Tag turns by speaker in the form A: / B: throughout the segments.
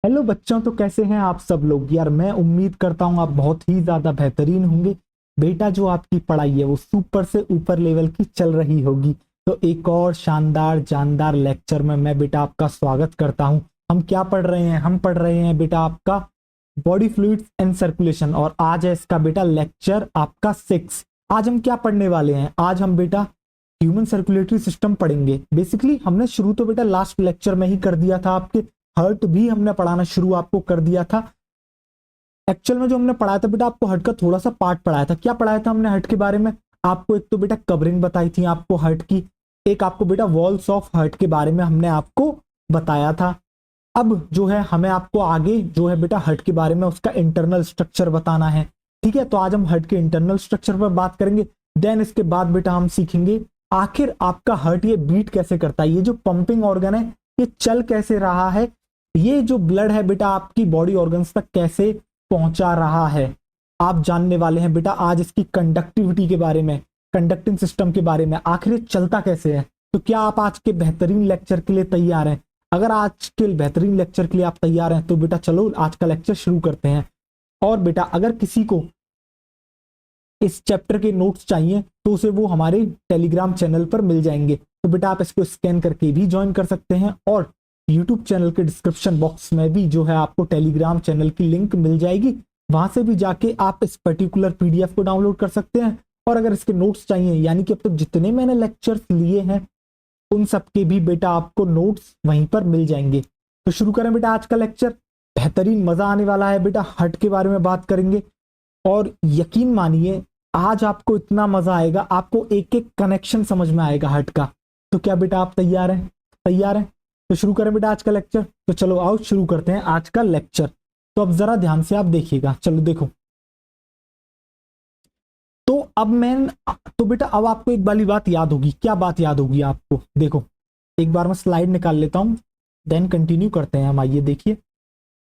A: Hello बच्चों, तो कैसे हैं आप सब लोग। यार मैं उम्मीद करता हूँ आप बहुत ही ज़्यादा बेहतरीन होंगे। बेटा जो आपकी पढ़ाई है वो सुपर से ऊपर लेवल की चल रही होगी। तो एक और शानदार जानदार लेक्चर में मैं बेटा आपका स्वागत करता हूँ। हम क्या पढ़ रहे हैं? हम पढ़ रहे हैं बेटा आपका बॉडी फ्लूइड्स एंड सर्कुलेशन, और आज है इसका बेटा लेक्चर आपका 6। आज हम क्या पढ़ने वाले हैं? आज हम बेटा ह्यूमन सर्कुलेटरी सिस्टम पढ़ेंगे। बेसिकली हमने शुरू तो बेटा लास्ट लेक्चर में ही कर दिया था, आपके हर्ट भी हमने पढ़ाना शुरू आपको कर दिया था। एक्चुअल में जो हमने पढ़ाया था बेटा, आपको हर्ट का थोड़ा सा पार्ट पढ़ाया था। क्या पढ़ाया था हमने हर्ट के बारे में? आपको एक तो बेटा कवरिंग बताई थी आपको हर्ट की, एक आपको बेटा वॉल्स ऑफ हर्ट के बारे में हमने आपको बताया था। अब जो है हमें आपको आगे जो है बेटा हर्ट के बारे में उसका इंटरनल स्ट्रक्चर बताना है। ठीक है, तो आज हम हर्ट के इंटरनल स्ट्रक्चर पर बात करेंगे। देन इसके बाद बेटा हम सीखेंगे आखिर आपका हर्ट ये बीट कैसे करता है, ये जो पंपिंग ऑर्गन है ये चल कैसे रहा है, ये जो ब्लड है बेटा आपकी बॉडी ऑर्गन्स तक कैसे पहुंचा रहा है। आप जानने वाले हैं बेटा आज इसकी कंडक्टिविटी के बारे में, कंडक्टिंग सिस्टम के बारे में, आखिर ये चलता कैसे है। तो क्या आप आज के बेहतरीन लेक्चर के लिए तैयार हैं? अगर आज के बेहतरीन लेक्चर के लिए आप तैयार हैं तो बेटा चलो आज का लेक्चर शुरू करते हैं। और बेटा अगर किसी को इस चैप्टर के नोट्स चाहिए तो उसे वो हमारे टेलीग्राम चैनल पर मिल जाएंगे। तो बेटा आप इसको स्कैन करके भी ज्वाइन कर सकते हैं, और यूट्यूब चैनल के डिस्क्रिप्शन बॉक्स में भी जो है आपको टेलीग्राम चैनल की लिंक मिल जाएगी। वहां से भी जाके आप इस पर्टिकुलर पीडीएफ को डाउनलोड कर सकते हैं। और अगर इसके नोट्स चाहिए, यानी कि अब तक जितने मैंने लेक्चर्स लिए हैं उन सबके भी बेटा आपको नोट्स वहीं पर मिल जाएंगे। तो शुरू करें बेटा आज का लेक्चर। बेहतरीन मजा आने वाला है बेटा, हर्ट के बारे में बात करेंगे। और यकीन मानिए आज आपको इतना मजा आएगा, आपको एक एक कनेक्शन समझ में आएगा हर्ट का। तो क्या बेटा आप तैयार हैं? तैयार हैं? तो शुरू करें बेटा आज का लेक्चर। तो चलो आओ शुरू करते हैं आज का लेक्चर। तो अब जरा ध्यान से आप देखिएगा। चलो देखो, तो अब मैं तो बेटा अब आपको एक वाली बात याद होगी। क्या बात याद होगी आपको? देखो एक बार मैं स्लाइड निकाल लेता हूं, देन कंटिन्यू करते हैं हम। आइए देखिए।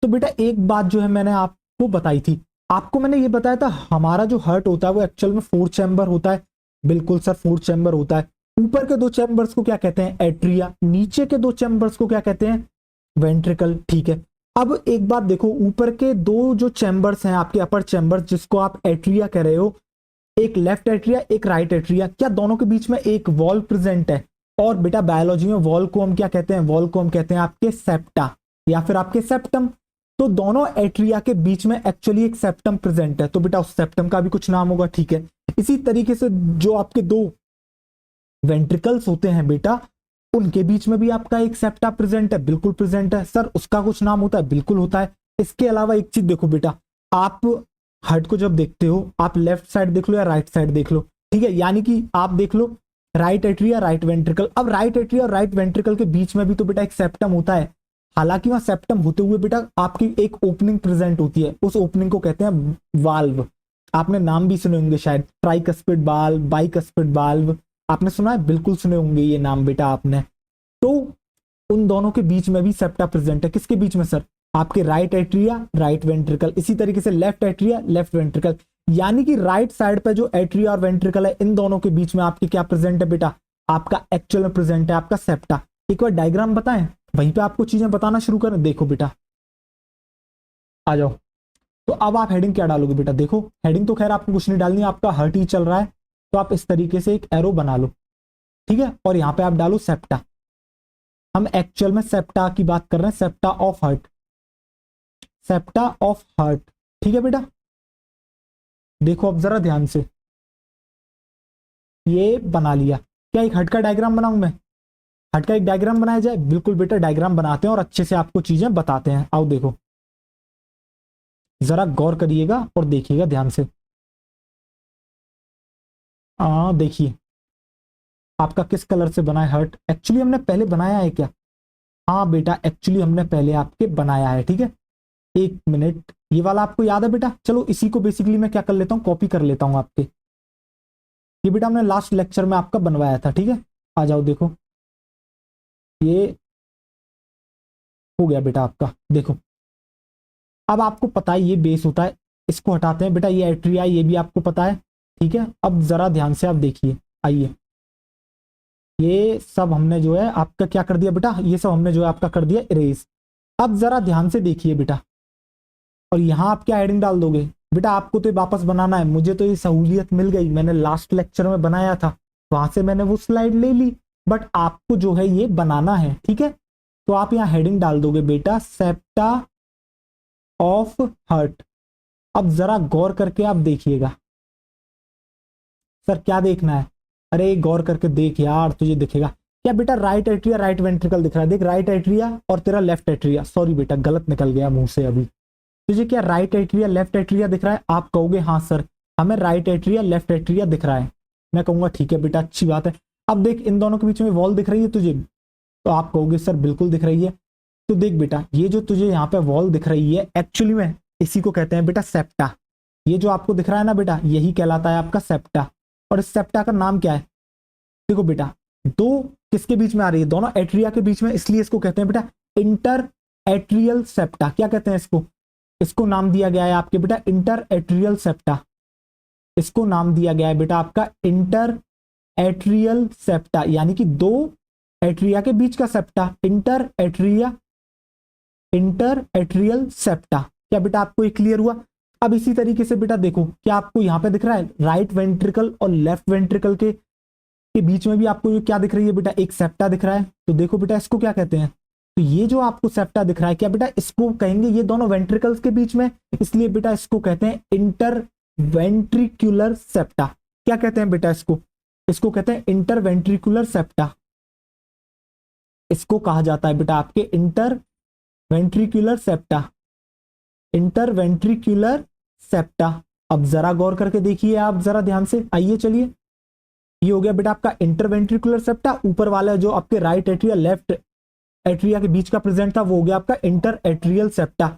A: तो बेटा एक बात जो है मैंने आपको बताई थी, आपको मैंने ये बताया था हमारा जो हार्ट होता है वो एक्चुअल में 4 चैम्बर होता है। बिल्कुल सर, 4 चैम्बर होता है। ऊपर के 2 चैम्बर्स को क्या कहते हैं? एट्रिया। नीचे के 2 चैम्बर्स को क्या कहते हैं? वेंट्रिकल। ठीक है, अब एक बात देखो, ऊपर के दो जो चैम्बर्स हैं आपके अपर चैम्बर्स, जिसको आप एट्रिया कह रहे हो, एक लेफ्ट एट्रिया एक राइट एट्रिया, क्या दोनों के बीच में एक वॉल प्रेजेंट है? और बेटा बायोलॉजी में वॉल को हम क्या कहते हैं? वॉल को हम कहते हैं आपके सेप्टा या फिर आपके सेप्टम। तो दोनों एट्रिया के बीच में एक्चुअली एक सेप्टम प्रेजेंट है, तो बेटा उस सेप्टम का भी कुछ नाम होगा। ठीक है, इसी तरीके से जो आपके दो वेंट्रिकल्स होते हैं बेटा, उनके बीच में भी आपका एक सेप्टा प्रेजेंट है। बिल्कुल प्रेजेंट है सर, उसका कुछ नाम होता है? बिल्कुल होता है। इसके अलावा एक चीज देखो बेटा, आप हार्ट को जब देखते हो आप लेफ्ट साइड देख लो या राइट साइड देख लो। ठीक है, यानी कि आप देख लो राइट एट्रिया राइट वेंट्रिकल। अब राइट एट्रिया और राइट वेंट्रिकल के बीच में भी तो बेटा एक सेप्टम होता है। हालांकि वहां सेप्टम होते हुए बेटा आपकी एक ओपनिंग प्रेजेंट होती है, उस ओपनिंग को कहते हैं वाल्व। आपने नाम भी सुने होंगे शायद, ट्राइकस्पिड वाल्व, बाइकस्पिड वाल्व। आपने सुना है? बिल्कुल सुने होंगे ये नाम बेटा आपने। तो उन दोनों के बीच में भी सेप्टा प्रेजेंट है। किसके बीच में सर? आपके राइट एट्रिया राइट वेंट्रिकल, इसी तरीके से लेफ्ट एट्रिया लेफ्ट वेंट्रिकल। यानी कि राइट साइड पे जो एट्रिया और वेंट्रिकल है, इन दोनों के बीच में आपके क्या प्रेजेंट है बेटा? आपका एक्चुअल में प्रेजेंट है आपका सेप्टा। एक बार डायग्राम बताएं, वहीं पे आपको चीजें बताना शुरू करें। देखो बेटा, आ जाओ। तो अब आप हेडिंग क्या डालोगे बेटा? देखो हेडिंग तो खैर आपको कुछ नहीं डालनी, आपका हर्ट ही चल रहा है, तो आप इस तरीके से एक एरो बना लो। ठीक है, और यहां पे आप डालो सेप्टा। हम एक्चुअल में सेप्टा की बात कर रहे हैं, septa of heart, septa of heart. ठीक है बेटा, देखो अब जरा ध्यान से, ये बना लिया। क्या एक हट का डायग्राम बनाऊं मैं? हट का एक डायग्राम बनाया जाए? बिल्कुल बेटा, डायग्राम बनाते हैं और अच्छे से आपको चीजें बताते हैं। आओ देखो, जरा गौर करिएगा और देखिएगा ध्यान से। देखिए आपका किस कलर से बना है हर्ट। एक्चुअली हमने पहले बनाया है क्या? हाँ बेटा, एक्चुअली हमने पहले आपके बनाया है। ठीक है, एक मिनट, ये वाला आपको याद है बेटा? चलो इसी को बेसिकली मैं क्या कर लेता हूँ, कॉपी कर लेता हूँ आपके। ये बेटा हमने लास्ट लेक्चर में आपका बनवाया था। ठीक है, आ जाओ देखो, ये हो गया बेटा आपका। देखो अब आपको पता है ये बेस होता है, इसको हटाते हैं बेटा, ये एट्रिया, ये भी आपको पता है। ठीक है, अब जरा ध्यान से आप देखिए। आइए, ये सब हमने जो है आपका क्या कर दिया बेटा, ये सब हमने जो है आपका कर दिया इरेज। अब जरा ध्यान से देखिए बेटा, और यहाँ आप क्या हेडिंग डाल दोगे बेटा, आपको तो ये वापस बनाना है, मुझे तो ये सहूलियत मिल गई, मैंने लास्ट लेक्चर में बनाया था, वहां से मैंने वो स्लाइड ले ली, बट आपको जो है ये बनाना है, ठीक है। तो आप यहाँ हेडिंग डाल दोगे बेटा सेप्टा ऑफ हर्ट। अब जरा गौर करके आप देखिएगा। सर क्या देखना है? अरे गौर करके देख यार, तुझे दिखेगा क्या बेटा, राइट एट्रिया राइट वेंट्रिकल दिख रहा है, देख राइट एट्रिया और तेरा लेफ्ट एट्रिया, सॉरी बेटा गलत निकल गया मुंह से अभी। तुझे क्या राइट एट्रिया लेफ्ट एट्रिया दिख रहा है? आप कहोगे हाँ सर हमें राइट एट्रिया लेफ्ट एट्रिया दिख रहा है। मैं कहूंगा ठीक है बेटा अच्छी बात है। अब देख इन दोनों के बीच में वॉल दिख रही है तुझे, तो आप कहोगे सर बिल्कुल दिख रही है। तो देख बेटा ये जो तुझे यहाँ पे वॉल दिख रही है एक्चुअली में इसी को कहते हैं बेटा सेप्टा। ये जो आपको दिख रहा है ना बेटा यही कहलाता है आपका सेप्टा। और इस सेप्टा का नाम क्या है? देखो बेटा दो किसके बीच में आ रही है, दोनों एट्रिया के बीच में, इसलिए इसको कहते हैं बेटा इंटर एट्रियल सेप्टा। क्या कहते हैं इसको? इसको नाम दिया गया है आपके बेटा इंटर एट्रियल सेप्टा। इसको नाम दिया गया है बेटा आपका इंटर एट्रियल सेप्टा, यानी कि दो एट्रिया के बीच का septa, inter atria inter atrial septa. क्या बेटा आपको ये क्लियर हुआ? अब इसी तरीके से बेटा देखो क्या आपको यहाँ पे दिख रहा है राइट वेंट्रिकल और लेफ्ट वेंट्रिकल के बीच में भी आपको ये क्या दिख रही है बेटा, एक सेप्टा दिख रहा है। तो देखो बेटा इसको क्या कहते हैं, तो ये जो आपको सेप्टा दिख रहा है क्या बेटा इसको कहेंगे, ये दोनों वेंट्रिकल्स के बीच में, इसलिए बेटा इसको कहते हैं इंटर वेंट्रिकुलर सेप्टा। क्या कहते हैं बेटा इसको? इसको कहते हैं इंटर वेंट्रिकुलर सेप्टा। इसको कहा जाता है बेटा आपके inter ventricular septa, inter ventricular septa. अब जरा गौर करके देखिए आप जरा ध्यान से, आइए चलिए। ये हो गया बेटा आपका इंटरवेंट्रिकुलर सेप्टा, ऊपर वाला जो आपके राइट एट्रिया लेफ्ट एट्रिया के बीच का प्रेजेंट था वो हो गया आपका इंटर एट्रियल सेप्टा।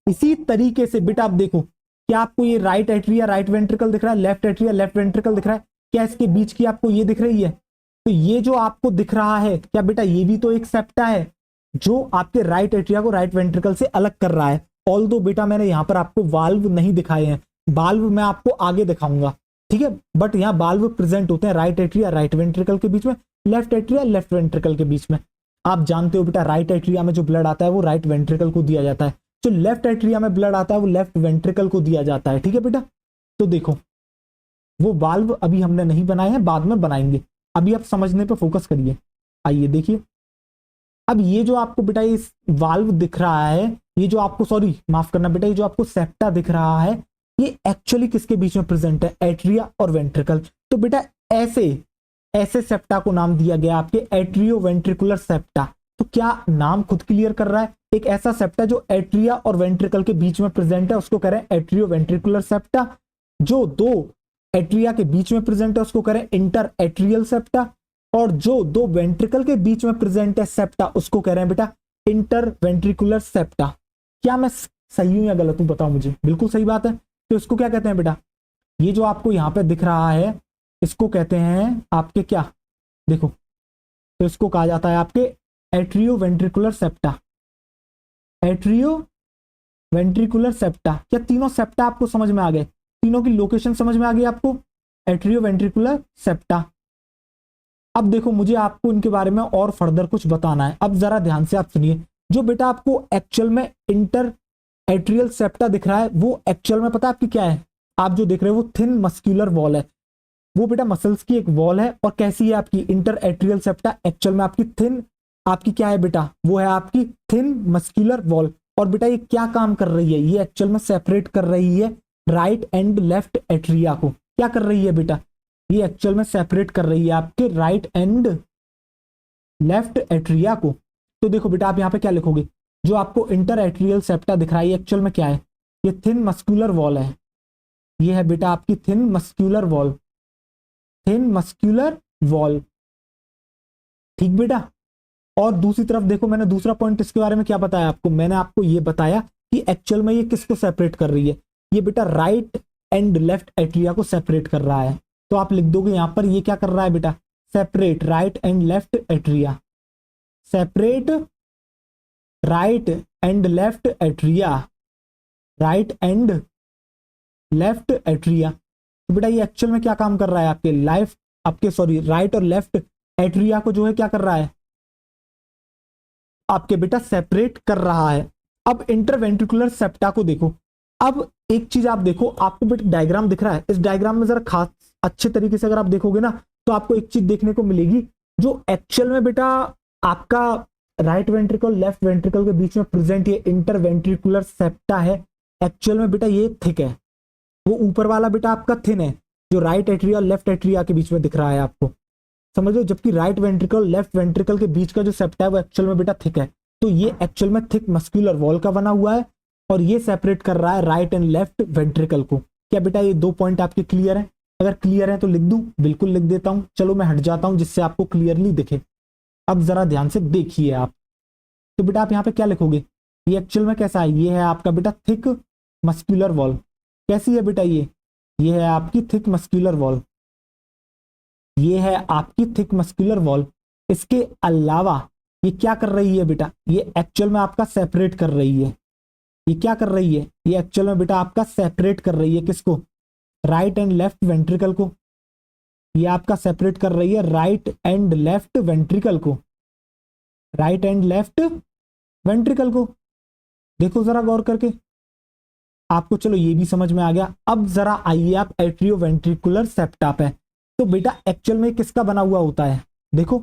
A: इसी तरीके से बेटा आप देखो क्या आपको ये राइट एट्रिया राइट वेंट्रिकल दिख रहा है, लेफ्ट एट्रिया लेफ्ट वेंट्रिकल दिख रहा है, क्या इसके बीच की आपको ये दिख रही है? तो ये जो आपको दिख रहा है क्या बेटा ये भी तो एक सेप्टा है जो आपके राइट एट्रिया को राइट वेंट्रिकल से अलग कर रहा है। ऑल दो बेटा मैंने यहाँ पर आपको वाल्व नहीं दिखाए हैं, वाल्व मैं आपको आगे दिखाऊंगा, ठीक है, बट यहाँ वाल्व प्रेजेंट होते हैं राइट एट्रिया राइट वेंट्रिकल के बीच में, लेफ्ट एट्रिया लेफ्ट वेंट्रिकल के बीच में। आप जानते हो बेटा राइट एट्रिया में जो ब्लड आता है वो राइट वेंट्रिकल को दिया जाता है, जो लेफ्ट एट्रिया में ब्लड आता है वो लेफ्ट वेंट्रिकल को दिया जाता है, ठीक है बेटा। तो देखो वो वाल्व अभी हमने नहीं बनाए हैं, बाद में बनाएंगे, अभी आप समझने पर फोकस करिए। आइए देखिए अब ये जो आपको बेटा ये वाल्व दिख रहा है, ये जो आपको सॉरी माफ करना बेटा, ये जो आपको सेप्टा दिख रहा है ये एक्चुअली किसके बीच में प्रेजेंट है, एट्रिया और वेंट्रिकल। तो बेटा ऐसे ऐसे सेप्टा को नाम दिया गया आपके एट्रियो वेंट्रिकुलर सेप्टा। तो क्या नाम खुद क्लियर कर रहा है, एक ऐसा सेप्टा जो एट्रिया और वेंट्रिकल के बीच में प्रेजेंट है उसको कह रहे हैं एट्रियो वेंट्रिकुलर सेप्टा, जो दो एट्रिया के बीच में प्रेजेंट है उसको कह रहे हैं इंटर एट्रियल सेप्टा, और जो दो वेंट्रिकल के बीच में प्रेजेंट है सेप्टा उसको कह रहे हैं बेटा इंटर वेंट्रिकुलर सेप्टा। क्या मैं सही हूं या गलत हूं बताओ मुझे? बिल्कुल सही बात है। तो इसको क्या कहते हैं बेटा, ये जो आपको यहां पे दिख रहा है इसको कहते हैं आपके क्या, देखो तो इसको कहा जाता है आपके atrio ventricular septa, atrio ventricular septa. क्या तीनों सेप्टा आपको समझ में आ गए, तीनों की लोकेशन समझ में आ गई आपको, एट्रियो वेंट्रिकुलर सेप्टा। अब देखो मुझे आपको इनके बारे में और फर्दर कुछ बताना है, अब जरा ध्यान से आप सुनिए। जो बेटा आपको एक्चुअल में इंटर एट्रियल सेप्टा दिख रहा है वो एक्चुअल में पता है आपकी क्या है, आप जो देख रहे हो वो थिन मस्क्यूलर वॉल है, वो बेटा मसल्स की एक वॉल है। और कैसी है आपकी इंटर एट्रियल सेप्टा, एक्चुअल में आपकी थिन, आपकी क्या है बेटा, वो है आपकी थिन मस्क्यूलर वॉल। और बेटा ये क्या काम कर रही है, ये एक्चुअल में सेपरेट कर रही है राइट एंड लेफ्ट एट्रिया को। क्या कर रही है बेटा, ये एक्चुअल में सेपरेट कर रही है आपके राइट एंड लेफ्ट एट्रिया को। तो देखो बेटा आप यहाँ पे क्या लिखोगे, जो आपको इंटर एट्रियल सेप्टा दिख रहा है एक्चुअल में क्या है, ये थिन मस्क्यूलर वॉल है, ये है बेटा आपकी thin muscular wall, thin muscular wall, ठीक बेटा। और दूसरी तरफ देखो मैंने दूसरा पॉइंट इसके बारे में क्या बताया आपको, मैंने आपको ये बताया कि एक्चुअल में ये किसको सेपरेट कर रही है, ये बेटा राइट एंड लेफ्ट एट्रिया को सेपरेट कर रहा है। तो आप लिख दोगे यहां पर ये क्या कर रहा है बेटा, separate right and left atria, separate right and left atria, right and left atria. तो बेटा ये एक्चुअल में क्या काम कर रहा है आपके लाइफ, आपके सॉरी राइट और लेफ्ट एट्रिया को जो है क्या कर रहा है, आपके बेटा सेपरेट कर रहा है। अब इंटरवेंट्रिकुलर सेप्टा को देखो। अब एक चीज आप देखो, आपको बेटा डायग्राम दिख रहा है, इस डायग्राम में जरा खास अच्छे तरीके से अगर आप देखोगे ना तो आपको एक चीज देखने को मिलेगी, जो एक्चुअल में बेटा आपका राइट वेंट्रिकल लेफ्ट वेंट्रिकल के बीच में प्रेजेंट ये इंटरवेंट्रिकुलर सेप्टा है, एक्चुअल में बेटा ये थिक है, वो ऊपर वाला बेटा आपका थिन है, जो राइट एट्रिया लेफ्ट एट्रिया के बीच में दिख रहा है आपको, समझ लो। जबकि राइट वेंट्रिकल लेफ्ट वेंट्रिकल के बीच का जो सेप्टा है वो एक्चुअल में बेटा थिक है। तो ये एक्चुअल में थिक मस्कुलर वॉल का बना हुआ है और ये सेपरेट कर रहा है राइट एंड लेफ्ट वेंट्रिकल को। क्या बेटा ये 2 पॉइंट आपके क्लियर है? अगर क्लियर है तो लिख दूं? बिल्कुल लिख देता हूं। चलो मैं हट जाता हूं जिससे आपको क्लियरली दिखे। अब जरा ध्यान से देखिए आप। तो बेटा आप यहाँ पे क्या लिखोगे? ये एक्चुअल में कैसा है? ये है आपका बेटा थिक मस्कुलर वॉल। कैसी है बेटा? ये है आपकी थिक मस्कुलर वॉल, ये है आपकी थिक मस्कुलर वॉल। इसके अलावा ये क्या कर रही है बेटा? ये एक्चुअल में आपका सेपरेट कर रही है। ये क्या कर रही है? ये एक्चुअल में बेटा आपका सेपरेट कर रही है किसको? राइट एंड लेफ्ट वेंट्रिकल को। ये आपका सेपरेट कर रही है राइट एंड लेफ्ट वेंट्रिकल को, राइट एंड लेफ्ट वेंट्रिकल को। देखो जरा गौर करके आपको, चलो ये भी समझ में आ गया। अब जरा आइए आप एट्रियो वेंट्रिकुलर सेप्टा पे। तो बेटा एक्चुअल में किसका बना हुआ होता है? देखो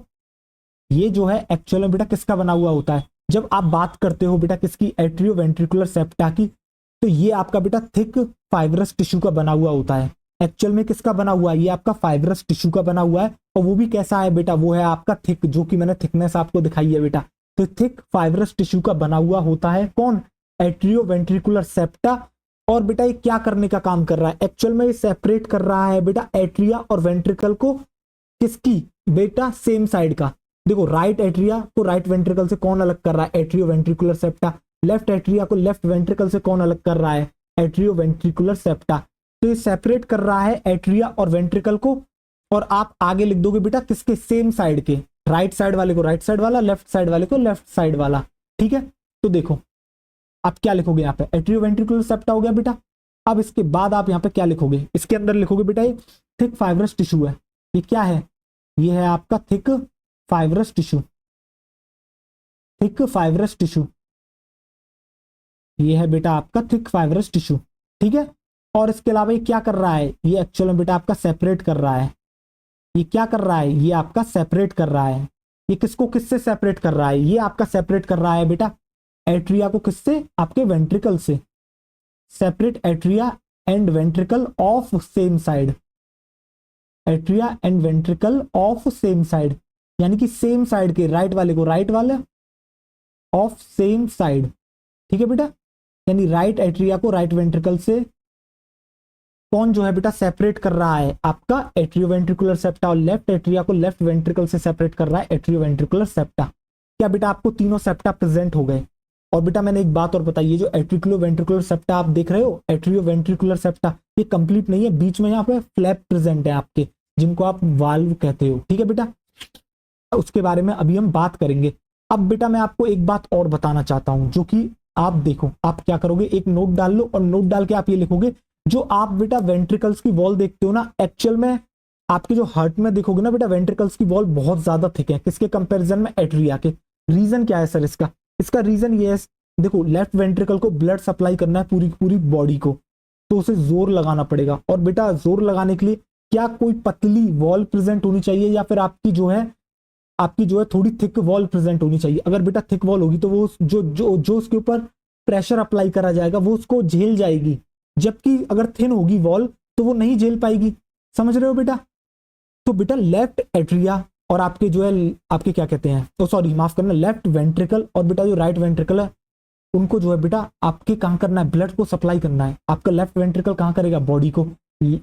A: ये जो है एक्चुअल में बेटा किसका बना हुआ होता है? जब आप बात करते हो बेटा किसकी? एट्रियो वेंट्रिकुलर सेप्टा की, तो ये आपका बेटा थिक फाइब्रस टिश्यू का बना हुआ होता है। एक्चुअल में किसका बना हुआ है? ये आपका फाइब्रस टिश्यू का बना हुआ है। और वो भी कैसा है बेटा? वो है आपका थिक, जो कि मैंने थिकनेस आपको दिखाई है बेटा। तो थिक फाइब्रस टिश्यू का बना हुआ होता है कौन? Atrio ventricular septa. और बेटा ये क्या करने का काम कर रहा है? एक्चुअल में ये सेपरेट कर रहा है बेटा एट्रिया और वेंट्रिकल को। किसकी बेटा? सेम साइड का। देखो राइट एट्रिया को राइट वेंट्रिकल से कौन अलग कर रहा है? Atrio ventricular septa. Left atria को लेफ्ट वेंट्रिकल से कौन अलग कर रहा है? Atrio ventricular septa. तो ये सेपरेट कर रहा है एट्रिया और वेंट्रिकल को। और आप आगे लिख दोगे बेटा किसके? सेम साइड के। राइट साइड वाले को राइट साइड वाला, लेफ्ट साइड वाले को लेफ्ट साइड वाला। ठीक है, तो देखो आप क्या लिखोगे यहाँ पे? एट्रियो वेंट्रिकुलर सेप्टा हो गया बेटा। अब इसके बाद आप यहाँ पे क्या लिखोगे? इसके अंदर लिखोगे बेटा ये थिक फाइब्रस टिश्यू है। ये क्या है? ये है आपका thick fibrous tissue, thick fibrous tissue. ये है बेटा आपका थिक फाइब्रस टिश्यू। ठीक है, और इसके अलावा ये क्या कर रहा है? ये एक्चुअल में बेटा आपका सेपरेट कर रहा है। ये क्या कर रहा है? ये आपका सेपरेट कर रहा है। ये किसको किससे सेपरेट कर रहा है? ये आपका सेपरेट कर रहा है बेटा एट्रिया को किससे? आपके वेंट्रिकल से। Separate atria and ventricle of same side, atria and ventricle of same side, यानी कि सेम साइड के, राइट वाले को राइट वाले, ऑफ सेम साइड। ठीक है बेटा, यानी राइट एट्रिया को राइट वेंट्रिकल से कौन जो है बेटा सेपरेट कर रहा है? आपका एट्रियो वेंट्रिकुलर सेप्टा। और लेफ्ट एट्रिया को लेफ्ट वेंट्रिकल से सेपरेट कर रहा है एट्रियो वेंट्रिकुलर सेप्टा। क्या बेटा आपको तीनों सेप्टा प्रेजेंट हो गए? और बेटा मैंने एक बात और बताई, ये जो एट्रिकुलो वेंट्रिकुलर सेप्टा आप देख रहे हो, एट्रियो वेंट्रिकुलर सेप्टा, ये कंप्लीट नहीं है, बीच में यहाँ पे फ्लैप प्रेजेंट है आपके, जिनको आप वाल्व कहते हो। ठीक है बेटा, उसके बारे में अभी हम बात करेंगे। अब बेटा मैं आपको एक बात और बताना चाहता हूं, जो कि आप देखो, आप क्या करोगे, एक नोट डाल लो और नोट डाल के आप ये लिखोगे, जो आप बेटा वेंट्रिकल्स की वॉल देखते हो ना, एक्चुअल में आपके जो हार्ट में देखोगे ना बेटा, वेंट्रिकल्स की वॉल बहुत ज्यादा थिक है। किसके कंपैरिजन में? एट्रिया के। रीजन क्या है सर इसका? इसका रीजन ये है, देखो लेफ्ट वेंट्रिकल को ब्लड सप्लाई करना है पूरी पूरी बॉडी को, तो उसे जोर लगाना पड़ेगा। और बेटा जोर लगाने के लिए क्या कोई पतली वॉल प्रेजेंट होनी चाहिए, या फिर आपकी जो है थोड़ी थिक वॉल प्रेजेंट होनी चाहिए? अगर बेटा थिक वॉल होगी तो वो जो जो जो उसके ऊपर प्रेशर अप्लाई करा जाएगा वो उसको झेल जाएगी, जबकि अगर थिन होगी वॉल तो वो नहीं झेल पाएगी। समझ रहे हो बेटा? तो बेटा लेफ्ट एट्रिया और आपके जो है, आपके क्या कहते हैं, तो सॉरी माफ करना, लेफ्ट वेंट्रिकल और बेटा जो राइट वेंट्रिकल है, उनको जो है बेटा आपके कहाँ करना है? ब्लड को सप्लाई करना है। आपका लेफ्ट वेंट्रिकल कहाँ करेगा? बॉडी को।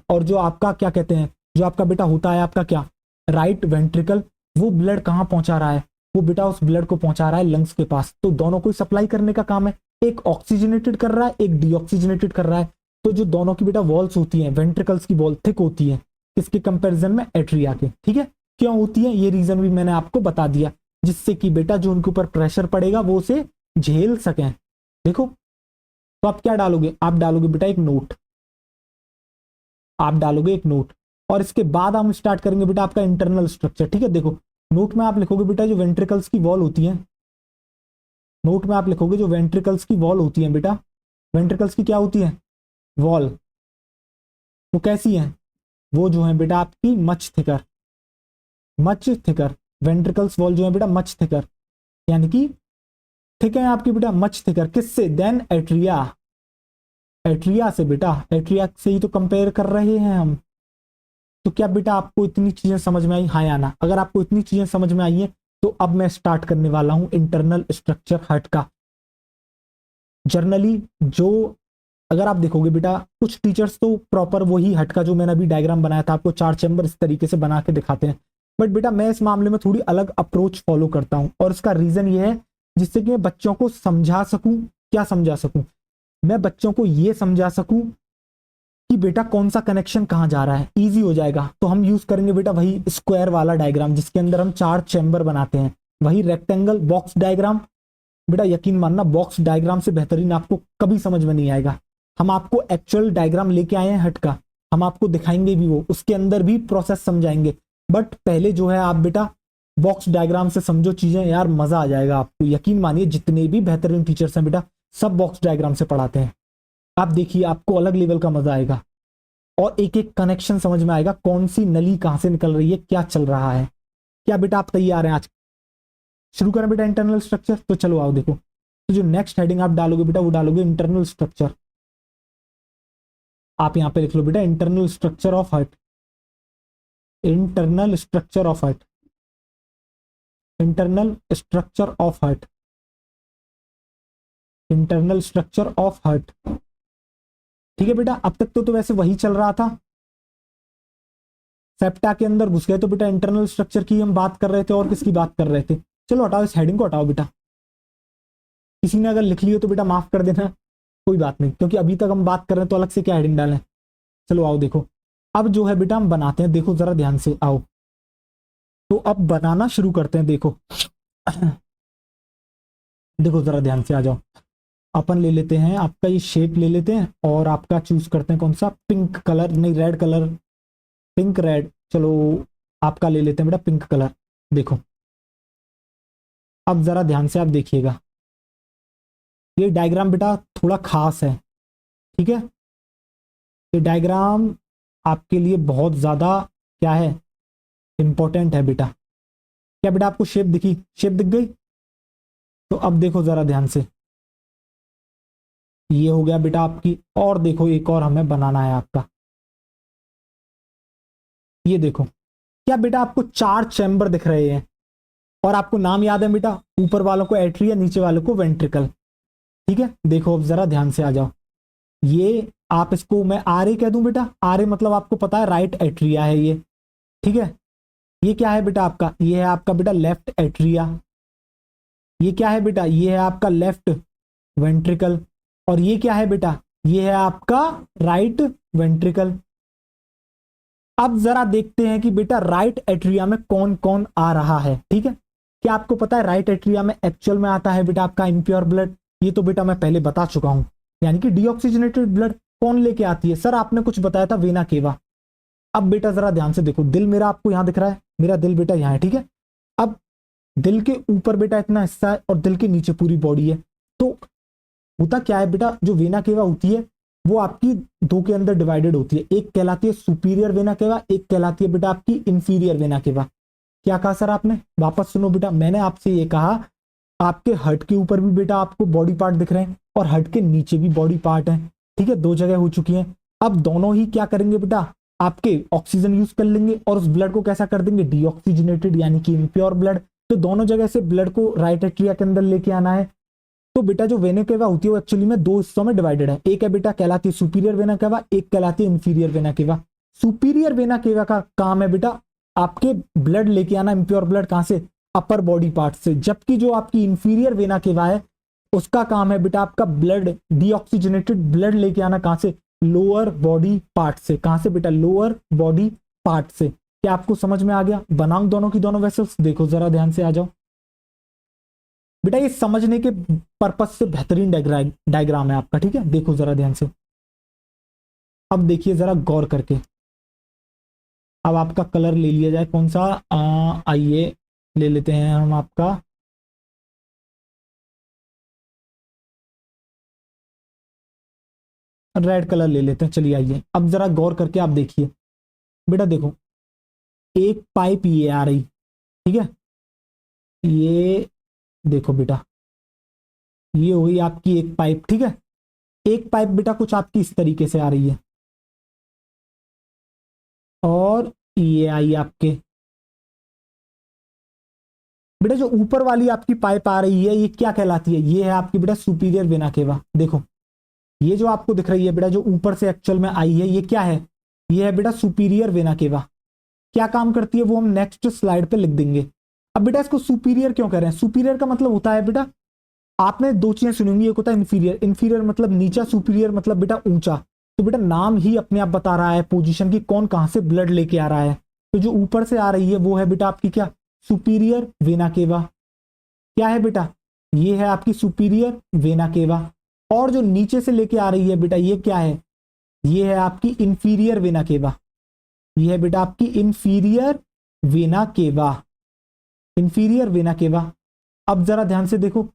A: और जो आपका क्या कहते हैं, जो आपका बेटा होता है आपका क्या, राइट वेंट्रिकल, वो ब्लड कहाँ पहुंचा रहा है? वो बेटा उस ब्लड को पहुंचा रहा है लंग्स के पास। तो दोनों को सप्लाई करने का काम है, एक ऑक्सीजनेटेड कर रहा है, एक डीऑक्सीजनेटेड कर रहा है। तो जो दोनों की बेटा वॉल्स होती हैं, वेंट्रिकल्स की वॉल थिक होती है, किसके कंपैरिजन में? एट्रिया के। ठीक है, क्यों होती है ये रीजन भी मैंने आपको बता दिया, जिससे कि बेटा जो उनके ऊपर प्रेशर पड़ेगा वो उसे झेल सकें। देखो, तो आप क्या डालोगे? आप डालोगे बेटा एक नोट, आप डालोगे एक नोट, और इसके बाद हम स्टार्ट करेंगे बेटा आपका इंटरनल स्ट्रक्चर। ठीक है, देखो नोट में आप लिखोगे बेटा जो वेंट्रिकल्स की वॉल होती है, नोट में आप लिखोगे जो वेंट्रिकल्स की वॉल होती है बेटा, वेंट्रिकल्स की क्या होती है, वॉल, वो कैसी है, वो जो है बेटा आपकी much thicker, much thicker, ventricles wall जो है बेटा मच थिकर, यानी कि ठीक है आपकी बेटा मच थिकर, किससे, देन एट्रिया, एट्रिया से बेटा, एट्रिया से ही तो कंपेयर कर रहे हैं हम। तो क्या बेटा आपको इतनी चीजें समझ में आई, हाँ या ना? अगर आपको इतनी चीजें समझ में आई है तो अब मैं स्टार्ट करने वाला हूं इंटरनल स्ट्रक्चर हार्ट का। जर्नली जो, अगर आप देखोगे बेटा कुछ टीचर्स तो प्रॉपर वही हट का जो मैंने अभी डायग्राम बनाया था आपको 4 चैम्बर इस तरीके से बना के दिखाते हैं, बट बेटा मैं इस मामले में थोड़ी अलग अप्रोच फॉलो करता हूं, और इसका रीजन ये है जिससे कि मैं बच्चों को समझा सकूं, क्या समझा सकूं, मैं बच्चों को ये समझा सकूं कि बेटा कौन सा कनेक्शन कहां जा रहा है, इजी हो जाएगा। तो हम यूज करेंगे बेटा वही स्क्वायर वाला डायग्राम जिसके अंदर हम 4 चैम्बर बनाते हैं, वही रेक्टेंगल बॉक्स डायग्राम। बेटा यकीन मानना बॉक्स डायग्राम से बेहतरीन आपको कभी समझ में नहीं आएगा। हम आपको एक्चुअल डायग्राम लेके आए हैं हट का, हम आपको दिखाएंगे भी, वो उसके अंदर भी प्रोसेस समझाएंगे, बट पहले जो है आप बेटा बॉक्स डायग्राम से समझो चीजें, यार मजा आ जाएगा आपको। यकीन मानिए जितने भी बेहतरीन टीचर्स हैं बेटा सब बॉक्स डायग्राम से पढ़ाते हैं। आप देखिए आपको अलग लेवल का मजा आएगा, और एक एक कनेक्शन समझ में आएगा, कौन सी नली कहां से निकल रही है, क्या चल रहा है। क्या बेटा आप तैयार हैं? आज शुरू करें बेटा इंटरनल स्ट्रक्चर, तो चलो आओ देखो। तो जो नेक्स्ट हेडिंग आप डालोगे बेटा वो डालोगे इंटरनल स्ट्रक्चर। आप यहां पे लिख लो बेटा internal structure of heart, internal structure of heart, internal structure of heart, internal structure of heart. ठीक है बेटा, अब तक तो वैसे वही चल रहा था, सेप्टा के अंदर घुस गए तो बेटा इंटरनल स्ट्रक्चर की हम बात कर रहे थे, और किसकी बात कर रहे थे? चलो हटाओ इस हेडिंग को, हटाओ बेटा। किसी ने अगर लिख लियो तो बेटा माफ कर देना, कोई बात नहीं, क्योंकि अभी तक हम बात कर रहे हैं तो अलग से क्या हेडिंग डालें। चलो आओ देखो, अब जो है बेटा हम बनाते हैं, देखो जरा ध्यान से आओ। तो अब बनाना शुरू करते हैं, देखो देखो जरा ध्यान से आ जाओ। अपन ले लेते हैं आपका ये शेप ले लेते हैं, और आपका चूज करते हैं कौन सा, पिंक कलर, नहीं रेड कलर, पिंक रेड, चलो आपका ले लेते हैं बेटा पिंक कलर। देखो अब जरा ध्यान से आप देखिएगा, ये डायग्राम बेटा थोड़ा खास है, ठीक है? ये डायग्राम आपके लिए बहुत ज्यादा क्या है, इंपॉर्टेंट है बेटा। क्या बेटा आपको शेप दिखी, शेप दिख गई? तो अब देखो जरा ध्यान से, ये हो गया बेटा आपकी, और देखो एक और हमें बनाना है आपका, ये देखो। क्या बेटा आपको 4 चैम्बर दिख रहे हैं, और आपको नाम याद है बेटा, ऊपर वालों को एट्रिया, नीचे वालों को वेंट्रिकल। ठीक है, देखो अब जरा ध्यान से आ जाओ। ये आप इसको मैं आर ए कह दूं बेटा, आर ए मतलब आपको पता है राइट एट्रिया है ये, ठीक है? ये क्या है बेटा आपका, ये है आपका बेटा लेफ्ट एट्रिया। ये क्या है बेटा, ये है आपका लेफ्ट वेंट्रिकल। और ये क्या है बेटा, ये है आपका राइट वेंट्रिकल। अब जरा देखते हैं कि बेटा राइट एट्रिया में कौन कौन आ रहा है, ठीक है? क्या आपको पता है राइट एट्रिया में एक्चुअल में आता है बेटा आपका इम्प्योर ब्लड? ये तो बेटा मैं पहले बता चुका हूं, यानी कि डीऑक्सीजनेटेड ब्लड कौन लेके आती है? सर आपने कुछ बताया था वेना केवा। अब बेटा जरा ध्यान से देखो, दिल मेरा आपको यहां दिख रहा है, मेरा दिल बेटा यहां है, ठीक है? अब दिल के ऊपर बेटा इतना हिस्सा है, और दिल के नीचे पूरी बॉडी है। तो होता क्या है बेटा, जो वेना केवा होती है वो आपकी दो के अंदर डिवाइडेड होती है, एक कहलाती है सुपीरियर वेना केवा, एक कहलाती है बेटा आपकी इंफीरियर वेना केवा। क्या कहा सर आपने? वापस सुनो बेटा, मैंने आपसे ये कहा आपके हर्ट के ऊपर भी बेटा आपको बॉडी पार्ट दिख रहे हैं, और हर्ट के नीचे भी बॉडी पार्ट है, ठीक है? 2 जगह हो चुकी हैं। अब दोनों ही क्या करेंगे बेटा, आपके ऑक्सीजन यूज कर लेंगे, और उस ब्लड को कैसा कर देंगे, डीऑक्सीजनेटेड, यानी कि इम्प्योर ब्लड। तो दोनों जगह से ब्लड को राइट एट्रिया के अंदर लेके आना है। तो बेटा जो वेना केवा होती है वो एक्चुअली में 2 हिस्सों में डिवाइडेड है, एक है बेटा कहलाती है सुपीरियर वेना केवा, एक कहलाती है inferior vena cava. Superior vena cava का काम है बेटा आपके ब्लड लेके आना, इम्प्योर ब्लड कहां से, अपर बॉडी पार्ट से, जबकि जो आपकी इंफीरियर वेना केवा है उसका काम है बेटा आपका ब्लड, डीऑक्सीजनेटेड ब्लड लेके आना कहां से, लोअर बॉडी पार्ट से। कहां से बेटा, लोअर बॉडी पार्ट से। क्या आपको समझ में आ गया? बनाऊं दोनों की दोनों वेसल्स, देखो जरा ध्यान से आ जाओ बेटा, ये समझने के पर्पज से बेहतरीन डायग्राम है आपका, ठीक है? देखो जरा ध्यान से, अब देखिए जरा गौर करके। अब आपका कलर ले लिया जाए, कौन सा, आइए ले लेते हैं हम आपका रेड कलर ले लेते हैं। चलिए आइए, अब जरा गौर करके आप देखिए बेटा, देखो एक पाइप ये आ रही, ठीक है, ये देखो बेटा, ये हो गई आपकी एक पाइप, ठीक है। एक पाइप बेटा कुछ आपकी इस तरीके से आ रही है, और ये आई आपके बेटा जो ऊपर वाली आपकी पाइप आ रही है, ये क्या कहलाती है? ये है आपकी बेटा सुपीरियर वेना केवा। देखो ये जो आपको दिख रही है बेटा, जो ऊपर से एक्चुअल में आई है, ये क्या है? ये है बेटा सुपीरियर वेना केवा। क्या काम करती है वो हम नेक्स्ट स्लाइड पे लिख देंगे। अब बेटा इसको सुपीरियर क्यों कह रहे हैं? सुपीरियर का मतलब होता है बेटा, आपने दो चीजें सुनी होंगी, एक होता है इन्फीरियर, इन्फीरियर मतलब नीचा, सुपीरियर मतलब बेटा ऊंचा। तो बेटा नाम ही अपने आप बता रहा है पोजीशन की, कौन कहां से ब्लड लेके आ रहा है। तो जो ऊपर से आ रही है वो है बेटा आपकी क्या? Superior vena cava. क्या है बेटा? ये है आपकी सुपीरियर वेना केवा। और जो नीचे से लेके आ रही है बेटा, ये क्या है? ये है आपकी इंफीरियर वेना केवा। ये है बेटा आपकी inferior vena cava, inferior vena cava. अब जरा ध्यान से देखो,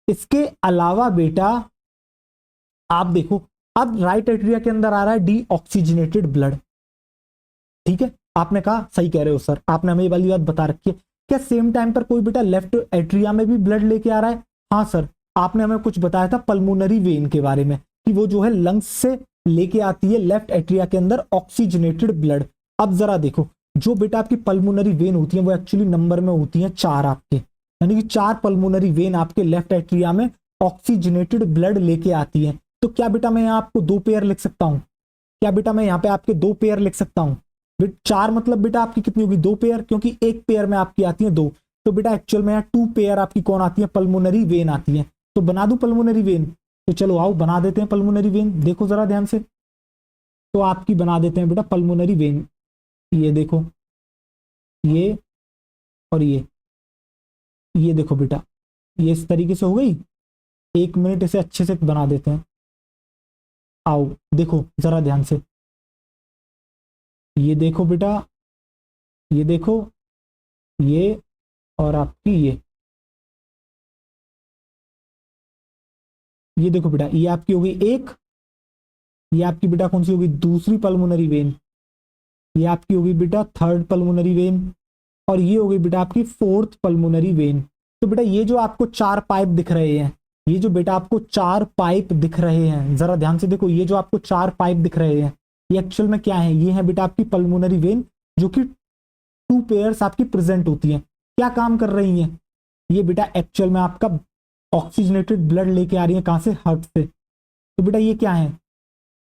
A: इसके अलावा बेटा आप देखो, अब राइट एट्रिया के अंदर आ रहा है डीऑक्सीजनेटेड ब्लड, ठीक है। आपने कहा सही कह रहे हो सर, आपने हमें ये वाली बात बता रखी है। क्या सेम टाइम पर कोई बेटा लेफ्ट एट्रिया में भी ब्लड लेके आ रहा है? हाँ सर, आपने हमें कुछ बताया था पल्मोनरी वेन के बारे में, कि वो जो है लंग्स से लेके आती है लेफ्ट एट्रिया के अंदर ऑक्सीजनेटेड ब्लड। अब जरा देखो, जो बेटा आपकी पल्मोनरी वेन होती है वो एक्चुअली नंबर में होती है 4 आपके, यानी कि 4 पल्मोनरी वेन आपके लेफ्ट एट्रिया में ऑक्सीजनेटेड ब्लड लेके आती है। तो क्या बेटा मैं यहाँ आपको 2 पेयर लिख सकता हूँ? क्या बेटा मैं यहाँ पे आपके 2 पेयर लिख सकता हूँ? 4 मतलब बेटा आपकी कितनी होगी? 2 पेयर, क्योंकि एक पेयर में आपकी आती है 2। तो बेटा एक्चुअल में यहाँ 2 पेयर आपकी कौन आती है? पल्मोनरी वेन आती है। तो बना दूं पल्मोनरी वेन? तो चलो आओ बना देते हैं पल्मोनरी वेन। देखो जरा ध्यान से, तो आपकी बना देते हैं बेटा पल्मोनरी वेन। ये देखो, ये और ये देखो बेटा, ये इस तरीके से हो गई। 1 मिनट इसे अच्छे से बना देते हैं। आओ देखो जरा ध्यान से, ये देखो बेटा, ये देखो, ये और आपकी ये देखो बेटा, ये आपकी होगी एक, ये आपकी बेटा कौन सी होगी? दूसरी पल्मोनरी वेन। ये आपकी होगी बेटा थर्ड पल्मोनरी वेन, और ये होगी बेटा आपकी फोर्थ पल्मोनरी वेन। तो बेटा ये जो आपको 4 पाइप दिख रहे हैं, ये जो बेटा आपको 4 पाइप दिख रहे हैं, जरा ध्यान से देखो, ये जो आपको 4 पाइप दिख रहे हैं, ये एक्चुअल में क्या है? ये है बेटा आपकी पल्मोनरी वेन, जो कि 2 पेयर्स आपकी प्रेजेंट होती हैं। क्या काम कर रही हैं? ये बेटा एक्चुअल में आपका ऑक्सीजनेटेड ब्लड लेके आ रही है, कहां से? हार्ट से। तो बेटा ये क्या है?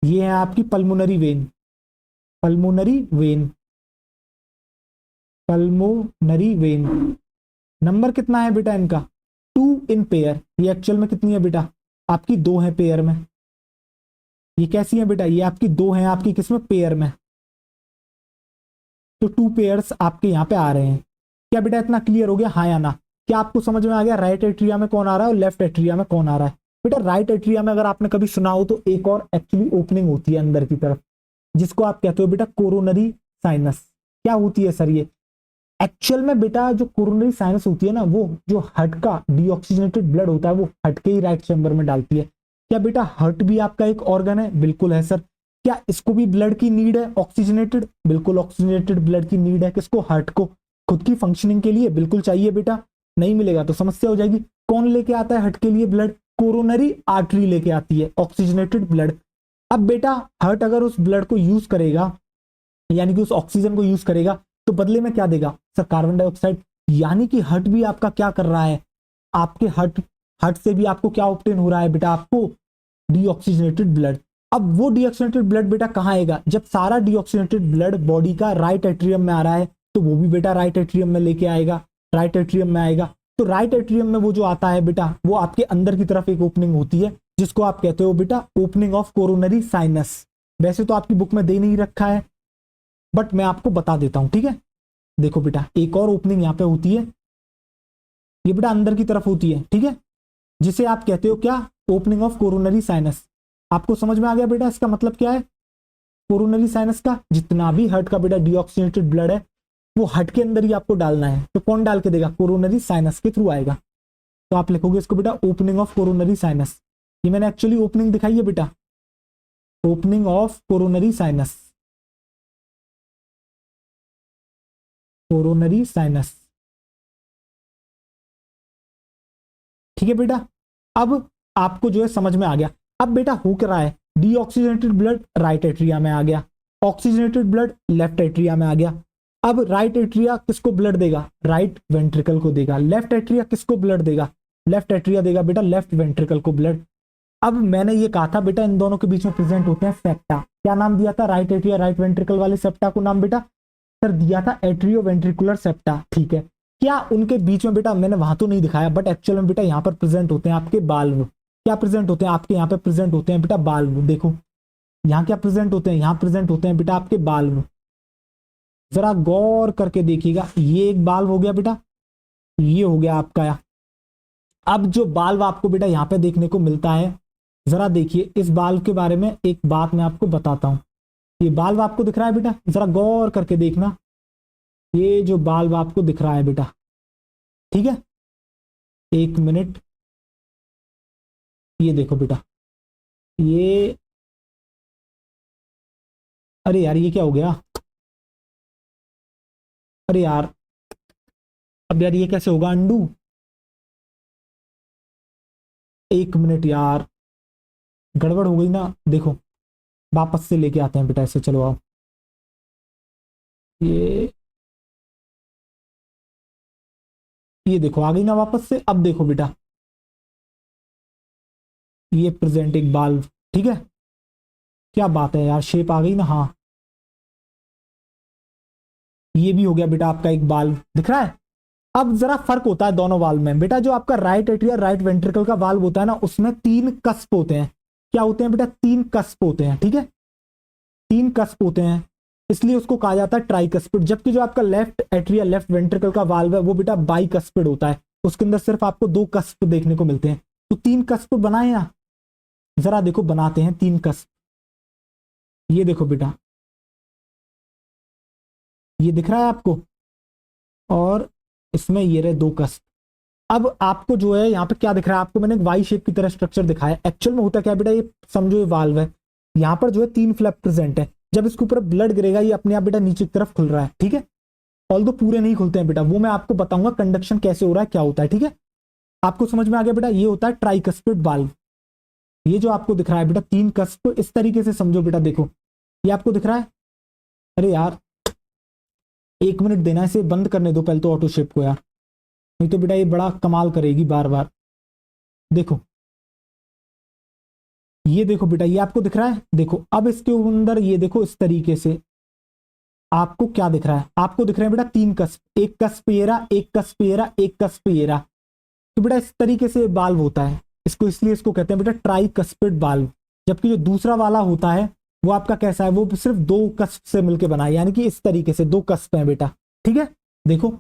A: ये है आपकी pulmonary vein, pulmonary vein, pulmonary vein. Number कितना है बेटा इनका? 2 इन पेयर। ये एक्चुअल में कितनी है बेटा? आपकी 2 है पेयर में। ये कैसी है बेटा? ये आपकी 2 है आपकी किसमें? पेयर में। तो 2 पेयर्स आपके यहाँ पे आ रहे हैं। क्या बेटा इतना क्लियर हो गया, हाँ या ना? क्या आपको समझ में आ गया राइट एट्रिया में कौन आ रहा है और लेफ्ट एट्रिया में कौन आ रहा है? बेटा राइट एट्रिया में अगर आपने कभी सुना हो तो एक और एक्चुअली ओपनिंग होती है अंदर की तरफ, जिसको आप कहते हो बेटा कोरोनरी साइनस। क्या होती है सर ये? एक्चुअल में बेटा जो कोरोनरी साइनस होती है ना, वो जो हार्ट का डीऑक्सीजनेटेड ब्लड होता है वो हार्ट के ही राइट चैम्बर में डालती है। क्या बेटा हार्ट भी आपका एक ऑर्गन है? बिल्कुल है सर। क्या इसको भी ब्लड की नीड है ऑक्सीजनेटेड? बिल्कुल ऑक्सीजनेटेड ब्लड की नीड है। किसको? हार्ट को, खुद की फंक्शनिंग के लिए बिल्कुल चाहिए बेटा। नहीं मिलेगा तो समस्या हो जाएगी। कौन लेके आता है हार्ट के लिए ब्लड? कोरोनरी आर्टरी लेके आती है ऑक्सीजनेटेड ब्लड। अब बेटा हार्ट अगर उस ब्लड को यूज करेगा, यानी कि उस ऑक्सीजन को यूज करेगा, तो बदले में क्या देगा सर? Carbon dioxide. यानी कि हार्ट भी आपका क्या कर रहा है? आपके हार्ट हार्ट से भी आपको क्या ऑब्टेन हो रहा है बेटा? आपको डीऑक्सीजनेटेड ब्लड। अब वो डीऑक्सीजनेटेड ब्लड बेटा कहाँ आएगा? जब सारा डीऑक्सीजनेटेड ब्लड बॉडी का राइट एट्रियम में आ रहा है, तो वो भी बेटा राइट एट्रियम में लेके आएगा, राइट एट्रियम में आएगा। तो राइट एट्रियम में वो जो आता है बेटा, वो आपके अंदर की तरफ एक ओपनिंग होती है, जिसको आप कहते हो बेटा ओपनिंग ऑफ कोरोनरी साइनस। वैसे तो आपकी बुक में दे नहीं रखा है, बट मैं आपको बता देता हूं, ठीक है। देखो बेटा एक और ओपनिंग यहाँ पे होती है, ये बेटा अंदर की तरफ होती है, ठीक है, जिसे आप कहते हो क्या? Opening of coronary sinus. आपको समझ में आ गया बेटा इसका मतलब क्या है? कोरोनरी साइनस का जितना भी हार्ट का बेटा डीऑक्सीजनेटेड ब्लड है, वो हार्ट के अंदर ही आपको डालना है। तो कौन डाल के देगा? कोरोनरी साइनस के थ्रू आएगा। तो आप लिखोगे इसको बेटा ओपनिंग ऑफ कोरोनरी साइनस। ये मैंने एक्चुअली ओपनिंग दिखाई है बेटा, opening of coronary sinus, coronary sinus. ठीक है बेटा, अब आपको जो है समझ में आ गया। अब बेटा हो क्या रहा है, डीऑक्सीजनेटेड ब्लड राइट एट्रिया में आ गया, ऑक्सीजनेटेड ब्लड लेफ्ट एट्रिया में आ गया। अब राइट एट्रिया किसको ब्लड देगा, राइट वेंट्रिकल को देगा। लेफ्ट एट्रिया किसको ब्लड देगा, लेफ्ट एट्रिया देगा बेटा लेफ्ट वेंट्रिकल को ब्लड। अब मैंने ये कहा था बेटा इन दोनों के बीच में प्रेजेंट होते हैं सेप्टा। क्या नाम दिया था राइट एट्रिया राइट वेंट्रिकल वाले सेप्टा को, नाम बेटा सर दिया था एट्रियो वेंट्रिकुलर सेप्टा। ठीक है, क्या उनके बीच में बेटा, मैंने वहां तो नहीं दिखाया बट एक्चुअल में बेटा यहाँ पर प्रेजेंट होते हैं आपके बाल्व। क्या प्रेजेंट होते हैं आपके यहाँ पे प्रेजेंट होते हैं बेटा बाल्व। देखो यहाँ क्या प्रेजेंट होते हैं, यहाँ प्रेजेंट होते हैं बेटा आपके बाल्व। जरा गौर करके देखिएगा, ये एक बाल्व हो गया बेटा, ये हो गया आपका। अब जो बाल्व आपको बेटा यहाँ पे देखने को मिलता है, जरा देखिए इस बाल्व के बारे में एक बात मैं आपको बताता हूँ। ये बाल्व आपको दिख रहा है बेटा, जरा गौर करके देखना, ये जो बाल्व आपको दिख रहा है बेटा, ठीक है, एक मिनट, ये देखो बेटा, ये अरे यार ये क्या हो गया, अरे यार अब यार ये कैसे होगा अंडू, एक मिनट यार गड़बड़ हो गई ना। देखो वापस से लेके आते हैं बेटा ऐसे, चलो आओ, ये देखो आ गई ना वापस से। अब देखो बेटा ये प्रेजेंट एक बाल्व, ठीक है, क्या बात है यार शेप आ गई ना। हाँ ये भी हो गया बेटा आपका एक बाल्व, दिख रहा है। अब जरा फर्क होता है दोनों वाल्व में बेटा, जो आपका राइट एट्रिया राइट वेंट्रिकल का वाल्व होता है ना, उसमें 3 कस्प होते हैं। क्या होते हैं बेटा, 3 कस्प होते हैं, ठीक है, 3 कस्प होते हैं, इसलिए उसको कहा जाता है ट्राइकस्पिड। जबकि जो आपका लेफ्ट एट्रिया लेफ्ट वेंट्रिकल का वाल्व है वो बेटा बाइकस्पिड होता है, उसके अंदर सिर्फ आपको 2 कस्प देखने को मिलते हैं। तो 3 कस्प बनाए ना, जरा देखो बनाते हैं 3 कस्प। ये देखो बेटा, ये दिख रहा है आपको, और इसमें ये रहे 2 कस्प। अब आपको जो है यहाँ पे क्या दिख रहा है, आपको मैंने एक वाई शेप की तरह स्ट्रक्चर दिखाया। एक्चुअल में होता क्या है बेटा, ये समझो ये वाल्व है, यहाँ पर जो है 3 फ्लैप प्रेजेंट है। जब इसके ऊपर ब्लड गिरेगा ये अपने आप बेटा नीचे की तरफ खुल रहा है, ठीक है, ऑल दो पूरे नहीं खुलते हैं बेटा, वो मैं आपको बताऊंगा कंडक्शन कैसे हो रहा है क्या होता है, ठीक है। आपको समझ में आ गया बेटा, ये होता है ट्राइकस्पिड वाल्व। ये जो आपको दिख रहा है बेटा 3 कस्प, इस तरीके से समझो बेटा, देखो ये आपको दिख रहा है। अरे यार एक मिनट देना, इसे बंद करने दो पहले तो ऑटो शेप को यार, नहीं तो बेटा ये बड़ा कमाल करेगी बार बार। देखो ये देखो बेटा, ये आपको दिख रहा है, देखो अब इसके अंदर ये देखो इस तरीके से आपको क्या दिख रहा है, आपको दिख रहे हैं बेटा 3 कस्प, एक कस्प ये रहा, एक कस्प ये रहा, एक कस्प ये रहा। तो बेटा इस तरीके से बाल्व होता है, इसको इसलिए इसको कहते हैं बेटा ट्राइकस्पिड बाल्व। जबकि जो दूसरा वाला होता है वो आपका कैसा है, वो सिर्फ 2 कस्प से मिलकर बना है, यानी कि इस तरीके से 2 कस्प है बेटा, ठीक है। देखो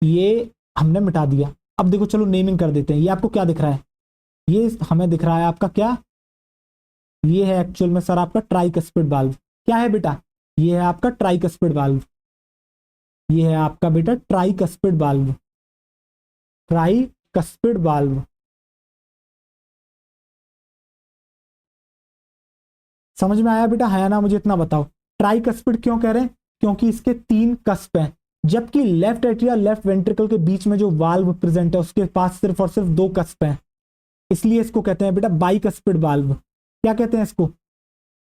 A: ये हमने मिटा दिया। अब देखो चलो नेमिंग कर देते हैं। ये आपको क्या दिख रहा है, ये हमें दिख रहा है आपका क्या, ये है एक्चुअल में सर आपका ट्राइकस्पिड वाल्व। क्या है बेटा, ये है आपका ट्राइकस्पिड वाल्व, ये है आपका बेटा ट्राइकस्पिड वाल्व, ट्राइकस्पिड वाल्व। समझ में आया बेटा, है ना, मुझे इतना बताओ ट्राइकस्पिड क्यों कह रहे हैं, क्योंकि इसके 3 कस्प हैं। जबकि लेफ्ट एट्रिया लेफ्ट वेंट्रिकल के बीच में जो वाल्व प्रेजेंट है उसके पास सिर्फ और सिर्फ 2 कस्प हैं, इसलिए इसको कहते हैं बेटा बाइकस्पिड वाल्व। क्या कहते हैं इसको,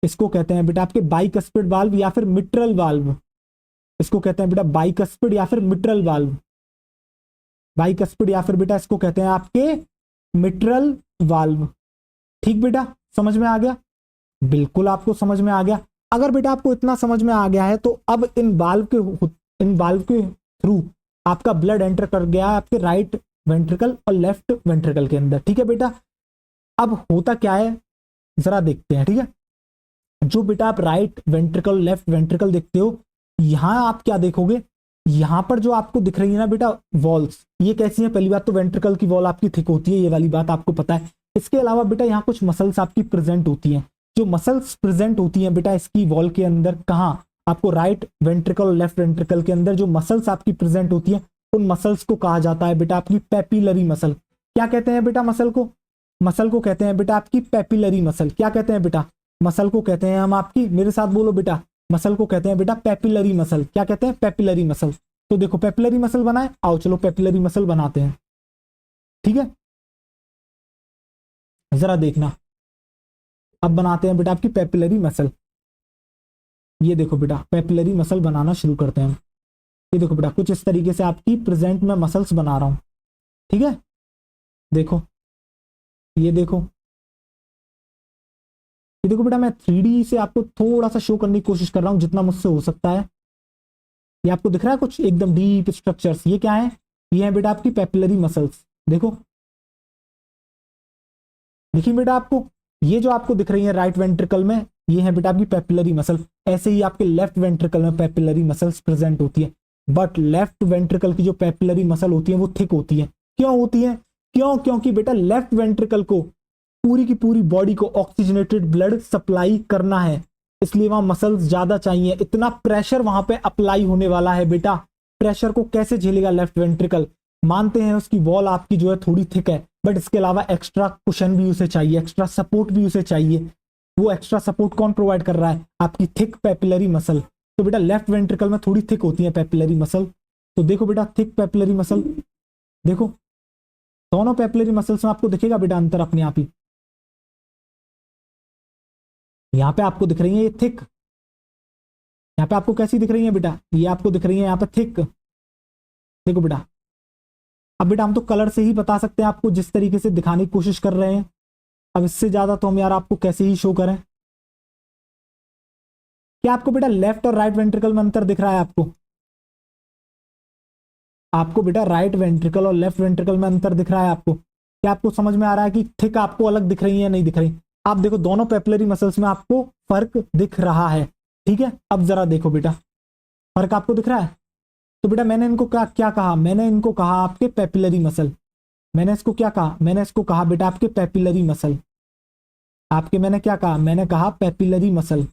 A: इसको कहते हैं बेटा आपके बाइकस्पिड वाल्व या फिर मिट्रल वाल्व। इसको कहते हैं बेटा बाइकस्पिड या फिर मिट्रल वाल्व, बाइकस्पिड या फिर बेटा इसको कहते हैं आपके मिट्रल वाल्व। ठीक बेटा, समझ में आ गया, बिल्कुल आपको समझ में आ गया। अगर बेटा आपको इतना समझ में आ गया है तो अब इन वाल्व के थ्रू आपका ब्लड एंटर कर गया है आपके राइट वेंट्रिकल और लेफ्ट वेंट्रिकल के अंदर, ठीक है बेटा। अब होता क्या है जरा देखते हैं, ठीक है। जो बेटा आप राइट वेंट्रिकल लेफ्ट वेंट्रिकल देखते हो, यहां आप क्या देखोगे, यहां पर जो आपको दिख रही है ना बेटा वॉल्स, ये कैसी है, पहली बात तो वेंट्रिकल की वॉल आपकी थिक होती है, ये वाली बात आपको पता है। इसके अलावा बेटा यहाँ कुछ मसल्स आपकी प्रेजेंट होती हैं। जो मसल्स प्रेजेंट होती हैं बेटा इसकी वॉल के अंदर, कहाँ, आपको राइट वेंट्रिकल और लेफ्ट वेंट्रिकल के अंदर जो मसल्स आपकी प्रेजेंट होती हैं, उन मसल्स को कहा जाता है बेटा आपकी पेपिलरी मसल। क्या कहते हैं बेटा मसल को, मसल को कहते हैं बेटा आपकी पेपिलरी मसल। क्या कहते हैं बेटा? मसल को कहते हैं हम आपकी, मेरे साथ बोलो बेटा, मसल को कहते हैं बेटा पेपिलरी मसल। क्या कहते हैं? Papillary muscle. तो देखो पेपिलरी मसल बनाए, आओ चलो पेपिलरी मसल बनाते हैं, ठीक है। जरा देखना, अब बनाते हैं बेटा आपकी पेपिलरी मसल। ये देखो बेटा पेपिलरी मसल बनाना शुरू करते हैं हम। ये देखो बेटा कुछ इस तरीके से आपकी प्रेजेंट में मसल्स बना रहा हूं, ठीक है। देखो ये देखो, ये देखो बेटा मैं 3D से आपको थोड़ा सा शो करने की कोशिश कर रहा हूं जितना मुझसे हो सकता है। ये आपको दिख रहा है कुछ एकदम डीप स्ट्रक्चर्स, ये क्या है? ये है बेटा आपकी पेपिलरी मसल्स। देखो देखिए बेटा आपको, ये जो आपको दिख रही है राइट वेंट्रिकल में, ये है बेटा आपकी पेपिलरी मसल। ऐसे ही आपके लेफ्ट वेंट्रिकल में पेपिलरी मसल्स प्रेजेंट होती है, बट लेफ्ट वेंट्रिकल की जो पेपिलरी मसल होती है वो थिक होती है। क्यों होती है? क्यों? क्योंकि बेटा लेफ्ट वेंट्रिकल को पूरी की पूरी बॉडी को ऑक्सीजनेटेड ब्लड सप्लाई करना है, इसलिए वहां मसल्स ज्यादा चाहिए। इतना प्रेशर वहां पे अप्लाई होने वाला है बेटा, प्रेशर को कैसे झेलेगा लेफ्ट वेंट्रिकल? मानते हैं उसकी वॉल आपकी जो है थोड़ी थिक है, बट इसके अलावा एक्स्ट्रा कुशन भी उसे चाहिए, एक्स्ट्रा सपोर्ट भी उसे चाहिए। वो एक्स्ट्रा सपोर्ट कौन प्रोवाइड कर रहा है? आपकी थिक पेपिलरी मसल। तो बेटा लेफ्ट वेंट्रिकल में थोड़ी थिक होती है पेपिलरी मसल। तो देखो बेटा थिक पेपिलरी मसल, देखो दोनों पेपिलरी मसल्स में आपको दिखेगा बेटा अंतर अपने आप ही। यहां पे आपको दिख रही है ये थिक, यहाँ पे आपको कैसी दिख रही है बेटा? ये आपको दिख रही है यहाँ पे थिक। देखो बेटा, अब बेटा हम तो कलर से ही बता सकते हैं आपको, जिस तरीके से दिखाने की कोशिश कर रहे हैं। अब इससे ज्यादा तो हम यार आपको कैसे ही शो करें? क्या आपको बेटा लेफ्ट और राइट वेंट्रिकल में अंतर दिख रहा है आपको? आपको बेटा राइट वेंट्रिकल और लेफ्ट वेंट्रिकल में अंतर दिख रहा है आपको? क्या आपको समझ में आ रहा है कि थिक आपको अलग दिख रही है, नहीं दिख रही? आप देखो दोनों पेपिलरी मसल्स में आपको फर्क दिख रहा है, ठीक है। अब जरा देखो बेटा, फर्क आपको दिख रहा है? तो बेटा मैंने इनको क्या क्या कहा? मैंने इनको कहा आपके पेपिलरी मसल। मैंने इसको क्या कहा? मैंने इसको कहा बेटा आपके पेपिलरी मसल। आपके मैंने क्या कहा? मैंने कहा पेपिलरी मसल,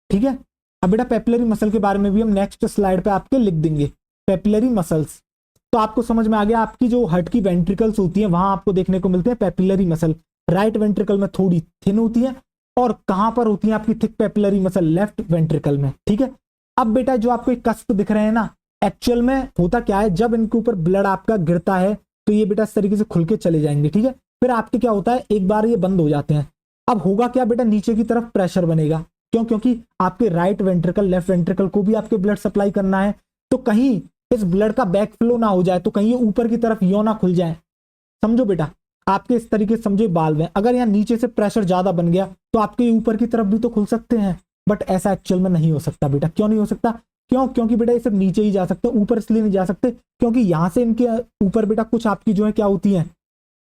A: ठीक है। अब बेटा पेपिलरी मसल के बारे में भी हम नेक्स्ट स्लाइड पे आपके लिख देंगे, पेपिलरी मसल्स। तो आपको समझ में आ गया, आपकी जो हार्ट की वेंट्रिकल्स होती हैं वहां आपको देखने को मिलते हैं पेपिलरी मसल। राइट वेंट्रिकल में थोड़ी थिन होती है, और कहां पर होती है आपकी thick papillary muscle? Left ventricle में, ठीक है। अब बेटा जो आपको एक कस्प दिख रहे हैं ना, एक्चुअल में होता क्या है, जब इनके ऊपर ब्लड आपका गिरता है तो ये बेटा इस तरीके से खुल के चले जाएंगे, ठीक है। फिर आपके क्या होता है, एक बार ये बंद हो जाते हैं। अब होगा क्या बेटा, नीचे की तरफ प्रेशर बनेगा। क्यों? क्योंकि आपके राइट वेंट्रिकल लेफ्ट वेंट्रिकल को भी आपके ब्लड सप्लाई करना है। तो कहीं इस ब्लड का बैक फ्लो ना हो जाए, तो कहीं ये ऊपर की तरफ यो ना खुल जाए। समझो बेटा, आपके इस तरीके से समझो बाल्व है, अगर यहाँ नीचे से प्रेशर ज्यादा बन गया तो आपके ऊपर की तरफ भी तो खुल सकते हैं, बट ऐसा एक्चुअल में नहीं हो सकता बेटा। क्यों नहीं हो सकता? क्यों? क्योंकि बेटा ये सिर्फ नीचे ही जा सकते हैं, ऊपर इसलिए नहीं जा सकते क्योंकि यहां से इनके ऊपर बेटा कुछ आपकी जो है क्या होती है,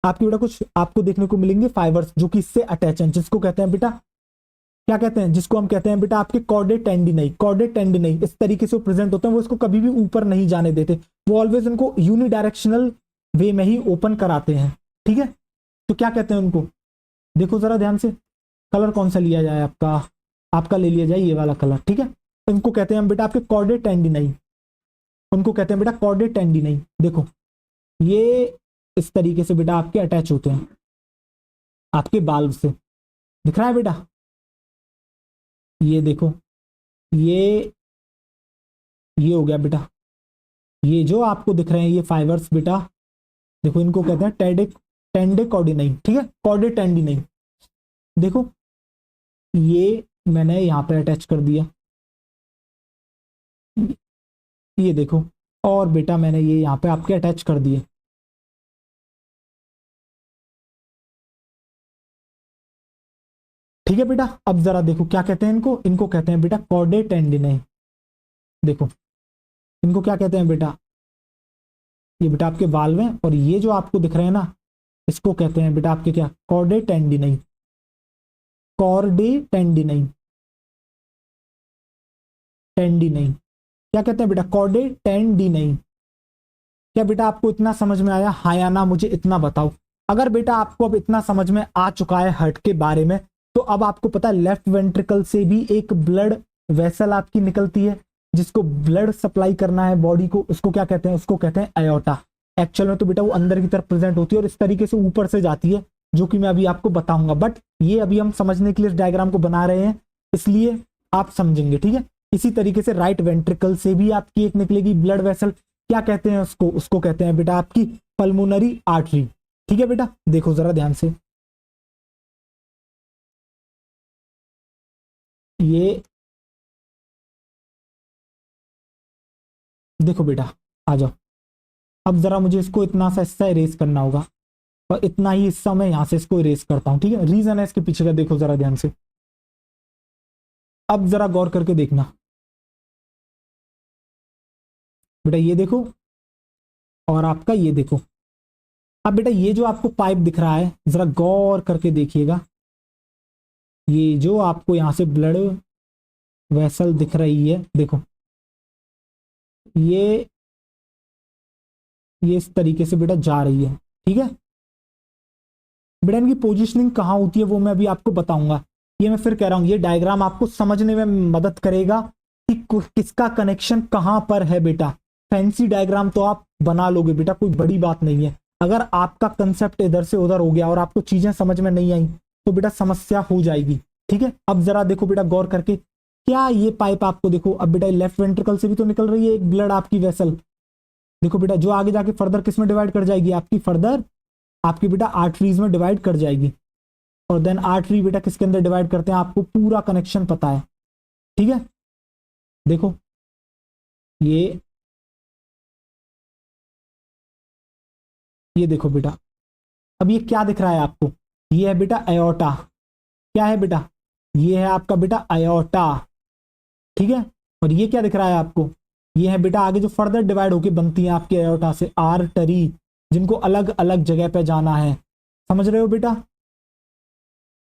A: आपकी बेटा कुछ आपको देखने को मिलेंगे फाइबर्स जो कि इससे अटैच हैं, जिसको कहते हैं बेटा, क्या कहते हैं, जिसको हम कहते हैं बेटा आपके कॉर्डेट टेंडिनई। कॉर्डेट टेंडिनई इस तरीके से प्रेजेंट होते हैं, वो इसको कभी भी ऊपर नहीं जाने देते, वो ऑलवेज इनको यूनिडायरेक्शनल वे में ही ओपन कराते हैं, ठीक है। तो क्या कहते हैं उनको? देखो जरा ध्यान से, कलर कौन सा लिया जाए आपका? आपका ले लिया जाए ये वाला कलर, ठीक है। इनको कहते हैं हम बेटा आपके कॉर्डेट टेंडिनई, उनको कहते हैं बेटा कॉर्डेट टेंडिनई। देखो ये इस तरीके से बेटा आपके अटैच होते हैं आपके बाल्व से, दिख रहा है बेटा? ये देखो, ये हो गया बेटा, ये जो आपको दिख रहे हैं ये फाइबर्स बेटा, देखो इनको कहते हैं टेंडिकॉर्डिनई, ठीक है, कॉर्डेट टेंडिनई। देखो ये मैंने यहां पे अटैच कर दिया, ये देखो, और बेटा मैंने ये यहां पे आपके अटैच कर दिए, ठीक है बेटा। अब जरा देखो क्या कहते हैं इनको, इनको कहते हैं बेटा कॉर्डेट टेंडिनई। देखो इनको क्या कहते हैं बेटा, ये बेटा आपके वाल्व हैं, और ये जो आपको दिख रहे हैं ना, इसको कहते हैं बेटा आपके क्या, कॉर्डेट टेंडिनई। कॉर्डेट टेंडिनई, टेंडिनई क्या कहते हैं बेटा, कॉर्डेट टेंडिनई। क्या बेटा आपको इतना समझ में आया, हाँ या ना? मुझे इतना बताओ। अगर बेटा आपको अब इतना समझ में आ चुका है हार्ट के बारे में, तो अब आपको पता है लेफ्ट वेंट्रिकल से भी एक ब्लड वेसल आपकी निकलती है, जिसको ब्लड सप्लाई करना है बॉडी को, उसको क्या कहते हैं? उसको कहते हैं अयोटा। एक्चुअल में तो बेटा वो अंदर की तरफ प्रेजेंट होती है और इस तरीके से ऊपर से जाती है, जो कि मैं अभी आपको बताऊंगा। बट ये अभी हम समझने के लिए इस डायग्राम को बना रहे हैं, इसलिए आप समझेंगे, ठीक है। इसी तरीके से राइट वेंट्रिकल से भी आपकी एक निकलेगी ब्लड वेसल, क्या कहते हैं उसको, उसको कहते हैं बेटा आपकी पल्मोनरी आर्टरी, ठीक है बेटा। देखो जरा ध्यान से, ये देखो बेटा, आ जाओ। अब जरा मुझे इसको इतना सा हिस्सा इरेज करना होगा और इतना ही हिस्सा मैं यहां से इसको इरेज करता हूं, ठीक है। रीजन है इसके पीछे का, देखो जरा ध्यान से, अब जरा गौर करके देखना बेटा, ये देखो और आपका ये देखो। अब बेटा ये जो आपको पाइप दिख रहा है, जरा गौर करके देखिएगा, ये जो आपको यहां से ब्लड वेसल दिख रही है, देखो ये इस तरीके से बेटा जा रही है, ठीक है बेटा। इनकी पोजीशनिंग कहाँ होती है वो मैं अभी आपको बताऊंगा। ये मैं फिर कह रहा हूं, ये डायग्राम आपको समझने में मदद करेगा कि किसका कनेक्शन कहां पर है बेटा। फैंसी डायग्राम तो आप बना लोगे बेटा, कोई बड़ी बात नहीं है। अगर आपका कंसेप्ट इधर से उधर हो गया और आपको चीजें समझ में नहीं आई तो बेटा समस्या हो जाएगी, ठीक है। अब जरा देखो बेटा गौर करके, क्या ये पाइप आपको देखो, अब बेटा लेफ्ट वेंट्रिकल से भी तो निकल रही है एक ब्लड आपकी वेसल, देखो बेटा, जो आगे जाके फर्दर किस में डिवाइड कर जाएगी, आपकी फर्दर आपकी बेटा आर्टरीज में डिवाइड कर जाएगी। और देन आर्टरी बेटा किसके अंदर डिवाइड करते हैं, आपको पूरा कनेक्शन पता है, ठीक है। देखो ये देखो बेटा, अब ये क्या दिख रहा है आपको, ये है बेटा अयोटा, क्या है बेटा, ये है आपका बेटा अयोटा, ठीक है। और ये क्या दिख रहा है आपको, ये है बेटा आगे जो फर्दर डिवाइड होके बनती है आपके अयोटा से आर्टरी, जिनको अलग अलग जगह पे जाना है, समझ रहे हो बेटा।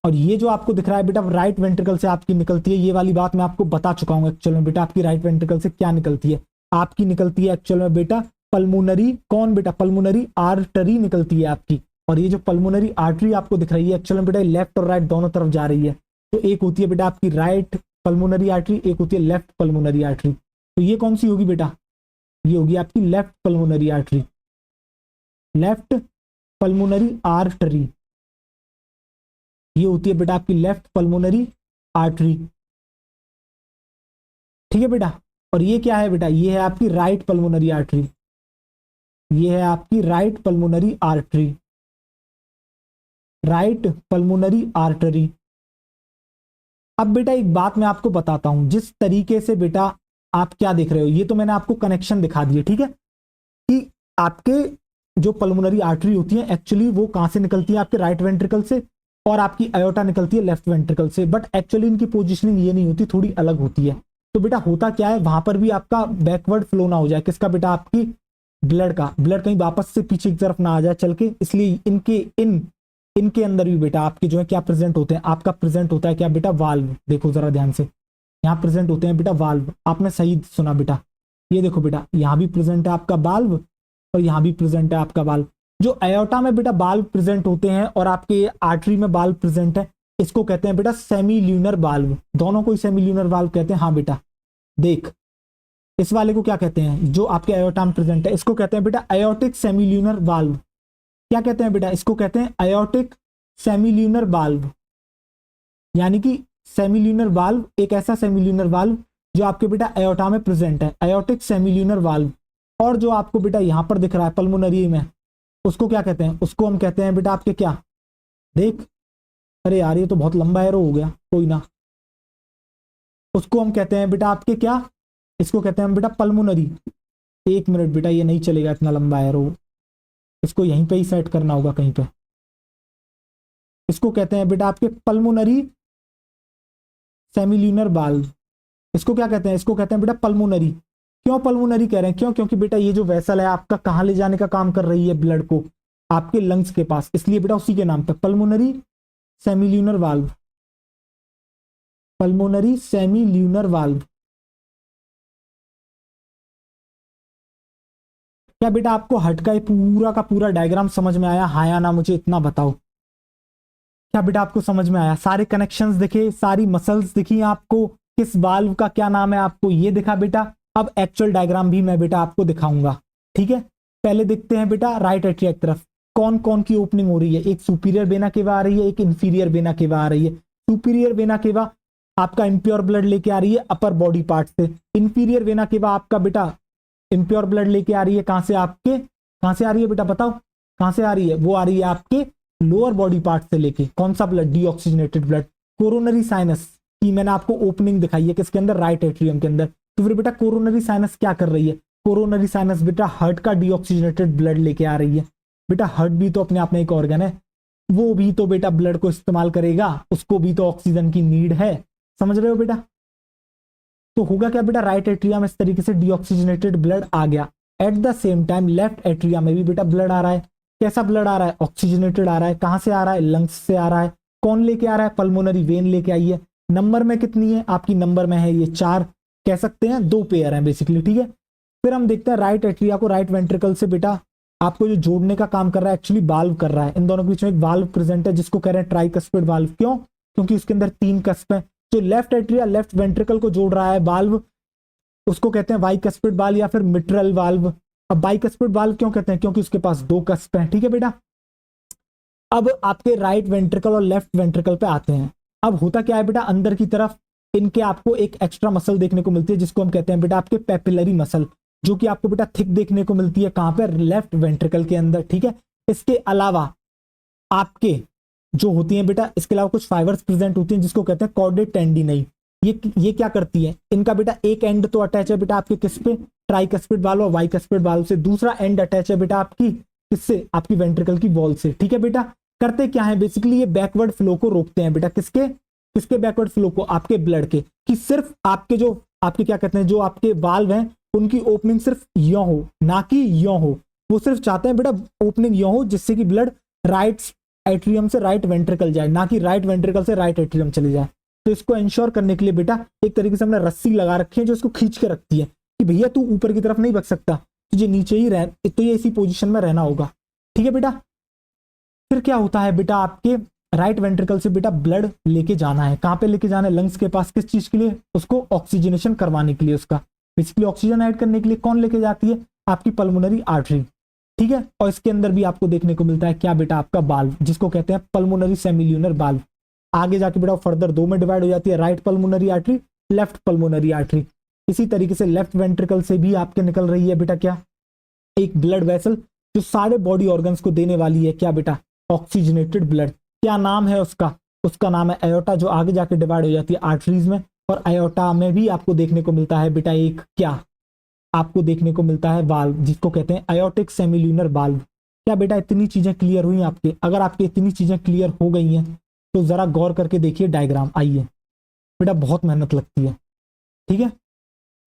A: और ये जो आपको दिख रहा है बेटा राइट वेंट्रिकल से आपकी निकलती है, ये वाली बात मैं आपको बता चुका हूं एक्चुअल में बेटा, आपकी राइट वेंट्रिकल से क्या निकलती है, आपकी निकलती है एक्चुअल में बेटा पल्मोनरी, कौन बेटा, पल्मोनरी आर्टरी निकलती है आपकी। और ये जो पल्मोनरी आर्टरी आपको दिख रही है एक्चुअल में बेटा लेफ्ट और राइट दोनों तरफ जा रही है। तो एक होती है बेटा आपकी राइट पल्मोनरी आर्टरी, एक होती है लेफ्ट पल्मोनरी आर्टरी। तो ये कौन सी होगी बेटा, ये होगी आपकी left pulmonary artery, left pulmonary artery, ये होती है बेटा आपकी लेफ्ट पल्मोनरी आर्टरी, ठीक है बेटा। और ये क्या है बेटा, ये है आपकी राइट पल्मोनरी आर्टरी, ये है आपकी right pulmonary artery, right pulmonary artery. अब बेटा एक बात मैं आपको बताता हूं, जिस तरीके से बेटा आप क्या देख रहे हो, ये तो मैंने आपको कनेक्शन दिखा दिए, ठीक है, कि आपके जो पल्मोनरी आर्टरी होती है एक्चुअली वो कहां से निकलती है, आपके राइट वेंट्रिकल से, और आपकी अयोटा निकलती है लेफ्ट वेंट्रिकल से। बट एक्चुअली इनकी पोजीशनिंग ये नहीं होती, थोड़ी अलग होती है। तो बेटा होता क्या है, वहां पर भी आपका बैकवर्ड फ्लो ना हो जाए, किसका बेटा, आपकी ब्लड का, ब्लड कहीं वापस से पीछे की तरफ ना आ जाए चल के, इसलिए इनके अंदर भी बेटा आपके जो है क्या प्रेजेंट होते हैं, आपका प्रेजेंट होता है क्या बेटा, वाल्व। देखो जरा ध्यान से, यहाँ प्रेजेंट होते हैं बेटा वाल्व, आपने सही सुना बेटा। ये देखो बेटा, यहाँ भी प्रेजेंट है आपका वाल्व और यहाँ भी प्रेजेंट है आपका वाल्व। जो अयोटा में बेटा बाल्व प्रेजेंट होते हैं और आपके आर्टरी में बाल्व प्रेजेंट है, इसको कहते हैं बेटा सेमी ल्यूनर बाल्व, दोनों को ही सेमी ल्यूनर बाल्व कहते हैं। हाँ बेटा देख, इस वाले को क्या कहते हैं, जो आपके अयोटा में प्रेजेंट है, इसको कहते हैं बेटा अयोटिक सेमी ल्यूनर बाल्व। क्या कहते हैं बेटा, इसको कहते हैं अयोटिक सेमी ल्यूनर बाल्व। यानी कि सेमी ल्यूनर बाल्व एक ऐसा सेमी ल्यूनर बाल्व जो आपके बेटा अयोटा में प्रेजेंट है, अयोटिक सेमी ल्यूनर बाल्व। और जो आपको बेटा यहां पर दिख रहा है पल्मोनरी में, उसको क्या कहते हैं, उसको हम कहते हैं बेटा आपके क्या, देख, अरे यार ये तो बहुत लंबा एरो हो गया, कोई ना, उसको हम कहते हैं बेटा आपके क्या, इसको कहते हैं हम बेटा पल्मोनरी। एक मिनट बेटा, ये नहीं चलेगा इतना लंबा एरो, इसको यहीं पे ही सेट करना होगा कहीं पे। इसको कहते हैं बेटा आपके पल्मोनरी सेमिल्यूनर बाल्व। इसको क्या कहते हैं, इसको कहते हैं बेटा पल्मोनरी। क्यों पल्मोनरी कह रहे हैं, क्यों, क्योंकि बेटा ये जो वेसल है आपका कहाँ ले जाने का काम कर रही है ब्लड को, आपके लंग्स के पास, इसलिए बेटा उसी के नाम पे pulmonary semilunar valve, pulmonary semilunar valve. क्या बेटा आपको हट का पूरा का पूरा डायग्राम समझ में आया, हाँ या ना, मुझे इतना बताओ। क्या बेटा आपको समझ में आया, सारे कनेक्शंस दिखे, सारी मसल्स दिखी आपको, किस वाल्व का क्या नाम है आपको ये दिखा बेटा। अब एक्चुअल डायग्राम भी मैं बेटा आपको दिखाऊंगा, ठीक है। पहले देखते हैं बेटा राइट एट्रिया की तरफ कौन कौन की ओपनिंग हो रही है। एक सुपीरियर वेना केवा आ रही है, एक इंफीरियर वेना केवा आ रही है। सुपीरियर वेना केवा आपका इम्प्योर ब्लड लेके आ रही है अपर बॉडी पार्ट से। इंफीरियर वेना केवा आपका बेटा इम्प्योर ब्लड लेके आ रही है कहां से, आपके कहां से आ रही है बेटा, बताओ कहां से आ रही है, वो आ रही है आपके लोअर बॉडी पार्ट से लेके। कौन सा blood, deoxygenated blood. Coronary sinus की मैंने आपको ओपनिंग दिखाई है किसके अंदर, राइट एट्रियम के अंदर। तो फिर बेटा कोरोनरी साइनस क्या कर रही है, कोरोनरी साइनस बेटा हार्ट का डीऑक्सीजनेटेड ब्लड लेके आ रही है। बेटा हार्ट भी तो अपने आप में एक ऑर्गन है, वो भी तो बेटा ब्लड को इस्तेमाल करेगा, उसको भी तो ऑक्सीजन की नीड है, समझ रहे हो बेटा। तो होगा क्या बेटा, राइट एट्रिया में इस तरीके से डीऑक्सीजनेटेड ब्लड आ गया। At the same time left atria में भी बेटा ब्लड आ रहा है। कैसा ब्लड आ रहा है, ऑक्सीजनेटेड आ रहा है। कहां से आ रहा है, लंग्स से आ रहा है। कौन लेके आ रहा है, पल्मोनरी वेन लेके आई है। नंबर में कितनी है आपकी, नंबर में है ये 4, कह सकते हैं 2 पेयर है बेसिकली, ठीक है। फिर हम देखते हैं राइट एट्रिया को राइट वेंट्रिकल से बेटा आपको जो जोड़ने का काम कर रहा है एक्चुअली वाल्व कर रहा है। इन दोनों के बीच में एक वाल्व प्रेजेंट है जिसको कह रहे हैं ट्राइकस्पिड वाल्व। क्यों, क्योंकि उसके अंदर 3 कस्प है। जो लेफ्ट एट्रिया लेफ्ट वेंट्रिकल को जोड़ रहा है वाल्व, उसको कहते हैं बाइकस्पिड वाल्व या फिर मिट्रल वाल्व। अब बाइकस्पिड वाल्व क्यों कहते हैं, क्योंकि उसके पास 2 कस्प हैं, ठीक है बेटा। अब आपके राइट वेंट्रिकल और लेफ्ट वेंट्रिकल पे आते हैं। अब होता क्या है बेटा, अंदर की तरफ इनके आपको एक एक्स्ट्रा मसल देखने को मिलती है जिसको हम कहते हैं बेटा आपके पेपिलरी मसल, जो कि आपको बेटा थिक देखने को मिलती है कहां पर, लेफ्ट वेंट्रिकल के अंदर, ठीक है। इसके अलावा आपके जो होती हैं बेटा, इसके अलावा कुछ फाइबर्स प्रेजेंट होती हैं जिसको कहते हैं कॉर्डेट टेंडिनाई। ये क्या करती है, इनका बेटा एक एंड तो अटैच है बेटा आपके किस पे, ट्राइकस्पिड वाल्व और बाइकस्पिड वाल्व से। दूसरा एंड अटैच है बेटा आपकी किससे, आपकी वेंट्रिकल की वॉल से, ठीक है बेटा। करते क्या है बेसिकली, ये बैकवर्ड फ्लो को रोकते हैं बेटा, किसके किसके बैकवर्ड फ्लो को, आपके ब्लड के। कि सिर्फ आपके जो आपके क्या कहते हैं जो आपके वाल्व हैं उनकी ओपनिंग सिर्फ यो हो, ना कि यो हो। वो सिर्फ चाहते हैं बेटा ओपनिंग यो हो जिससे कि ब्लड राइट एट्रियम से राइट वेंट्रिकल जाए, ना कि राइट वेंट्रिकल से राइट एट्रियम चले जाए। तो इसको इंश्योर करने के लिए बेटा एक तरीके से हमने रस्सी लगा रखी है जो इसको खींच के रखती है कि भैया तू ऊपर की तरफ नहीं बच सकता, तुझे नीचे ही रह, तो ये इसी पोजीशन में रहना होगा, ठीक है बेटा। फिर क्या होता है बेटा, आपके राइट वेंट्रिकल से बेटा ब्लड लेके जाना है, कहां पे लेके जाना है, लंग्स के पास। किस चीज के लिए, उसको ऑक्सीजनेशन करवाने के लिए, उसका बेसिकली ऑक्सीजन ऐड करने के लिए। कौन लेके जाती है, आपकी पल्मोनरी आर्टरी, ठीक है। और इसके अंदर भी आपको देखने को मिलता है क्या बेटा, आपका बाल्व जिसको कहते हैं पल्मोनरी सेमिल्यूनर बाल्व। आगे जाके बेटा फर्दर 2 में डिवाइड हो जाती है, right pulmonary artery, left pulmonary artery. इसी तरीके से लेफ्ट वेंट्रिकल से भी आपके निकल रही है बेटा क्या, एक ब्लड वेसल जो सारे बॉडी ऑर्गन्स को देने वाली है क्या बेटा, ऑक्सीजनेटेड ब्लड। क्या नाम है उसका, उसका नाम है एयोटा, जो आगे जाके डिवाइड हो जाती है आर्टरीज में। और एयोटा में भी आपको देखने को मिलता है बेटा एक क्या, आपको देखने को मिलता है वाल्व जिसको कहते हैं एयोटिक सेमिल्यूनर वाल्व। क्या बेटा इतनी चीजें क्लियर हुई आपके, अगर आपकी इतनी चीजें क्लियर हो गई हैं तो जरा गौर करके देखिए डायग्राम। आइए बेटा बहुत मेहनत लगती है, ठीक है।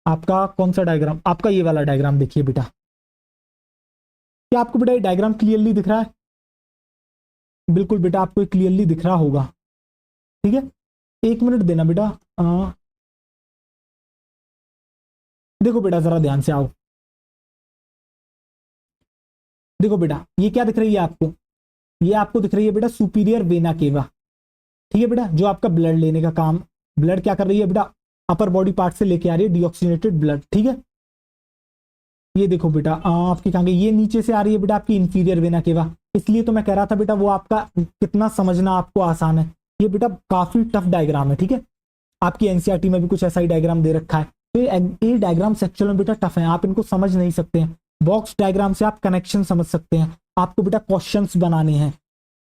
A: आपका कौन सा डायग्राम, आपका ये वाला डायग्राम देखिए बेटा। क्या आपको बेटा ये डायग्राम क्लियरली दिख रहा है, बिल्कुल बेटा आपको क्लियरली दिख रहा होगा, ठीक है। 1 मिनट देना बेटा। देखो बेटा जरा ध्यान से आओ, देखो बेटा ये क्या दिख रही है आपको, ये आपको दिख रही है बेटा सुपीरियर वेना केवा, ठीक है बेटा। जो आपका ब्लड लेने का काम, ब्लड क्या कर रही है बेटा, अपर बॉडी पार्ट से लेके आ रही है डीऑक्सीजनेटेड ब्लड, ठीक है। ये देखो बेटा आपकी कहां गई, ये नीचे से आ रही है बेटा आपकी इंफीरियर वेना केवा। इसलिए तो मैं कह रहा था बेटा वो आपका कितना समझना आपको आसान है। ये बेटा काफी टफ डायग्राम है, ठीक है। आपकी एनसीईआरटी में भी कुछ ऐसा ही डायग्राम दे रखा है। तो ये डायग्राम एक्चुअल में बेटा टफ है, आप इनको समझ नहीं सकते हैं। बॉक्स डायग्राम से आप कनेक्शन समझ सकते हैं, आपको बेटा क्वेश्चंस बनाने हैं,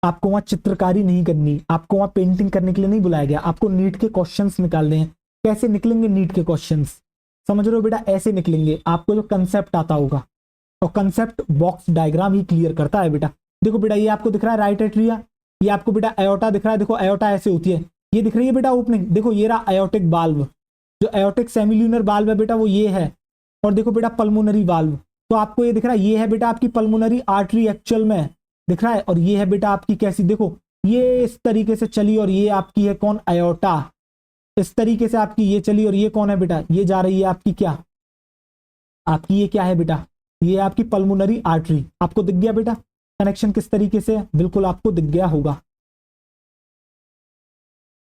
A: आपको वहां चित्रकारी नहीं करनी, आपको वहां पेंटिंग करने के लिए नहीं बुलाया गया, आपको नीट के क्वेश्चंस निकालने हैं। कैसे निकलेंगे नीट के क्वेश्चंस, समझ रहे हो बेटा, ऐसे निकलेंगे। आपको जो कंसेप्ट आता होगा, और कंसेप्ट बॉक्स डायग्राम ही क्लियर करता है बेटा। देखो बेटा ये आपको दिख रहा है राइट एट्रिया, ये आपको बेटा एयोटा दिख रहा है, देखो एयोटा ऐसे होती है, ये दिख रही है बेटा ओपनिंग, देखो ये रहा एयोटिक वाल्व, जो एयोटिक सेमिल्यूनर वाल्व है बेटा वो ये है। और देखो बेटा पल्मोनरी वाल्व, तो आपको ये दिख रहा है, ये है बेटा आपकी पल्मोनरी आर्टरी एक्चुअल में दिख रहा है। और ये है बेटा आपकी कैसी, देखो ये इस तरीके से चली और ये आपकी है कौन, एयोटा। इस तरीके से आपकी ये चली और ये कौन है बेटा, ये जा रही है आपकी क्या, आपकी ये क्या है बेटा, ये आपकी पल्मोनरी आर्टरी। आपको दिख गया बेटा कनेक्शन किस तरीके से, बिल्कुल आपको दिख गया होगा।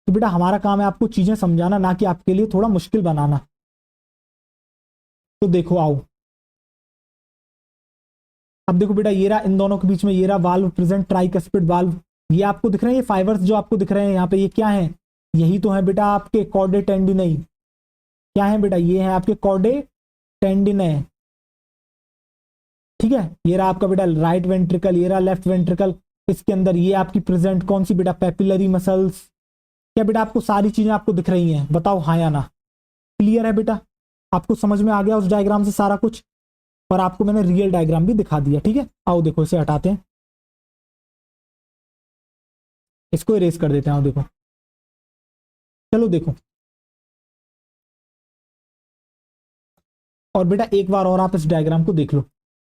A: तो बेटा हमारा काम है आपको चीजें समझाना, ना कि आपके लिए थोड़ा मुश्किल बनाना। तो देखो आओ, अब देखो बेटा ये रहा, इन दोनों के बीच में ये रहा वाल्व प्रेजेंट, ट्राइकस्पिड वाल्व। ये आपको दिख रहे हैं, ये फाइबर्स जो आपको दिख रहे हैं यहाँ पे, ये क्या है? यही तो है बेटा आपके कॉर्डे टेंडिनेई। क्या है बेटा? ये है आपके कॉर्डे टेंडिनेई। ठीक है, ये रहा आपका बेटा राइट वेंट्रिकल, ये रहा लेफ्ट वेंट्रिकल। इसके अंदर ये आपकी प्रेजेंट कौन सी बेटा? Papillary muscles. क्या बेटा आपको सारी चीजें आपको दिख रही हैं? बताओ हाँ या ना। क्लियर है बेटा? आपको समझ में आ गया उस डायग्राम से सारा कुछ? और आपको मैंने रियल डायग्राम भी दिखा दिया। ठीक है, आओ देखो इसे हटाते हैं, इसको इरेज कर देते हैं। आओ देखो, चलो देखो। और बेटा एक बार और आप इस डायग्राम को देख लो।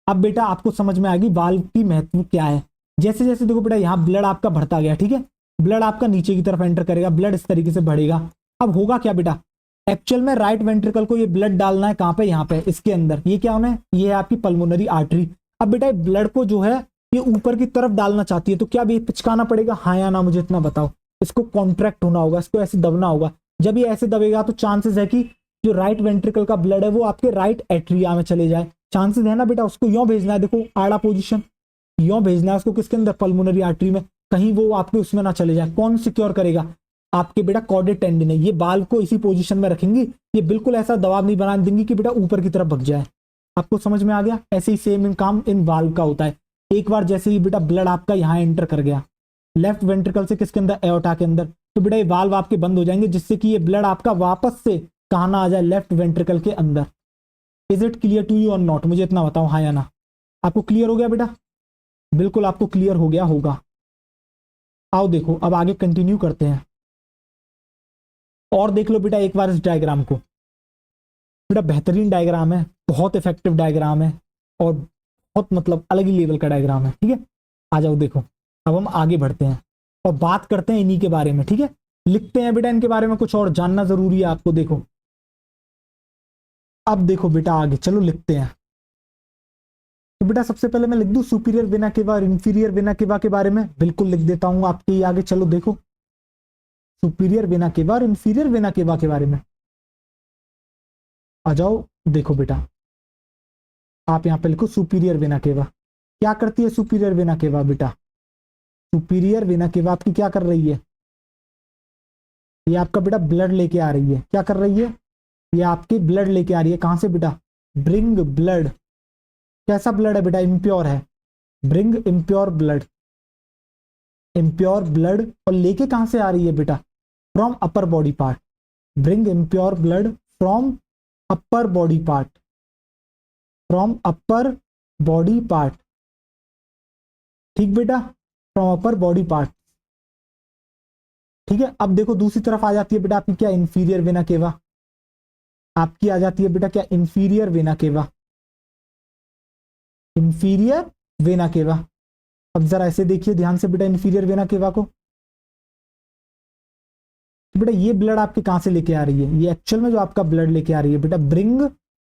A: अब बेटा आपको समझ में आएगी वाल्व की महत्व क्या है। जैसे जैसे देखो बेटा यहाँ ब्लड आपका बढ़ता गया, ठीक है, ब्लड आपका नीचे की तरफ एंटर करेगा, ब्लड इस तरीके से बढ़ेगा। अब होगा क्या बेटा? एक्चुअल में राइट वेंट्रिकल को ये ब्लड डालना है कहाँ पे? यहाँ पे, इसके अंदर। ये क्या होना है? ये है आपकी पल्मोनरी आर्टरी। अब बेटा ब्लड को जो है ये ऊपर की तरफ डालना चाहती है, तो क्या भी पिचकाना पड़ेगा? हाँ या ना, मुझे इतना बताओ। इसको कॉन्ट्रैक्ट होना होगा, इसको ऐसे दबना होगा। जब ये ऐसे दबेगा तो चांसेस है कि जो राइट वेंट्रिकल का ब्लड है वो आपके राइट एट्रिया में चले जाए। चांसेस है ना बेटा? उसको यों भेजना है, देखो आड़ा पोजीशन, यों भेजना है उसको। किसके अंदर? पल्मोनरी आर्टरी में। कहीं वो आपके उसमें ना चले जाए। कौन सिक्योर करेगा? आपके बेटा कॉर्डे टेंडिन है। ये बाल को इसी पोजीशन में रखेंगी, ये बिल्कुल ऐसा दबाव नहीं बना देंगी कि बेटा ऊपर की तरफ भग जाए। आपको समझ में आ गया? ऐसे ही सेम काम इन वाल्व का होता है। एक बार जैसे ही बेटा ब्लड आपका यहाँ एंटर कर गया लेफ्ट वेंट्रिकल से, किसके अंदर? एओर्टा के अंदर, तो बेटा ये वाल्व आपके बंद हो जाएंगे, जिससे कि ये ब्लड आपका वापस से कहाँ ना आ जाए? लेफ्ट वेंट्रिकल के अंदर। Is it clear to you और नॉट? मुझे इतना बताओ हाँ या ना। आपको क्लियर हो गया बेटा? बिल्कुल आपको क्लियर हो गया होगा। आओ देखो अब आगे कंटिन्यू करते हैं। और देख लो बेटा एक बार इस डायग्राम को। बेटा बेहतरीन डायग्राम है, बहुत इफेक्टिव डायग्राम है, और बहुत मतलब अलग ही लेवल का डायग्राम है। ठीक है, आ जाओ देखो। अब हम आगे बढ़ते हैं और बात करते हैं इन्हीं के बारे में। ठीक है, लिखते हैं बेटा इनके बारे में, कुछ और जानना जरूरी है आपको। देखो अब देखो बेटा आगे चलो लिखते हैं। तो बेटा सबसे पहले मैं लिख दूं सुपीरियर वेना केवा और इंफीरियर वेना केवा के बारे में। बिल्कुल लिख देता हूं आपके ही आगे। चलो देखो सुपीरियर वेना केवा और इंफीरियर वेना केवा के बारे में आ जाओ। देखो बेटा आप यहां पे लिखो सुपीरियर वेना केवा। क्या करती है सुपीरियर वेना केवा बेटा? सुपीरियर वेना केवा आपकी क्या कर रही है? ये आपका बेटा ब्लड लेके आ रही है। क्या कर रही है? ये आपकी ब्लड लेके आ रही है। कहां से बेटा? Bring blood. कैसा ब्लड है बेटा? इम्प्योर है। Bring impure blood. Impure blood. और लेके कहां से आ रही है बेटा? From upper body part. Bring impure blood from upper body part. From upper body part. ठीक बेटा, फ्रॉम अपर बॉडी पार्ट। ठीक है, अब देखो दूसरी तरफ आ जाती है बेटा आपकी क्या? Inferior vena cava. आपकी आ जाती है बेटा क्या? Inferior vena cava. Inferior vena cava. अब जरा ऐसे देखिए ध्यान से बेटा इंफीरियर वेना केवा को। तो बेटा ये ब्लड आपके कहां से लेके आ रही है? ये एक्चुअल में जो आपका ब्लड लेके आ रही है बेटा ब्रिंग,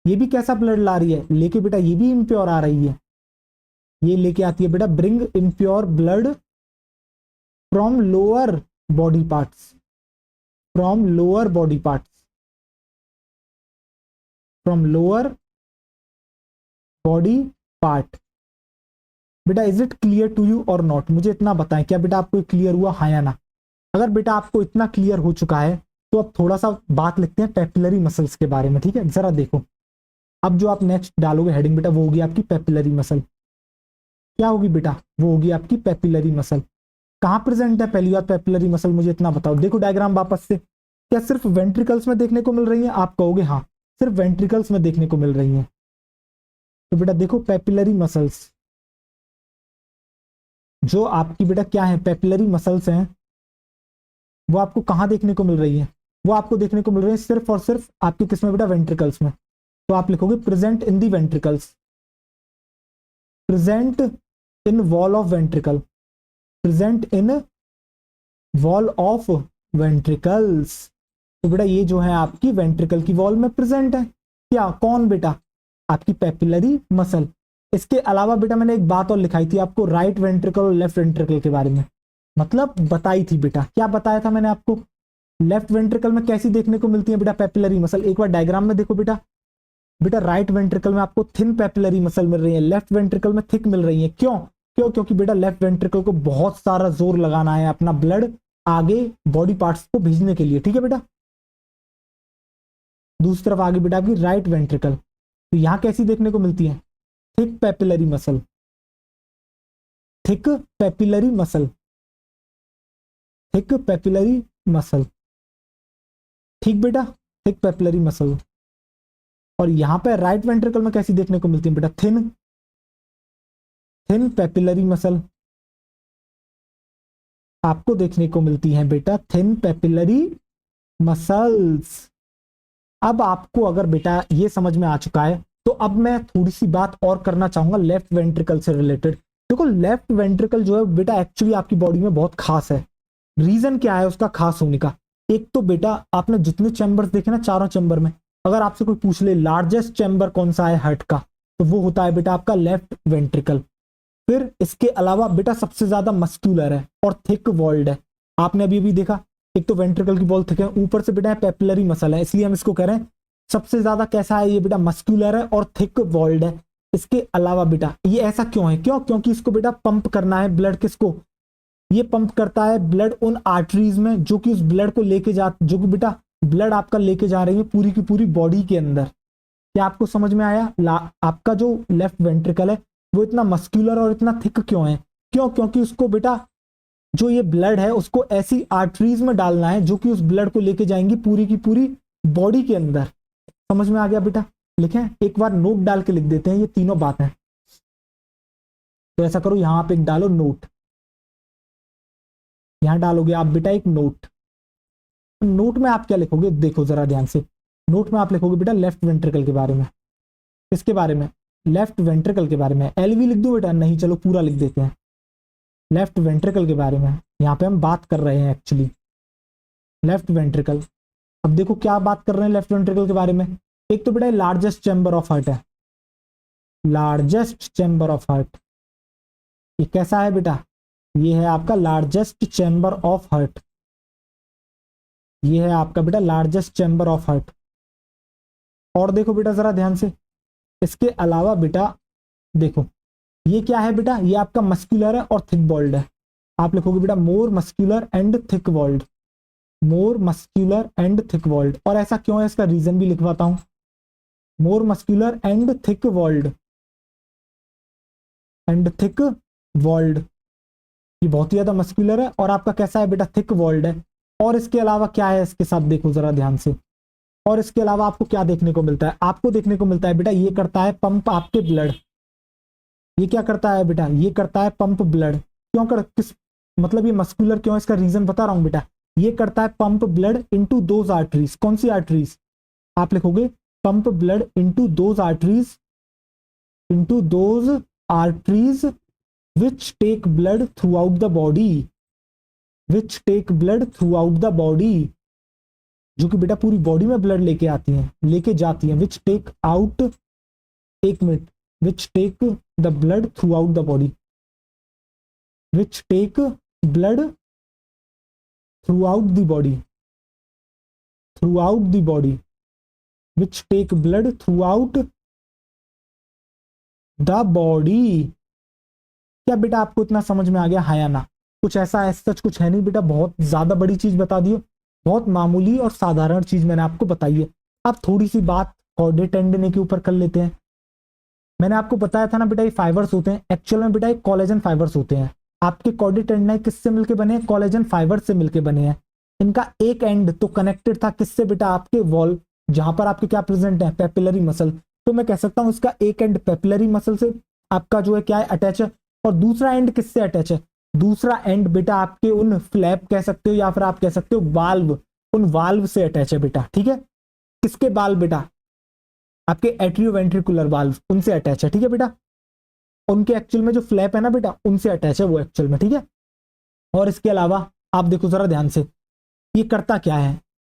A: ये भी कैसा ब्लड ला रही है? लेके बेटा ये भी इम्प्योर आ रही है। ये लेके आती है बेटा bring impure blood from lower body parts. From lower body parts. From lower body part. बेटा is it clear to you और नॉट? मुझे इतना बताएं, क्या बेटा आपको क्लियर हुआ हाँ या ना? अगर बेटा आपको इतना क्लियर हो चुका है तो अब थोड़ा सा बात लिखते हैं पेपिलरी मसल्स के बारे में। ठीक है, जरा देखो अब जो आप नेक्स्ट डालोगे हेडिंग बेटा वो होगी आपकी पेपिलरी मसल। क्या होगी बेटा? वो होगी आपकी पेपिलरी मसल। कहां प्रेजेंट है पहली बात पेपिलरी मसल? मुझे इतना बताओ। देखो डायग्राम वापस से। क्या सिर्फ वेंट्रिकल्स में देखने को मिल रही है? आप कहोगे हाँ सिर्फ वेंट्रिकल्स में देखने को मिल रही है। तो बेटा देखो पेपिलरी मसल्स जो आपकी बेटा क्या है? पेपिलरी मसल्स हैं, वो आपको कहां देखने को मिल रही है? वो आपको देखने को मिल रही है सिर्फ और सिर्फ आपके किसमें बेटा? वेंट्रिकल्स में। तो आप लिखोगे present in the ventricles. Present in wall of ventricle. Present in wall of ventricles. तो बेटा ये जो है आपकी वेंट्रिकल की वॉल में प्रेजेंट है। क्या? कौन बेटा? आपकी पेपिलरी मसल। इसके अलावा बेटा मैंने एक बात और लिखाई थी आपको राइट वेंट्रिकल और लेफ्ट वेंट्रिकल के बारे में। मतलब बताई थी बेटा। क्या बताया था मैंने आपको? लेफ्ट वेंट्रिकल में कैसी देखने को मिलती है बेटा पेपिलरी मसल? एक बार डायग्राम में देखो बेटा। बेटा राइट वेंट्रिकल में आपको थिन पेपिलरी मसल मिल रही है, लेफ्ट वेंट्रिकल में थिक मिल रही है। क्यों क्यों क्योंकि बेटा लेफ्ट वेंट्रिकल को बहुत सारा जोर लगाना है अपना ब्लड आगे बॉडी पार्ट्स को भेजने के लिए, ठीक है बेटा। दूसरी तरफ आगे बेटा आपकी राइट वेंट्रिकल, तो यहां कैसी देखने को मिलती है, thick papillary muscle, thick papillary muscle, thick papillary muscle, ठीक बेटा, थिक पेपिलरी मसल। और यहां पे राइट वेंट्रिकल में कैसी देखने को मिलती है बेटा, थिन, थिन पेपिलरी मसल आपको देखने को मिलती है बेटा, थिन पेपिलरी मसल्स। अब आपको अगर बेटा ये समझ में आ चुका है तो अब मैं थोड़ी सी बात और करना चाहूंगा लेफ्ट वेंट्रिकल से रिलेटेड। देखो लेफ्ट वेंट्रिकल जो है बेटा एक्चुअली आपकी बॉडी में बहुत खास है। रीजन क्या है उसका खास होने का, एक तो बेटा आपने जितने चैम्बर्स देखे ना चारों चैम्बर में, अगर आपसे कोई पूछ ले लार्जेस्ट चैम्बर कौन सा है हार्ट का, तो वो होता है बेटा आपका लेफ्ट वेंट्रिकल। फिर इसके अलावा बेटा सबसे ज्यादा मस्क्यूलर है और थिक वॉल्ड है। आपने अभी अभी देखा, एक तो वेंट्रिकल की वॉल थिक है, ऊपर से बेटा पेपिलरी मसल है, इसलिए हम इसको कह रहे हैं सबसे ज्यादा कैसा है ये बेटा, मस्क्यूलर है और थिक वॉल्ड है। इसके अलावा बेटा ये ऐसा क्यों है, क्यों, क्योंकि इसको बेटा पंप करना है ब्लड, किसको, ये पंप करता है ब्लड उन आर्टरीज में जो कि उस ब्लड को लेके जा, जो कि बेटा ब्लड आपका लेके जा रही है पूरी की पूरी बॉडी के अंदर। क्या आपको समझ में आया, आपका जो लेफ्ट वेंट्रिकल है वो इतना मस्क्यूलर और इतना थिक क्यों है, क्यों, क्योंकि उसको बेटा जो ये ब्लड है उसको ऐसी आर्टरीज में डालना है जो कि उस ब्लड को लेके जाएंगी पूरी की पूरी बॉडी के अंदर। समझ में आ गया बेटा, लिखें एक बार नोट डाल के लिख देते हैं, ये तीनों बातें। तो ऐसा करो यहां आप एक डालो नोट, यहां डालोगे आप बेटा एक नोट। नोट में आप क्या लिखोगे, देखो जरा ध्यान से, नोट में आप लिखोगे बेटा लेफ्ट वेंट्रिकल के बारे में। किसके बारे में, लेफ्ट वेंट्रिकल के बारे में। एलवी लिख दो बेटा, नहीं चलो पूरा लिख देते हैं, लेफ्ट वेंट्रिकल के बारे में यहाँ पे हम बात कर रहे हैं एक्चुअली, लेफ्ट वेंट्रिकल। अब देखो क्या बात कर रहे हैं लेफ्ट वेंट्रिकल के बारे में, एक तो बेटा लार्जेस्ट चैम्बर ऑफ हार्ट है, लार्जेस्ट चैम्बर ऑफ हार्ट, ये कैसा है बेटा, ये है आपका लार्जेस्ट चैम्बर ऑफ हार्ट, ये है आपका बेटा लार्जेस्ट चैम्बर ऑफ हार्ट। और देखो बेटा जरा ध्यान से, इसके अलावा बेटा देखो ये क्या है बेटा, ये आपका मस्कुलर है और थिक वॉल्ड है। आप लिखोगे बेटा more muscular and thick walled, more muscular and thick walled. और ऐसा क्यों है इसका रीजन भी लिखवाता हूं, more muscular and thick walled, and thick walled, ये बहुत ही ज्यादा मस्कुलर है और आपका कैसा है बेटा, थिक वॉल्ड है। और इसके अलावा क्या है इसके साथ, देखो जरा ध्यान से, और इसके अलावा आपको क्या देखने को मिलता है, आपको देखने को मिलता है बेटा ये करता है पंप आपके ब्लड, ये क्या करता है बेटा, ये करता है पंप ब्लड। क्यों कर, किस मतलब ये मस्कुलर क्यों है, इसका रीजन बता रहा हूं बेटा, ये करता है pump blood into those arteries. कौन सी आर्टरीज, आप लिखोगे pump blood into those arteries, into those arteries which take blood throughout the body, which take blood throughout the body, जो कि बेटा पूरी बॉडी में ब्लड लेके आती हैं, लेके जाती हैं। विच टेक आउट, एक minute, which take the blood throughout the body, which take blood throughout the body, throughout the body, which take blood throughout the body। क्या बेटा आपको इतना समझ में आ गया, हाँ या ना, कुछ ऐसा है सच कुछ है नहीं बेटा, बहुत ज्यादा बड़ी चीज बता दी, बहुत मामूली और साधारण चीज मैंने आपको बताई है। अब थोड़ी सी बात कॉर्डेट टेंडन के ऊपर कर लेते हैं। मैंने आपको बताया था ना बेटा ये फाइबर्स होते हैं, एक्चुअल में बेटा ये कोलेजन फाइबर्स होते हैं। आपके कॉर्डेट टेंडन किससे मिलके बने हैं, कोलेजन फाइबर से मिलके बने हैं। इनका एक एंड तो कनेक्टेड था किससे बेटा, आपके वॉल, जहां पर आपके क्या प्रेजेंट है, पेपिलरी मसल। तो मैं कह सकता हूं इसका एक एंड पेपिलरी मसल से आपका जो है क्या है, अटैच है। और दूसरा एंड किससे अटैच है, दूसरा एंड बेटा आपके उन फ्लैप कह सकते हो या फिर आप कह सकते हो वाल्व, उन वाल्व से अटैच है बेटा, ठीक है। किसके वाल्व बेटा, आपके एट्रियोवेंट्रिकुलर वाल्व, उनसे अटैच है, ठीक है बेटा। उनके एक्चुअल में जो फ्लैप है ना बेटा, उनसे अटैच है वो एक्चुअल में, ठीक है। और इसके अलावा आप देखो जरा ध्यान से, ये करता क्या है,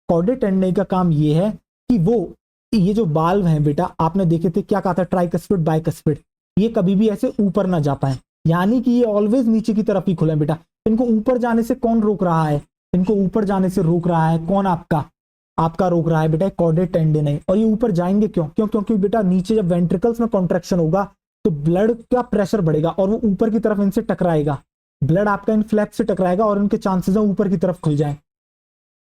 A: कॉर्डेट टेंडन का काम ये है कि वो ये जो वाल्व हैं बेटा, आपने देखे थे क्या कहा था, ट्राइकस्पिड बाइकस्पिड, ये कभी भी ऐसे ऊपर ना जा पाए, यानी कि ये ऑलवेज नीचे की तरफ ही खुले बेटा। इनको ऊपर जाने से कौन रोक रहा है, इनको ऊपर जाने से रोक रहा है कौन, आपका आपका रोक रहा है बेटा कॉर्डेट टेंडन है। और ये ऊपर जाएंगे क्यों? क्योंकि बेटा नीचे जब वेंट्रिकल्स में कॉन्ट्रैक्शन होगा तो ब्लड का प्रेशर बढ़ेगा और वो ऊपर की तरफ इनसे टकराएगा, ब्लड आपका इन फ्लैप से टकराएगा और इनके चांसेस है ऊपर की तरफ खुल जाए।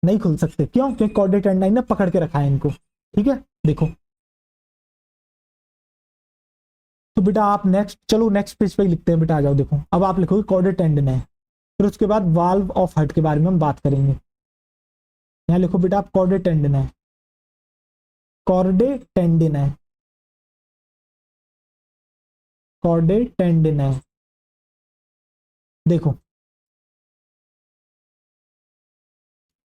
A: नहीं खुल सकते, क्यों? क्योंकि कॉर्डेट टेंडाइन ने पकड़ के रखा है इनको। ठीक है, देखो तो बेटा आप नेक्स्ट, चलो नेक्स्ट पेज पे ही लिखते हैं बेटा, आ जाओ देखो। अब आप लिखोगे कॉर्डेट टेंडन है, फिर उसके बाद वाल्व ऑफ हर्ट के बारे में हम बात करेंगे। यहाँ लिखो बेटा आप कॉर्डेट टेंडन है, कॉर्डेट टेंडन है, कॉर्डेट टेंडन है। देखो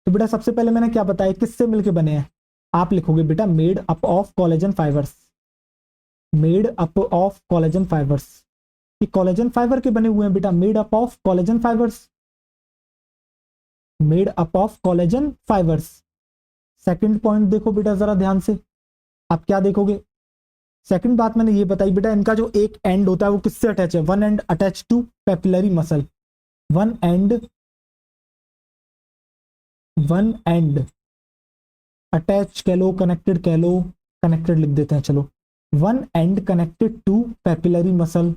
A: तो बेटा सबसे पहले मैंने क्या बताया, किससे मिलके बने हैं? आप लिखोगे बेटा made up of collagen fibres, made up of collagen fibres. ये कोलेजन फाइबर के बने हुए हैं बेटा, made up of collagen fibres, made up of collagen fibres. Second point देखो बेटा जरा ध्यान से, आप क्या देखोगे? सेकंड बात मैंने ये बताई बेटा, इनका जो एक एंड होता है वो किससे अटैच है? One end attach to papillary muscle, one end, one end attach कह लो, कनेक्टेड कह लो, कनेक्टेड लिख देते हैं चलो। One end connected to papillary muscle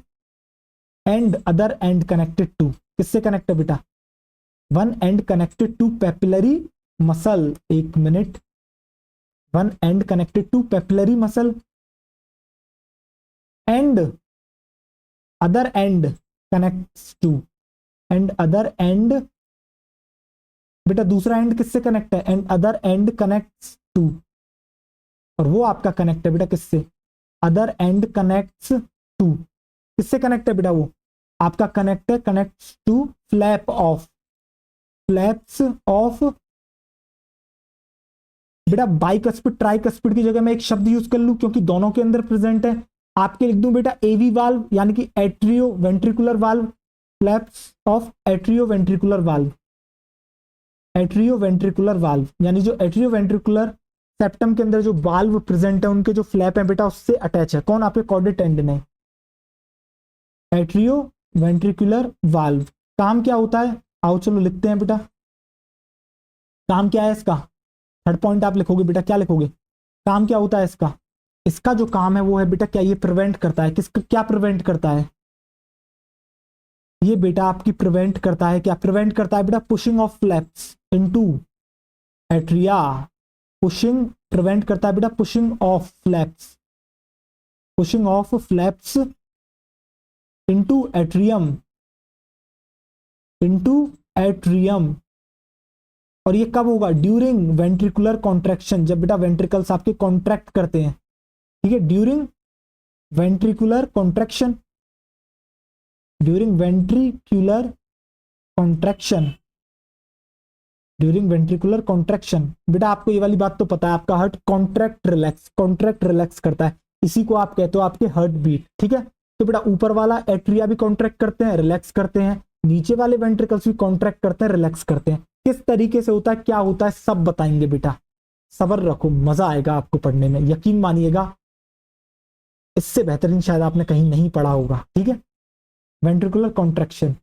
A: and other end connected to, किससे कनेक्ट है बेटा? One end connected to papillary muscle. एक minute, one end connected to papillary muscle and other end connects to, and other end बेटा दूसरा end किससे connect है? And other end connects to, और वो आपका कनेक्ट है बेटा किससे? अदर एंड कनेक्ट्स टू, किससे कनेक्ट है बेटा? वो आपका कनेक्ट है, connects to flap of, flaps of बेटा बाइकस्पिड ट्राइकस्पिड की जगह मैं एक शब्द यूज कर लूं क्योंकि दोनों के अंदर प्रेजेंट है। आपके लिख दूं बेटा एवी वाल्व यानी कि atrio ventricular valve, flaps of atrio ventricular valve, atrio ventricular valve यानी जो एट्रियो वेंट्रिकुलर सेप्टम के अंदर जो वाल्व प्रेजेंट है उनके जो फ्लैप है बेटा उससे अटैच है। कौन? आपके कॉर्डेट टेंडन है, एट्रियो वेंट्रिकुलर वाल्व। काम क्या होता है? आओ चलो लिखते हैं बेटा, काम क्या है इसका? थर्ड पॉइंट आप लिखोगे बेटा, क्या लिखोगे? काम क्या होता है इसका? इसका जो काम है वो है बेटा क्या, ये प्रिवेंट करता है, किसका? क्या प्रिवेंट करता है ये बेटा? आपकी प्रिवेंट करता है, क्या प्रिवेंट करता है बेटा? Pushing of flaps into atria, pushing, prevent करता है बेटा pushing of flaps, pushing of flaps into atrium, into atrium. और ये कब होगा? ड्यूरिंग वेंट्रिकुलर कॉन्ट्रैक्शन, जब बेटा वेंट्रिकल्स आपके कॉन्ट्रैक्ट करते हैं। ठीक है, during ventricular contraction, during ventricular contraction, during ventricular contraction. बेटा आपको ये वाली बात तो पता है, आपका heart contract relax, contract relax करता है, इसी को आप कहते हो आपके हार्ट बीट। ठीक है, तो बेटा ऊपर वाला एट्रिया भी कॉन्ट्रैक्ट करते हैं, रिलैक्स करते हैं, नीचे वाले वेंट्रिकल्स भी कॉन्ट्रैक्ट करते हैं, रिलैक्स करते हैं। किस तरीके से होता है, क्या होता है, सब बताएंगे बेटा, सब्र रखो, मजा आएगा आपको पढ़ने में, यकीन मानिएगा इससे बेहतरीन शायद आपने कहीं नहीं पढ़ा होगा। ठीक है, वेंट्रिकुलर कॉन्ट्रैक्शन।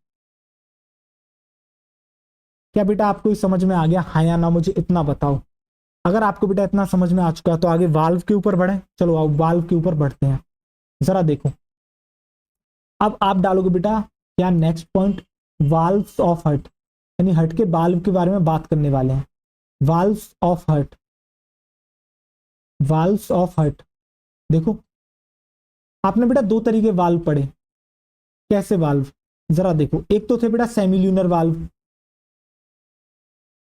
A: क्या बेटा आपको ये समझ में आ गया? हाँ या ना, मुझे इतना बताओ। अगर आपको बेटा इतना समझ में आ चुका है तो आगे वाल्व के ऊपर बढ़े। चलो आओ वाल्व के ऊपर बढ़ते हैं, जरा देखो। अब आप डालोगे बेटा क्या next point, valves of heart, यानी हर्ट के वाल्व के बारे में बात करने वाले हैं। Valves of heart, valves of heart. देखो आपने बेटा दो तरीके वाल्व पढ़े, कैसे वाल्व? जरा देखो, एक तो थे बेटा सेमील्यूनर वाल्व,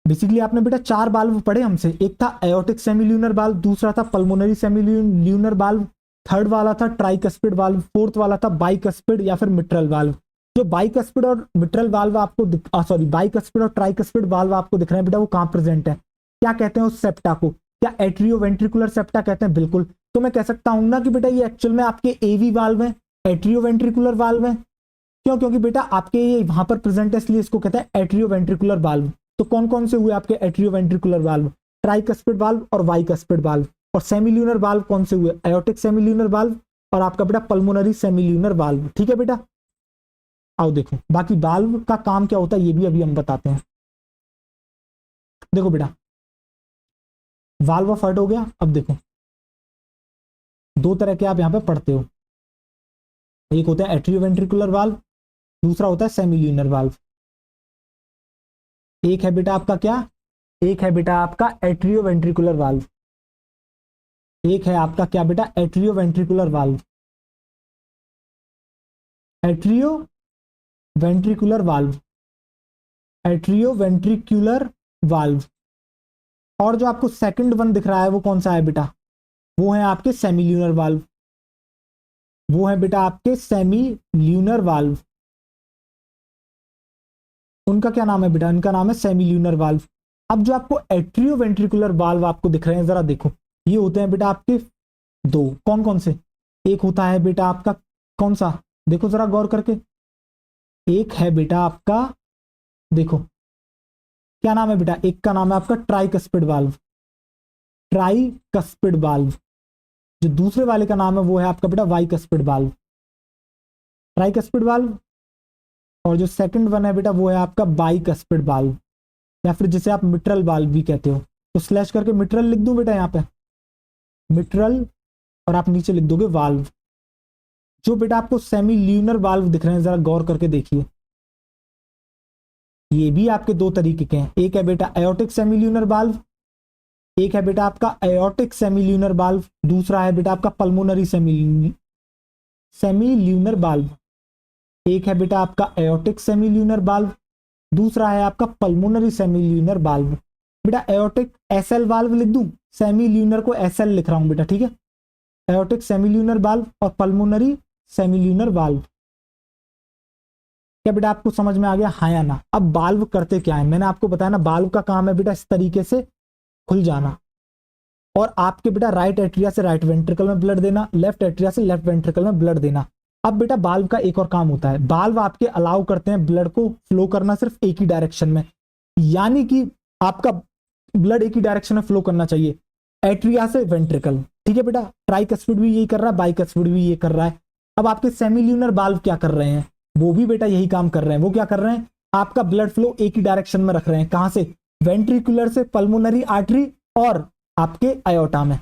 A: बेसिकली आपने बेटा चार वाल्व पढ़े हमसे, एक था एओर्टिक सेमील्यूनर वाल्व, दूसरा था पल्मोनरी सेमील्यूनर वाल्व, थर्ड वाला था ट्राइकस्पिड वाल्व, फोर्थ वाला था बाइकस्पिड या फिर मिट्रल वाल्व। जो बाइकस्पिड और मिट्रल वाल्व आपको सॉरी बाइकस्पिड और ट्राइकस्पिड वाल्व आपको दिख रहे हैं बेटा, वो कहां प्रेजेंट है? क्या कहते हैं उस सेप्टा को? क्या एट्रियो वेंट्रिकुलर सेप्टा कहते हैं? बिल्कुल। तो मैं कह सकता हूं ना कि बेटा ये एक्चुअल में आपके एवी वाल्व है, एट्रियो वेंट्रिकुलर वाल्व है। क्यों? क्योंकि बेटा आपके ये वहां पर प्रेजेंट है, इसलिए इसको कहते हैं एट्रियो वेंट्रिकुलर वाल्व। तो कौन कौन से हुए आपके atrio ventricular valve? Tricuspid valve और बाइकस्पिड वाल्व। और सेमील्यूनर वाल्व कौन से हुए? एओर्टिक सेमील्यूनर वाल्व और आपका बेटा पल्मोनरी सेमील्यूनर वाल्व। ठीक है बेटा, आओ देखो बाकी वाल्व का काम क्या होता है ये भी अभी हम बताते हैं। देखो बेटा वाल्व ऑफ हर्ट हो गया। अब देखो दो तरह के आप यहाँ पे पढ़ते हो, एक होता है एट्रियोवेंट्रिकुलर वाल्व, दूसरा होता है सेमील्यूनर वाल्व। एक है बेटा आपका क्या, एक है बेटा आपका एट्रियोवेंट्रिकुलर वाल्व, एक है आपका क्या बेटा atrioventricular valve, atrioventricular valve, atrioventricular valve. और जो आपको सेकंड वन दिख रहा है वो कौन सा है बेटा, वो है आपके सेमील्यूनर वाल्व, वो है बेटा आपके सेमील्यूनर वाल्व। उनका क्या नाम है बेटा, उनका नाम है सेमील्यूनर वाल्व। अब जो आपको एट्रियोवेंट्रिकुलर वाल्व आपको दिख रहे हैं जरा देखो, ये होते हैं बेटा आपके दो, कौन कौन से, एक होता है बेटा आपका कौन सा, देखो जरा गौर करके, एक है बेटा आपका, देखो क्या नाम है बेटा, एक का नाम है आपका ट्राइकस्पिड वाल्व, ट्राइकस्पिड वाल्व। जो दूसरे वाले का नाम है वो है आपका बेटा वाइकस्पिड वाल्व, ट्राइकस्पिड वाल्व। और जो सेकंड वन है बेटा वो है आपका बाइकस्पिड वाल्व, या फिर जिसे आप मिट्रल वाल्व भी कहते हो। तो स्लैश करके मिट्रल लिख दूं बेटा यहाँ पे, मिट्रल, और आप नीचे लिख दोगे वाल्व। जो बेटा आपको सेमी ल्यूनर वाल्व दिख रहे हैं जरा गौर करके देखिए, ये भी आपके दो तरीके के हैं, एक है बेटा एयोटिक सेमी ल्यूनर वाल्व, एक है बेटा आपका एयोटिक सेमी ल्यूनर वाल्व, दूसरा है बेटा आपका पल्मोनरी सेमी ल्यूनर वाल्व। एक है बेटा आपका एयोटिक सेमी ल्यूनर वाल्व, दूसरा है आपका पल्मोनरी सेमी ल्यूनर वाल्व। बेटा एयोटिक एसएल वाल्व लिख दूं, सेमी ल्यूनर को एसएल लिख रहा हूं बेटा, ठीक है, एयोटिक सेमी ल्यूनर वाल्व और पल्मोनरी सेमी ल्यूनर वाल्व। क्या बेटा आपको समझ में आ गया, हाँ या ना। अब वाल्व करते क्या है, मैंने आपको बताया ना, वाल्व का काम है बेटा इस तरीके से खुल जाना और आपके बेटा राइट एट्रिया से राइट वेंट्रिकल में ब्लड देना, लेफ्ट एट्रिया से लेफ्ट वेंट्रिकल में ब्लड देना। अब बेटा वाल्व का एक और काम होता है, वाल्व आपके अलाउ करते हैं ब्लड को फ्लो करना सिर्फ एक ही डायरेक्शन में, यानी कि आपका ब्लड एक ही डायरेक्शन में फ्लो करना चाहिए, एट्रिया से वेंट्रिकल, ठीक है बेटा। ट्राइकस्पिड भी यही कर रहा है, बाइकस्पिड भी ये कर रहा है। अब आपके सेमील्यूनर वाल्व क्या कर रहे हैं, वो भी बेटा यही काम कर रहे हैं। वो क्या कर रहे हैं, आपका ब्लड फ्लो एक ही डायरेक्शन में रख रहे हैं, कहां से, वेंट्रिकुलर से पल्मोनरी आर्टरी और आपके अयोटा में।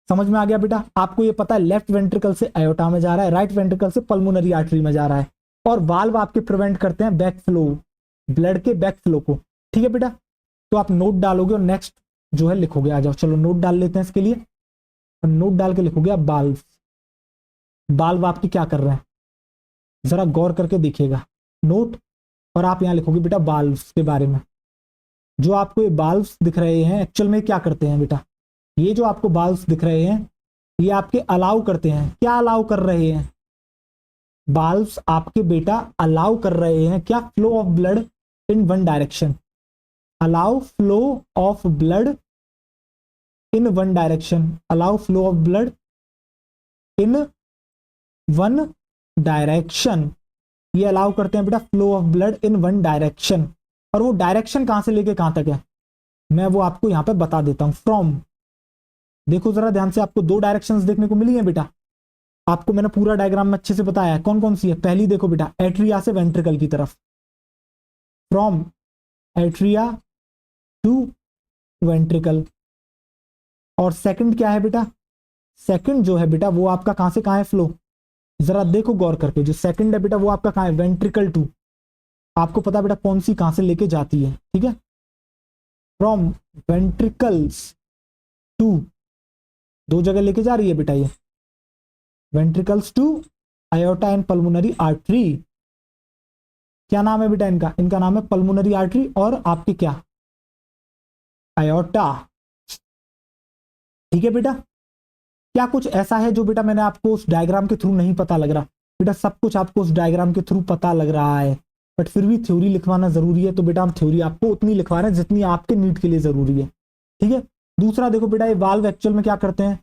A: समझ में आ गया बेटा, आपको ये पता है लेफ्ट वेंट्रिकल से अयोटा में जा रहा है, राइट वेंट्रिकल से पल्मोनरी आर्टरी में जा रहा है, और वाल्व आपके प्रिवेंट करते हैं बैक फ्लो, ब्लड के बैक फ्लो को, ठीक है बेटा। तो आप नोट डालोगे और नेक्स्ट जो है लिखोगे, आ जाओ चलो नोट डाल लेते हैं इसके लिए, और नोट डाल के लिखोगे आप वाल्व। वाल्व आपके क्या कर रहे हैं जरा गौर करके देखिएगा, नोट, और आप यहां लिखोगे बेटा वाल्व्स के बारे में। जो आपको ये वाल्व्स दिख रहे हैं एक्चुअल में क्या करते हैं बेटा, ये जो आपको वाल्व्स दिख रहे हैं ये आपके अलाउ करते हैं, क्या अलाउ कर रहे हैं, वाल्व्स आपके बेटा अलाउ कर रहे हैं क्या, flow of blood in one direction, allow flow of blood in one direction, allow flow of blood in one direction. ये अलाउ करते हैं बेटा flow of blood in one direction, और वो डायरेक्शन कहां से लेके कहां तक है मैं वो आपको यहां पे बता देता हूं। फ्रॉम, देखो जरा ध्यान से, आपको दो डायरेक्शंस देखने को मिली हैं बेटा, आपको मैंने पूरा डायग्राम में अच्छे से बताया है कौन कौन सी है। पहली देखो बेटा एट्रिया से वेंट्रिकल की तरफ, फ्रॉम एट्रिया टू वेंट्रिकल। और सेकंड क्या है बेटा, सेकंड जो है बेटा वो आपका कहां से कहां है फ्लो, जरा देखो गौर करके, जो सेकंड है बेटा वो आपका कहां है, वेंट्रिकल टू, आपको पता बेटा कौन सी कहां से लेके जाती है, ठीक है, फ्रॉम वेंट्रिकल्स टू, दो जगह लेके जा रही है बेटा ये, ventricles to aorta and pulmonary artery. क्या नाम है बेटा इनका, इनका नाम है पल्मोनरी आर्टरी और आपके क्या, अयोटा, ठीक है बेटा। क्या कुछ ऐसा है जो बेटा मैंने आपको उस डायग्राम के थ्रू नहीं पता लग रहा, बेटा सब कुछ आपको उस डायग्राम के थ्रू पता लग रहा है, बट फिर भी थ्योरी लिखवाना जरूरी है, तो बेटा हम थ्योरी आपको उतनी लिखवा रहे हैं जितनी आपके नीट के लिए जरूरी है, ठीक है। दूसरा देखो बेटा ये वाल्व एक्चुअल में क्या करते हैं,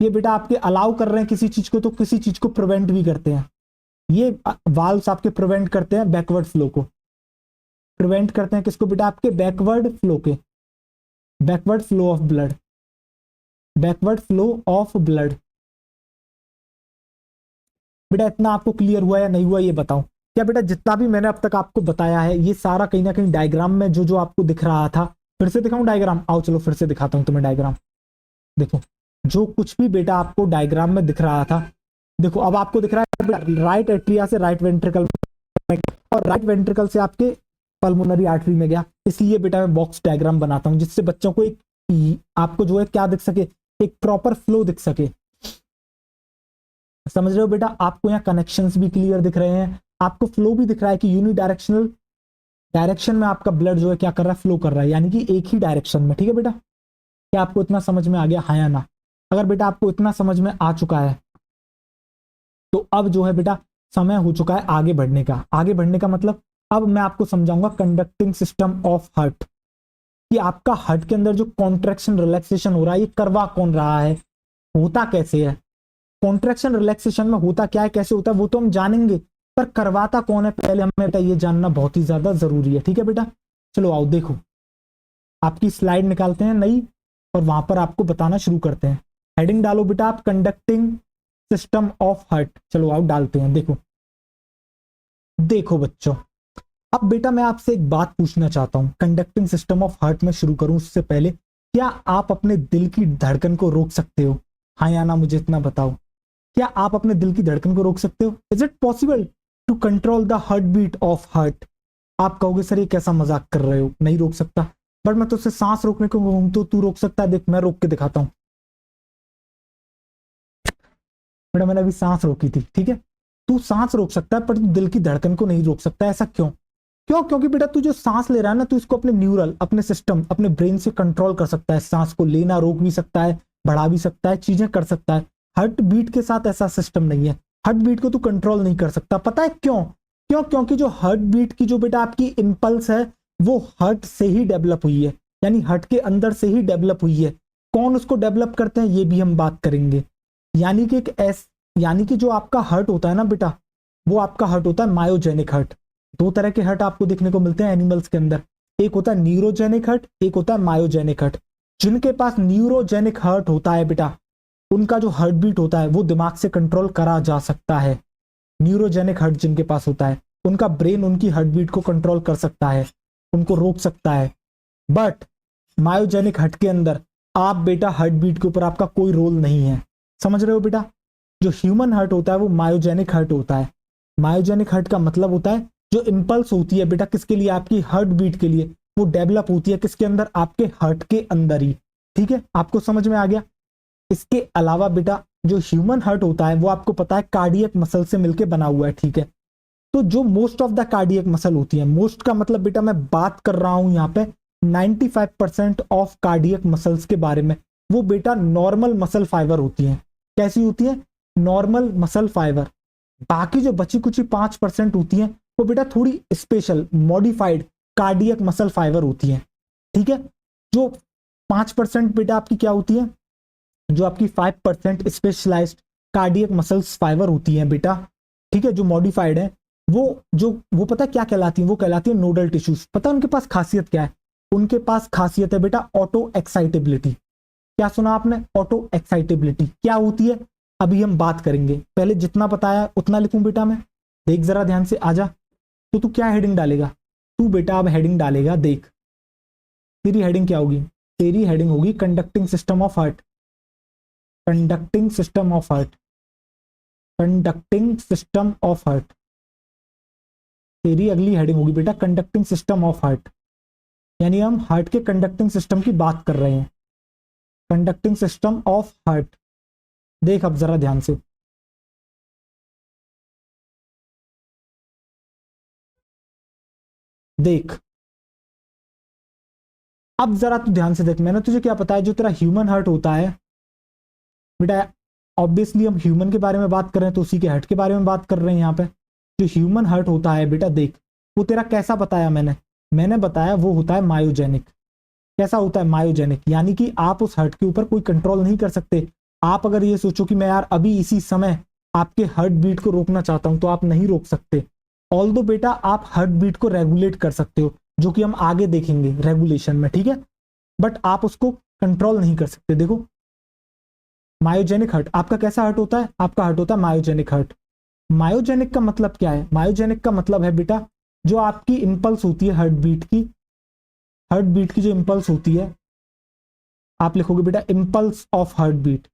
A: ये बेटा आपके अलाउ कर रहे हैं किसी चीज को तो किसी चीज को प्रिवेंट भी करते हैं। ये वाल्व्स आपके प्रिवेंट करते हैं बैकवर्ड फ्लो को, प्रिवेंट करते हैं किसको बेटा, आपके बैकवर्ड फ्लो के, backward flow of blood, backward flow of blood. बेटा इतना आपको क्लियर हुआ या नहीं हुआ ये बताओ। क्या बेटा जितना भी मैंने अब तक आपको बताया है ये सारा कहीं ना कहीं डायग्राम में जो जो आपको दिख रहा था फिर से दिखाऊं डायग्राम? आओ चलो फिर से दिखाता हूं तुम्हें डायग्राम। देखो जो कुछ भी बेटा आपको डायग्राम में दिख रहा था, देखो अब आपको दिख रहा है राइट एट्रिया से राइट वेंट्रिकल में, और राइट वेंट्रिकल से आपके पल्मोनरी आर्टरी में गया। इसलिए बेटा मैं बॉक्स डायग्राम बनाता हूं, जिससे बच्चों को एक आपको जो है क्या दिख सके, एक प्रॉपर फ्लो दिख सके। समझ रहे हो बेटा? आपको यहाँ कनेक्शंस भी क्लियर दिख रहे हैं, आपको फ्लो भी दिख रहा है कि यूनिडायरेक्शनल डायरेक्शन में आपका ब्लड जो है क्या कर रहा है, फ्लो कर रहा है, यानी कि एक ही डायरेक्शन में। ठीक है बेटा, क्या आपको इतना समझ में आ गया, हाँ या ना? अगर बेटा आपको इतना समझ में आ चुका है तो अब जो है बेटा समय हो चुका है आगे बढ़ने का। आगे बढ़ने का मतलब अब मैं आपको समझाऊंगा कंडक्टिंग सिस्टम ऑफ हार्ट, कि आपका हार्ट के अंदर जो कॉन्ट्रैक्शन रिलैक्सेशन हो रहा है ये करवा कौन रहा है, होता कैसे है। कॉन्ट्रैक्शन रिलैक्सेशन में होता क्या है, कैसे होता है, वो तो हम जानेंगे, पर करवाता कौन है पहले हमें बेटा ये जानना बहुत ही ज्यादा जरूरी है। ठीक है बेटा, चलो आओ देखो, आपकी स्लाइड निकालते हैं नई और वहां पर आपको बताना शुरू करते हैं। हेडिंग डालो बेटा आप, कंडक्टिंग सिस्टम ऑफ हार्ट। चलो आओ डालते हैं। देखो देखो बच्चों, अब बेटा मैं आपसे एक बात पूछना चाहता हूं, कंडक्टिंग सिस्टम ऑफ हार्ट में शुरू करूं उससे पहले, क्या आप अपने दिल की धड़कन को रोक सकते हो? हाँ या ना, मुझे इतना बताओ, क्या आप अपने दिल की धड़कन को रोक सकते हो? Is it possible to control the heartbeat of heart? आप कहोगे सर ये कैसा मजाक कर रहे हो, नहीं रोक सकता। बट मैं तुझसे सांस रोकने को कहूं तो तू रोक सकता है, देख मैं रोक के दिखाता हूं। बेटा मैंने अभी सांस रोकी थी, ठीक है, तू सांस रोक सकता है पर तू दिल की धड़कन को नहीं रोक सकता। ऐसा क्यों? क्यों? क्योंकि बेटा तू जो सांस ले रहा है ना, तू इसको अपने न्यूरल, अपने सिस्टम, अपने ब्रेन से कंट्रोल कर सकता है। सांस को लेना रोक भी सकता है, बढ़ा भी सकता है, चीजें कर सकता है। हार्ट बीट के साथ ऐसा सिस्टम नहीं है, हार्ट बीट को तू कंट्रोल नहीं कर सकता। पता है क्यों? क्यों? क्योंकि जो हार्ट बीट की जो बेटा आपकी इंपल्स है वो हार्ट से ही डेवलप हुई है, यानी हार्ट के अंदर से ही डेवलप हुई है। कौन उसको डेवलप करते हैं ये भी हम बात करेंगे। यानी कि यानी कि जो आपका हार्ट होता है ना बेटा, वो आपका हार्ट होता है मायोजेनिक हार्ट। दो तरह के हर्ट आपको देखने को मिलते हैं एनिमल्स के अंदर, एक होता है न्यूरोजेनिक हर्ट, एक होता है मायोजेनिक हर्ट। जिनके पास न्यूरोजेनिक हर्ट होता है बेटा, उनका जो हार्ट बीट होता है वो दिमाग से कंट्रोल करा जा सकता है। न्यूरोजेनिक हर्ट जिनके पास होता है उनका ब्रेन उनकी हार्ट बीट को कंट्रोल कर सकता है, उनको रोक सकता है। बट मायोजेनिक हर्ट के अंदर आप बेटा हार्ट बीट के ऊपर आपका कोई रोल नहीं है। समझ रहे हो बेटा? जो ह्यूमन हार्ट होता है वो मायोजेनिक हार्ट होता है। मायोजेनिक हार्ट का मतलब होता है जो इंपल्स होती है बेटा किसके लिए, आपकी हार्ट बीट के लिए, वो डेवलप होती है किसके अंदर, आपके हार्ट के अंदर ही। ठीक है, आपको समझ में आ गया? इसके अलावा बेटा जो ह्यूमन हार्ट होता है वो आपको पता है कार्डियक मसल से मिलकर बना हुआ है। ठीक है, तो जो most of the cardiac muscle होती है, मोस्ट का मतलब बेटा मैं बात कर रहा हूं यहाँ पे 95% ऑफ कार्डियक मसल्स के बारे में, वो बेटा नॉर्मल मसल फाइबर होती हैं। कैसी होती है? Normal muscle fibre. बाकी जो बची कुछ 5% होती हैं वो बेटा थोड़ी special modified cardiac muscle fibre होती हैं। ठीक है, जो 5% बेटा आपकी क्या होती है, जो आपकी 5% स्पेशलाइज्ड कार्डियक मसल्स फाइबर होती हैं बेटा, ठीक है, जो मॉडिफाइड है, वो पता क्या कहलाती है, वो कहलाती है नोडल टिश्यूज। पता है उनके पास खासियत क्या है? उनके पास खासियत है बेटा ऑटो एक्साइटेबिलिटी। क्या सुना आपने? ऑटो एक्साइटेबिलिटी क्या होती है अभी हम बात करेंगे। पहले जितना बताया उतना लिखूं बेटा मैं, देख जरा ध्यान से, आजा। तो तू क्या हेडिंग डालेगा? तू बेटा अब हेडिंग डालेगा, देख तेरी हेडिंग क्या होगी, तेरी हेडिंग होगी conducting system of heart. Conducting system of heart, conducting system of heart, तेरी अगली हेडिंग होगी बेटा कंडक्टिंग सिस्टम ऑफ हार्ट। यानी हम हार्ट के कंडक्टिंग सिस्टम की बात कर रहे हैं, कंडक्टिंग सिस्टम ऑफ हार्ट। देख अब जरा ध्यान से, देख अब जरा तू ध्यान से देख, मैंने तुझे क्या बताया, जो तेरा ह्यूमन हार्ट होता है बेटा, ऑब्वियसली हम ह्यूमन के बारे में बात कर रहे हैं तो उसी के हार्ट के बारे में बात कर रहे हैं यहाँ पे। जो ह्यूमन हार्ट होता है बेटा, देख वो तेरा कैसा बताया मैंने बताया वो होता है मायोजेनिक। कैसा होता है? मायोजेनिक। यानी कि आप उस हार्ट के ऊपर कोई कंट्रोल नहीं कर सकते। आप अगर ये सोचो कि मैं यार अभी इसी समय आपके हार्ट बीट को रोकना चाहता हूं तो आप नहीं रोक सकते। ऑल्दो बेटा आप हार्ट बीट को रेगुलेट कर सकते हो, जो कि हम आगे देखेंगे रेगुलेशन में, ठीक है, बट आप उसको कंट्रोल नहीं कर सकते। देखो मायोजेनिक हार्ट आपका कैसा हार्ट होता है? आपका हार्ट होता है मायोजेनिक हार्ट। मायोजेनिक का मतलब क्या है? मायोजेनिक का मतलब है बेटा जो आपकी इंपल्स होती है हार्ट बीट की, हार्ट बीट की जो इंपल्स होती है, आप लिखोगे बेटा impulse of heartbeat.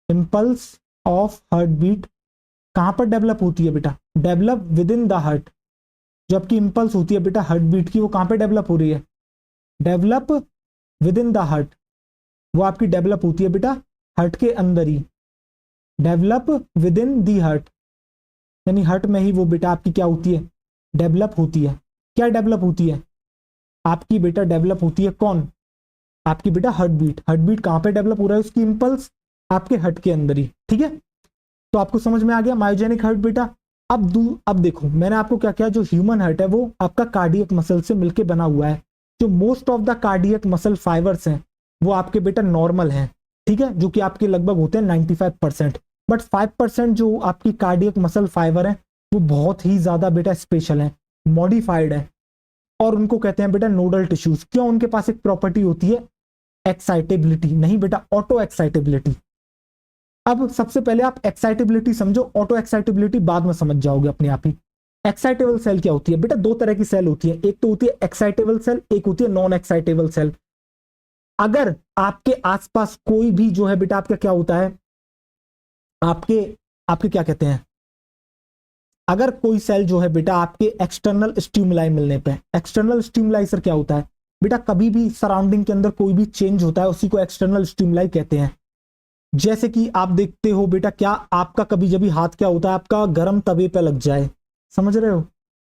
A: Impulse of heartbeat कहां पर डेवलप होती है बेटा? Develop within the heart. जो आपकी इंपल्स होती है बेटा हार्ट बीट की, वो कहां पे डेवलप हो रही है? Develop within the heart. वो आपकी डेवलप होती है बेटा हार्ट के अंदर ही, develop within the heart, यानी हार्ट में ही वो बेटा आपकी क्या होती है? डेवलप होती है। क्या डेवलप होती है आपकी बेटा? डेवलप होती है कौन? आपकी बेटा हार्ट बीट। हार्ट बीट कहां पे डेवलप हो रहा है उसकी इंपल्स? आपके हार्ट के अंदर ही, ठीक है। तो आपको समझ में आ गया मायोजेनिक हार्ट बेटा। अब देखो मैंने आपको क्या किया, जो ह्यूमन हार्ट है वो आपका कार्डियक मसल से मिलकर बना हुआ है। जो most of the cardiac muscle fibres हैं वो आपके बेटा नॉर्मल हैं, ठीक है, जो कि आपके लगभग होते हैं 95%। बट 5% जो आपकी कार्डियक मसल फाइबर है वो बहुत ही ज्यादा बेटा स्पेशल है, मॉडिफाइड है, और उनको कहते हैं बेटा नोडल टिश्यूज। क्यों? उनके पास एक प्रॉपर्टी होती है एक्साइटेबिलिटी, नहीं बेटा ऑटो एक्साइटेबिलिटी। अब सबसे पहले आप एक्साइटेबिलिटी समझो, ऑटो एक्साइटेबिलिटी बाद में समझ जाओगे अपने आप ही। एक्साइटेबल सेल क्या होती है बेटा? दो तरह की सेल होती है, एक तो होती है एक्साइटेबल सेल, एक होती है नॉन एक्साइटेबल सेल। अगर आपके आसपास कोई भी जो है बेटा आपका क्या होता है, आपके आपके क्या कहते हैं, अगर कोई सेल जो है बेटा आपके एक्सटर्नल स्टिमुलाई मिलने पे, एक्सटर्नल स्टिमुलाई सर क्या होता है बेटा? कभी भी सराउंडिंग के अंदर कोई भी चेंज होता है उसी को एक्सटर्नल स्टिमुलाई कहते हैं। जैसे कि आप देखते हो बेटा, क्या आपका कभी जब भी हाथ क्या होता है आपका गर्म तवे पे लग जाए, समझ रहे हो,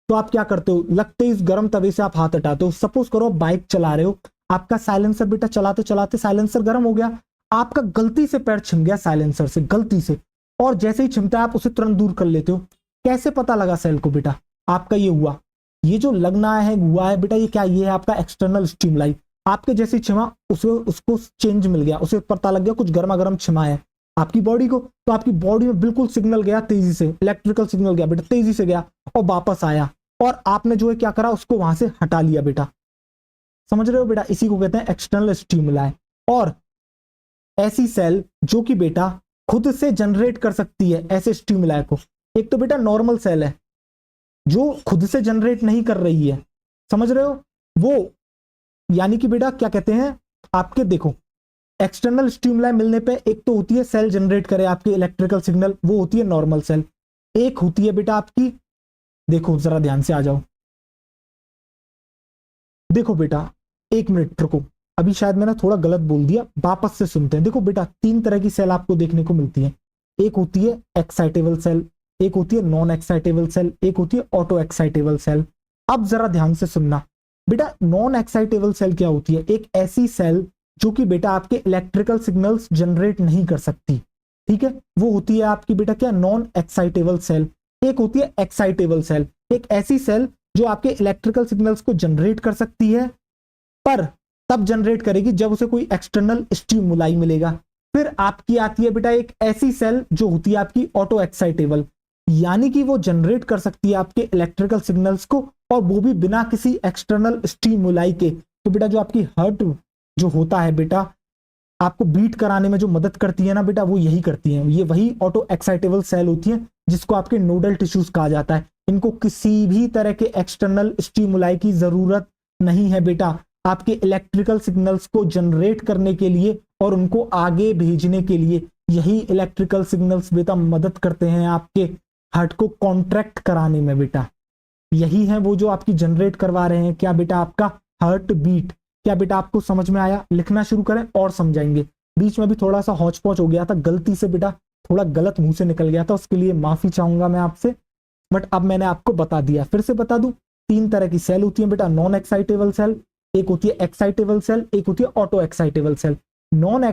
A: तो आप क्या करते हो? लगते ही इस गर्म तवे से आप हाथ हटाते हो। सपोज करो बाइक चला रहे हो, आपका साइलेंसर बेटा चलाते चलाते साइलेंसर गर्म हो गया, आपका गलती से पैर छिम गया साइलेंसर से, गलती से, और जैसे ही छिमता है आप उसे तुरंत दूर कर लेते हो। कैसे पता लगा सेल को बेटा आपका ये हुआ? ये जो लगना है हुआ है बेटा, ये क्या? ये है आपका एक्सटर्नल स्टिमुलाई। आपके जैसे छिमा उसको चेंज मिल गया, उसे पता लग गया कुछ गर्मा गर्म छिमा है आपकी बॉडी को, तो आपकी बॉडी में बिल्कुल सिग्नल गया तेजी से, इलेक्ट्रिकल सिग्नल गया बेटा, तेजी से गया और वापस आया, और आपने जो है क्या करा, उसको वहां से हटा लिया बेटा। समझ रहे हो बेटा? इसी को कहते हैं एक्सटर्नल स्टिमुलाई। और ऐसी सेल जो कि बेटा खुद से जनरेट कर सकती है ऐसे स्टिमुलाई को, एक तो बेटा नॉर्मल सेल है जो खुद से जनरेट नहीं कर रही है, समझ रहे हो, वो यानी कि बेटा क्या कहते हैं आपके, देखो एक्सटर्नल स्टिमुलाई मिलने पे एक तो होती है सेल जनरेट करे आपके इलेक्ट्रिकल सिग्नल, वो होती है नॉर्मल सेल। एक होती है बेटा आपकी, देखो जरा ध्यान से आ जाओ, देखो बेटा एक मिनट रुको, अभी शायद मैंने थोड़ा गलत बोल दिया, वापस से सुनते हैं। देखो बेटा तीन तरह की सेल आपको देखने को मिलती है, एक होती है एक्साइटेबल सेल, एक होती है नॉन एक्साइटेबल सेल, एक होती है ऑटो एक्साइटेबल सेल। अब जरा ध्यान से सुनना बेटा, नॉन एक्साइटेबल सेल क्या होती है? एक ऐसी सेल जो कि बेटा आपके इलेक्ट्रिकल सिग्नल्स जनरेट नहीं कर सकती, ठीक है, वो होती है आपकी बेटा क्या? Non excitable cell. एक होती है एक्साइटेबल सेल, एक ऐसी सेल जो आपके इलेक्ट्रिकल सिग्नल्स को जनरेट कर सकती है, पर तब जनरेट करेगी जब उसे कोई एक्सटर्नल स्टिमुलाई मिलेगा। फिर आपकी आती है बेटा एक ऐसी सेल जो होती है आपकी ऑटो एक्साइटेबल, यानी कि वो जनरेट कर सकती है आपके इलेक्ट्रिकल सिग्नल्स को, और वो भी बिना किसी एक्सटर्नल स्टिमुलाई के। तो बेटा जो आपकी हार्ट जो होता है बेटा आपको बीट कराने में जो मदद करती है ना बेटा, वो यही करती है, ये वही ऑटो एक्साइटेबल सेल होती है जिसको आपके नोडल टिश्यूज कहा जाता है। इनको किसी भी तरह के एक्सटर्नल स्टिमुलाई की जरूरत नहीं है बेटा आपके इलेक्ट्रिकल सिग्नल्स को जनरेट करने के लिए और उनको आगे भेजने के लिए। यही इलेक्ट्रिकल सिग्नल्स बेटा मदद करते हैं आपके हार्ट को कॉन्ट्रैक्ट कराने में बेटा, यही है वो जो आपकी जनरेट करवा रहे हैं क्या बेटा? आपका हार्ट बीट। क्या बेटा आपको समझ में आया? लिखना शुरू करें और समझाएंगे। बीच में भी थोड़ा सा हौच पौच हो गया था, गलती से बेटा थोड़ा गलत मुंह से निकल गया था, उसके लिए माफी चाहूंगा मैं आपसे, बट अब मैंने आपको बता दिया। फिर से बता दूं, तीन तरह की सेल होती है बेटा, नॉन एक्साइटेबल सेल, एक होती है एक्साइटेबल सेल, एक होती है auto excitable cell. Non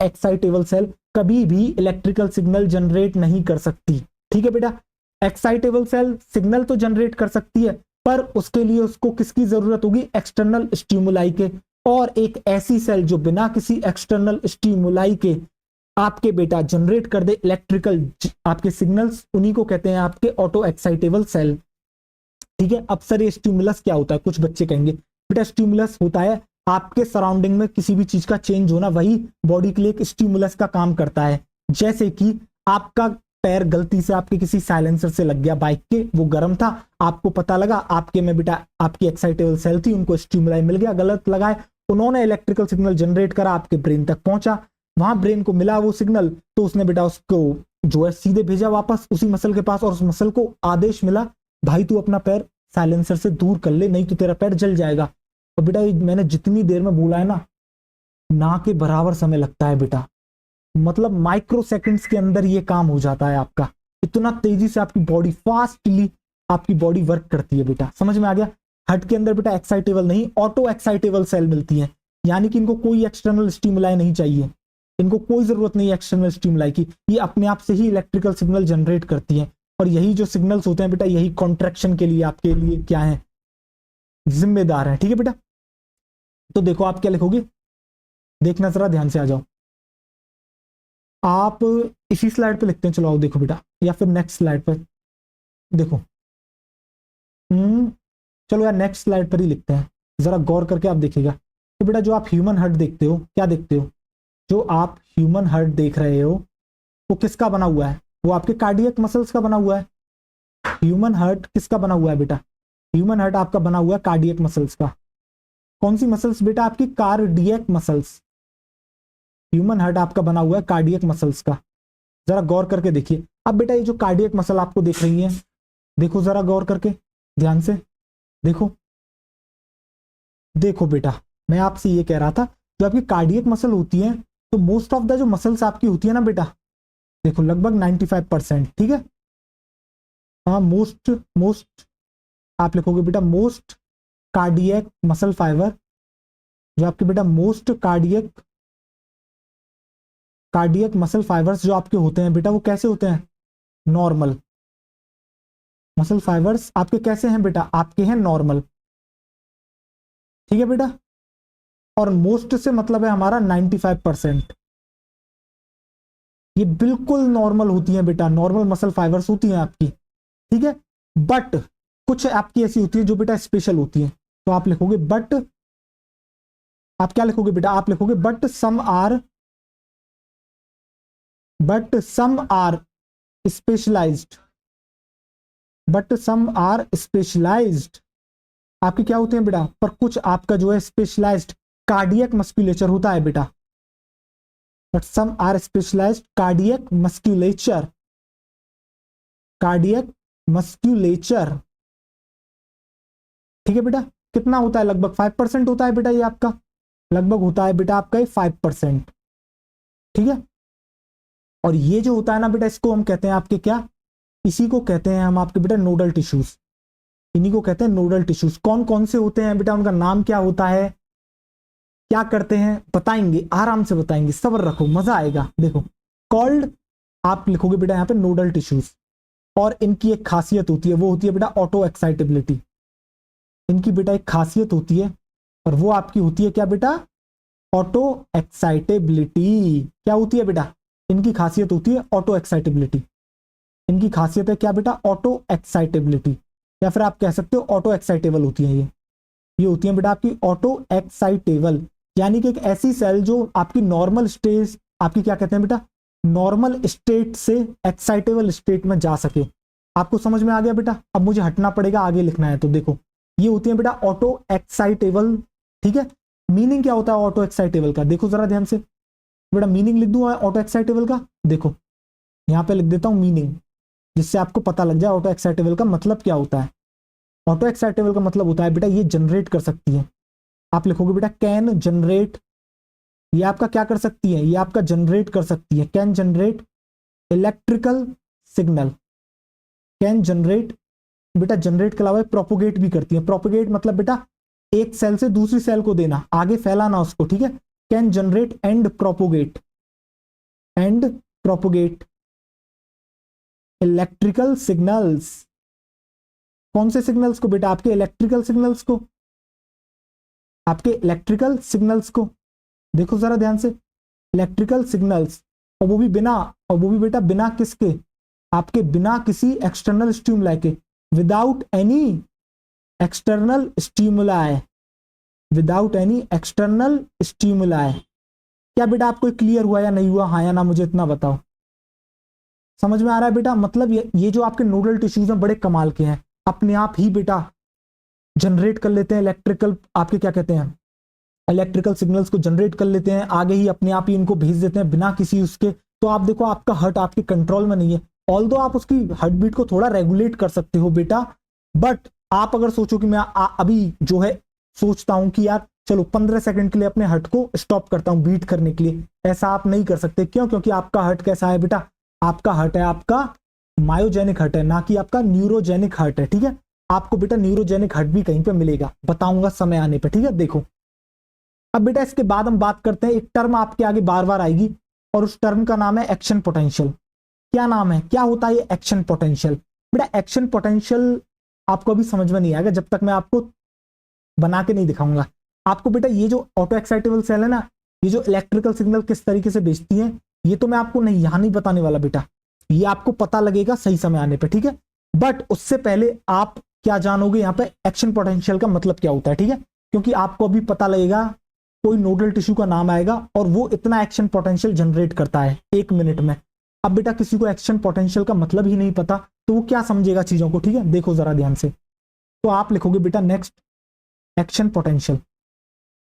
A: excitable cell कभी भी इलेक्ट्रिकल सिग्नल जनरेट नहीं कर सकती, ठीक है बेटा। एक्साइटेबल सेल सिग्नल तो जनरेट कर सकती है, पर उसके लिए उसको किसकी जरूरत होगी? एक्सटर्नल स्टिमुलाई के। और एक ऐसी सेल जो बिना किसी एक्सटर्नल स्टिमुलाई के आपके बेटा जनरेट कर दे इलेक्ट्रिकल आपके सिग्नल्स, उन्हीं को कहते हैं आपके ऑटो एक्साइटेबल सेल, ठीक है। अब सर ये स्टिमुलस क्या होता है? कुछ बच्चे कहेंगे बेटा स्टिमुलस होता है आपके सराउंडिंग में किसी भी चीज का चेंज होना, वही बॉडी के लिए एक स्टिमुलस का काम करता है। जैसे कि आपका पैर गलती से आपके किसी साइलेंसर से लग गया बाइक के, वो गर्म था, आपको पता लगा, आपके में बेटा आपकी एक्साइटेबल सेल थी, उनको स्टिमुलाई मिल गया, गलत लगाए, उन्होंने इलेक्ट्रिकल सिग्नल जनरेट करा, आपके ब्रेन तक पहुंचा, वहां ब्रेन को मिला वो सिग्नल, तो उसने बेटा उसको जो है सीधे भेजा वापस उसी मसल के पास, और उस मसल को आदेश मिला, भाई तू अपना पैर साइलेंसर से दूर कर ले, नहीं तो तेरा पैर जल जाएगा। और बेटा मैंने जितनी देर में बोला है ना के बराबर समय लगता है बेटा, मतलब माइक्रो सेकंड्स के अंदर ये काम हो जाता है आपका, इतना तेजी से आपकी बॉडी फास्टली आपकी बॉडी वर्क करती है बेटा, समझ में आ गया। हार्ट के अंदर बेटा एक्साइटेबल नहीं, ऑटो एक्साइटेबल सेल मिलती है, यानी कि इनको कोई एक्सटर्नल स्टिमुलाई नहीं चाहिए, इनको कोई जरूरत नहीं है एक्सटर्नल स्टिमुलाई की, ये अपने आप से ही इलेक्ट्रिकल सिग्नल जनरेट करती है। और यही जो सिग्नल्स होते हैं बेटा, यही कॉन्ट्रैक्शन के लिए आपके लिए क्या है, जिम्मेदार है, ठीक है बेटा। तो देखो आप क्या लिखोगे, देखना जरा ध्यान से आ जाओ, आप इसी स्लाइड पे लिखते हैं, चलो आओ देखो बेटा, या फिर नेक्स्ट स्लाइड पर देखो, चलो यार नेक्स्ट स्लाइड पर ही लिखते हैं, जरा गौर करके आप देखिएगा। तो बेटा जो आप ह्यूमन हार्ट देखते हो, क्या देखते हो, जो आप ह्यूमन हार्ट देख रहे हो वो किसका बना हुआ है, वो आपके कार्डियक मसल्स का बना हुआ है। ह्यूमन हार्ट किसका बना हुआ है बेटा, ह्यूमन हार्ट आपका बना हुआ है कार्डियक मसल्स का। कौन सी मसल्स बेटा, आपकी कार्डियक मसल्स, ह्यूमन हार्ट आपका बना हुआ है कार्डियक मसल्स का। जरा गौर करके देखिए, अब बेटा ये जो कार्डियक मसल आपको दिख रही है, देखो जरा गौर करके ध्यान से देखो, देखो बेटा मैं आपसे ये कह रहा था, जो आपकी कार्डियक मसल होती है, तो मोस्ट ऑफ द जो मसल्स आपकी होती है ना बेटा, देखो लगभग 95%, ठीक है, हाँ मोस्ट आप लिखोगे बेटा मोस्ट कार्डियक मसल फाइबर, जो आपके बेटा मोस्ट कार्डियक मसल फाइबर्स जो आपके होते हैं बेटा, वो कैसे होते हैं, नॉर्मल मसल फाइबर्स आपके कैसे हैं बेटा, आपके हैं नॉर्मल, ठीक है बेटा। और मोस्ट से मतलब है हमारा 95%, ये बिल्कुल नॉर्मल होती हैं बेटा, नॉर्मल मसल फाइबर्स होती हैं आपकी, ठीक है। बट कुछ आपकी ऐसी होती है जो बेटा स्पेशल होती है, तो आप लिखोगे बट, आप क्या लिखोगे बेटा, आप लिखोगे but some are specialised, but some are specialised, आपके क्या होते हैं बेटा, पर कुछ आपका जो है स्पेशलाइज्ड कार्डियक मस्कुलेचर होता है बेटा, but some are specialised cardiac musculature, cardiac musculature, ठीक है बेटा। कितना होता है, लगभग 5% होता है बेटा, ये आपका लगभग होता है बेटा आपका ये 5%, ठीक है। और ये जो होता है ना बेटा, इसको हम कहते हैं आपके क्या, इसी को कहते हैं हम आपके बेटा नोडल टिश्यूज, इन्हीं को कहते हैं नोडल टिश्यूज। कौन कौन से होते हैं बेटा, उनका नाम क्या होता है, क्या करते हैं, बताएंगे, आराम से बताएंगे, सब्र रखो, मजा आएगा। देखो कॉल्ड, आप लिखोगे बेटा यहाँ पे नोडल टिश्यूज, और इनकी एक खासियत होती है, वो होती है बेटा ऑटो एक्साइटेबिलिटी, इनकी बेटा एक खासियत होती है, और वो आपकी होती है क्या बेटा, ऑटो एक्साइटेबिलिटी। क्या होती है बेटा, इनकी खासियत होती है ऑटो एक्साइटेबिलिटी, इनकी खासियत है क्या बेटा, ऑटो एक्साइटेबिलिटी, या फिर आप कह सकते हो ऑटो एक्साइटेबल होती है ये होती है बेटा आपकी ऑटो एक्साइटेबल, यानी कि एक ऐसी सेल जो आपकी नॉर्मल स्टेज, आपकी क्या कहते हैं बेटा, नॉर्मल स्टेट से एक्साइटेबल स्टेट में जा सके। आपको समझ में आ गया बेटा, अब मुझे हटना पड़ेगा, आगे लिखना है, तो देखो ये होती है बेटा ऑटो एक्साइटेबल, ठीक है। मीनिंग क्या होता है ऑटो एक्साइटेबल का, देखो जरा ध्यान से बेटा, मीनिंग लिख दूं ऑटो एक्साइटेबल का, देखो यहां पे लिख देता हूं मीनिंग, जिससे आपको पता लग जाए ऑटो एक्साइटेबल का मतलब क्या होता है। ऑटो एक्साइटेबल का मतलब होता है बेटा ये जनरेट कर सकती है, आप लिखोगे बेटा कैन जनरेट, ये आपका क्या कर सकती है, ये आपका जनरेट कर सकती है, can generate electrical signal, can generate, बेटा जनरेट के अलावा प्रोपोगेट भी करती है। प्रोपोगेट मतलब बेटा एक सेल से दूसरी सेल को देना, आगे फैलाना उसको, ठीक है। Can generate and propagate electrical signals, कौन से सिग्नल्स को बेटा, आपके इलेक्ट्रिकल सिग्नल्स को, आपके इलेक्ट्रिकल सिग्नल्स को, देखो जरा ध्यान से, इलेक्ट्रिकल सिग्नल्स, और वो भी बिना, और वो भी बेटा बिना किसके, आपके बिना किसी एक्सटर्नल स्टिमुलाई के, without any external stimuli, without any external stimuli. क्या बेटा आपको क्लियर हुआ या नहीं हुआ, हाँ या ना, मुझे इतना बताओ। समझ में आ रहा है बेटा? मतलब ये जो आपके नोडल टिश्यूज हैं बड़े कमाल के हैं, अपने आप ही बेटा जनरेट कर लेते हैं इलेक्ट्रिकल, आपके क्या कहते हैं, इलेक्ट्रिकल सिग्नल्स को जनरेट कर लेते हैं, आगे ही अपने आप ही इनको भेज देते हैं बिना किसी उसके। तो आप देखो आपका हार्ट आपके कंट्रोल में नहीं है, ऑल्दो आप उसकी हार्ट बीट को थोड़ा रेगुलेट कर सकते हो बेटा, बट आप अगर सोचो कि मैं अभी जो है सोचता हूं कि यार चलो 15 सेकंड के लिए अपने हार्ट को स्टॉप करता हूं बीट करने के लिए, ऐसा आप नहीं कर सकते। क्यों? क्योंकि आपका हार्ट कैसा है बेटा, आपका हार्ट है आपका मायोजेनिक हार्ट है, ना कि आपका न्यूरोजेनिक हार्ट है। ठीक है, आपको बेटा न्यूरोजेनिक हार्ट भी कहीं पे मिलेगा, बताऊंगा समय आने पे। ठीक है, देखो अब बेटा इसके बाद हम बात करते हैं, एक टर्म आपके आगे बार बार आएगी और उस टर्म का नाम है एक्शन पोटेंशियल। क्या नाम है, क्या होता है ये एक्शन पोटेंशियल? बेटा एक्शन पोटेंशियल आपको अभी समझ में नहीं आएगा जब तक मैं आपको बना के नहीं दिखाऊंगा। आपको बेटा ये जो ऑटो एक्साइटेबल सेल है ना, ये जो इलेक्ट्रिकल सिग्नल किस तरीके से भेजती है, ये तो मैं आपको नहीं यहां नहीं बताने वाला बेटा, ये आपको पता लगेगा सही समय आने पे। ठीक है, बट उससे पहले आप क्या जानोगे यहाँ पे एक्शन पोटेंशियल का मतलब क्या होता है। ठीक है, क्योंकि आपको अभी पता लगेगा कोई नोडल टिश्यू का नाम आएगा और वो इतना एक्शन पोटेंशियल जनरेट करता है 1 मिनट में। अब बेटा किसी को एक्शन पोटेंशियल का मतलब ही नहीं पता तो वो क्या समझेगा चीजों को। ठीक है, देखो जरा ध्यान से, तो आप लिखोगे बेटा नेक्स्ट एक्शन पोटेंशियल।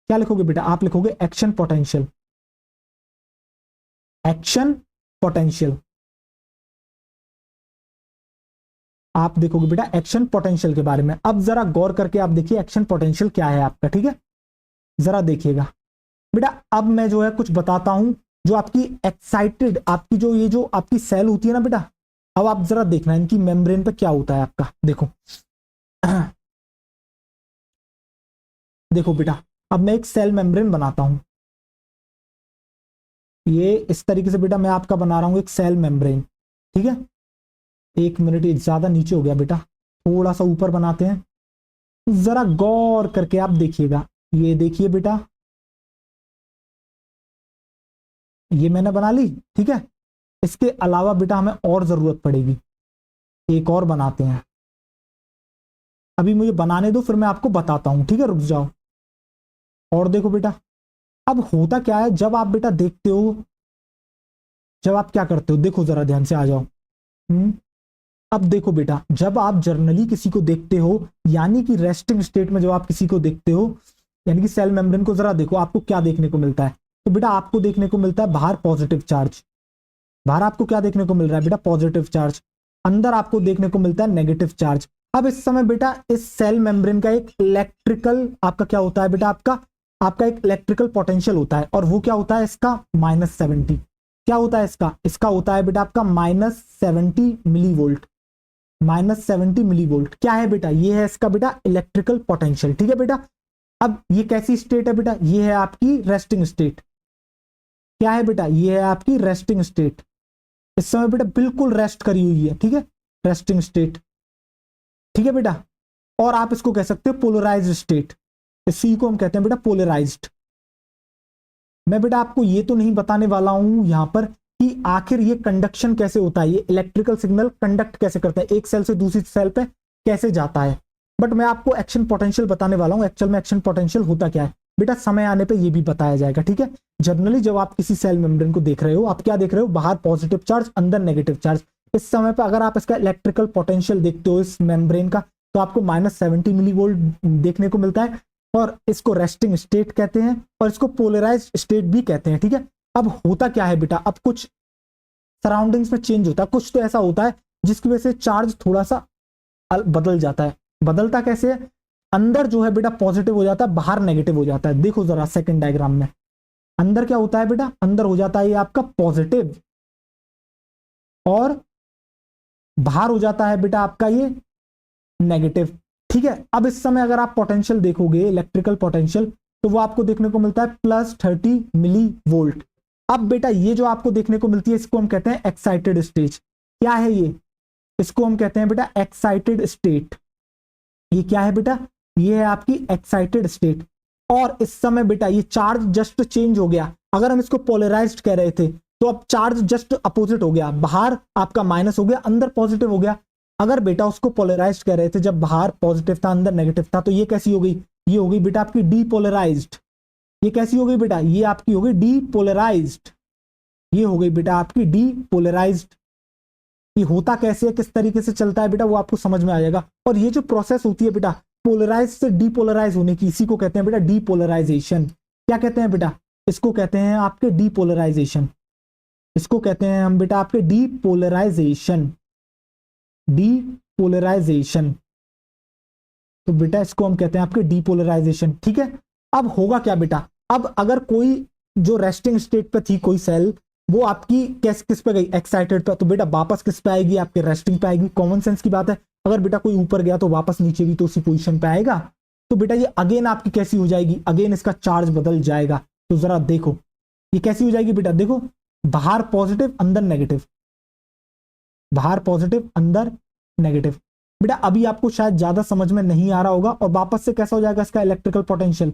A: क्या लिखोगे बेटा? आप लिखोगे एक्शन पोटेंशियल, एक्शन पोटेंशियल। आप देखोगे बेटा एक्शन पोटेंशियल के बारे में। अब जरा गौर करके आप देखिए एक्शन पोटेंशियल क्या है आपका। ठीक है, जरा देखिएगा बेटा, अब मैं जो है कुछ बताता हूं जो आपकी एक्साइटेड, आपकी जो ये जो आपकी सेल होती है ना बेटा, अब आप जरा देखना इनकी मेम्ब्रेन पे क्या होता है आपका। देखो देखो बेटा, अब मैं एक सेल मेम्ब्रेन बनाता हूं, ये इस तरीके से बेटा मैं आपका बना रहा हूं एक सेल मेम्ब्रेन। ठीक है, 1 मिनट, ये ज्यादा नीचे हो गया बेटा, थोड़ा सा ऊपर बनाते हैं। जरा गौर करके आप देखिएगा, ये देखिए बेटा, ये मैंने बना ली। ठीक है, इसके अलावा बेटा हमें और जरूरत पड़ेगी, एक और बनाते हैं। अभी मुझे बनाने दो फिर मैं आपको बताता हूं। ठीक है, रुक जाओ। और देखो बेटा, अब होता क्या है जब आप बेटा देखते हो, जब आप क्या करते हो, देखो जरा ध्यान से आ जाओ। अब देखो बेटा, जब आप जर्नली किसी को देखते हो, यानी कि रेस्टिंग स्टेट में जब आप किसी को देखते हो, यानी कि सेल मेम्ब्रेन को जरा देखो, आपको क्या देखने को मिलता है? तो बेटा आपको देखने को मिलता है बाहर पॉजिटिव चार्ज, बाहर आपको क्या देखने को मिल रहा है बेटा? Positive charge. अंदर आपको देखने को मिलता है नेगेटिव चार्ज। अब इस समय बेटा इस सेल मेम्ब्रेन का एक इलेक्ट्रिकल आपका क्या होता है बेटा? आपका आपका एक इलेक्ट्रिकल पोटेंशियल होता है, और वो क्या होता है इसका? -70। क्या होता है इसका? इसका होता है बेटा आपका -70 मिली वोल्ट। -70 मिली वोल्ट क्या है बेटा? ये है इसका बेटा इलेक्ट्रिकल पोटेंशियल। ठीक है बेटा, अब ये कैसी स्टेट है बेटा? ये है आपकी रेस्टिंग स्टेट। क्या है बेटा? ये है आपकी रेस्टिंग स्टेट। इस समय बेटा बिल्कुल रेस्ट करी हुई है। ठीक है, रेस्टिंग स्टेट। ठीक है बेटा, और आप इसको कह सकते हो पोलराइज्ड स्टेट, इसी को हम कहते हैं बेटा पोलराइज्ड। मैं बेटा आपको ये तो नहीं बताने वाला हूं यहां पर कि आखिर ये कंडक्शन कैसे होता है, ये इलेक्ट्रिकल सिग्नल कंडक्ट कैसे करता है, एक सेल से दूसरी सेल पे कैसे जाता है, बट मैं आपको एक्शन पोटेंशियल बताने वाला हूं। एक्चुअल में एक्शन पोटेंशियल होता क्या है बेटा, समय आने पे ये भी बताया जाएगा। ठीक है, जनरली जब आप किसी सेल मेम्ब्रेन को देख रहे हो, आप क्या देख रहे हो? बाहर पॉजिटिव चार्ज, अंदर नेगेटिव चार्ज। इस समय पर अगर आप इसका इलेक्ट्रिकल पोटेंशियल देखते हो इस मेम्ब्रेन का, तो आपको -70 मिली वोल्ट देखने को मिलता है, और इसको रेस्टिंग स्टेट कहते हैं, और इसको पोलराइज स्टेट भी कहते हैं। ठीक है, अब होता क्या है बेटा, अब कुछ सराउंडिंग्स में चेंज होता है, कुछ तो ऐसा होता है जिसकी वजह से चार्ज थोड़ा सा बदल जाता है। बदलता कैसे है? अंदर जो है बेटा पॉजिटिव हो जाता है, बाहर नेगेटिव हो जाता है। देखो जरा सेकंड डायग्राम में, अंदर क्या होता है बेटा? अंदर हो जाता है ये आपका पॉजिटिव, और बाहर हो जाता है बेटा आपका ये नेगेटिव। ठीक है, अब इस समय अगर आप पोटेंशियल देखोगे, इलेक्ट्रिकल पोटेंशियल, तो वो आपको देखने को मिलता है +30 मिली वोल्ट। अब बेटा ये जो आपको देखने को मिलती है, इसको हम कहते हैं एक्साइटेड स्टेज। क्या है ये? इसको हम कहते हैं बेटा एक्साइटेड स्टेट। ये क्या है बेटा? ये है आपकी एक्साइटेड स्टेट। और इस समय बेटा ये चार्ज जस्ट चेंज हो गया। अगर हम इसको पोलराइज्ड कह रहे थे, तो अब चार्ज जस्ट अपोजिट हो गया, बाहर आपका माइनस हो गया, अंदर पॉजिटिव हो गया। अगर बेटा उसको पोलराइज्ड कह रहे थे, जब बाहर पॉजिटिव था अंदर नेगेटिव था, तो ये कैसी हो गई? ये हो गई बेटा आपकी डीपोलराइज्ड। ये कैसी हो गई बेटा? ये आपकी हो गई डीपोलराइज्ड। ये हो गई बेटा आपकी डीपोलराइज्ड। ये होता कैसे है, किस तरीके से चलता है बेटा, वो आपको समझ में आ जाएगा। और ये जो प्रोसेस होती है बेटा पोलराइज से डीपोलराइज होने की, इसी को कहते हैं बेटा डीपोलराइजेशन। क्या कहते हैं बेटा, इसको कहते हैं आपके डीपोलराइजेशन, इसको कहते हैं हम बेटा आपके डीपोलराइजेशन, डीपोलराइजेशन। तो बेटा इसको हम कहते हैं आपके डीपोलराइजेशन, ठीक है। अब होगा क्या बेटा, अब अगर कोई जो रेस्टिंग स्टेट पे थी कोई सेल, वो आपकी किस पे गई, एक्साइटेड पे, तो बेटा वापस किस पे आएगी, आपके रेस्टिंग पे आएगी। कॉमन सेंस की बात है, अगर बेटा कोई ऊपर गया तो वापस नीचे भी तो उसी पोजीशन पे आएगा। तो बेटा ये अगेन आपकी कैसी हो जाएगी, अगेन इसका चार्ज बदल जाएगा। तो जरा देखो ये कैसी हो जाएगी बेटा, देखो बाहर पॉजिटिव अंदर नेगेटिव, बाहर पॉजिटिव अंदर नेगेटिव। बेटा अभी आपको शायद ज्यादा समझ में नहीं आ रहा होगा, और वापस से कैसा हो जाएगा इसका इलेक्ट्रिकल पोटेंशियल,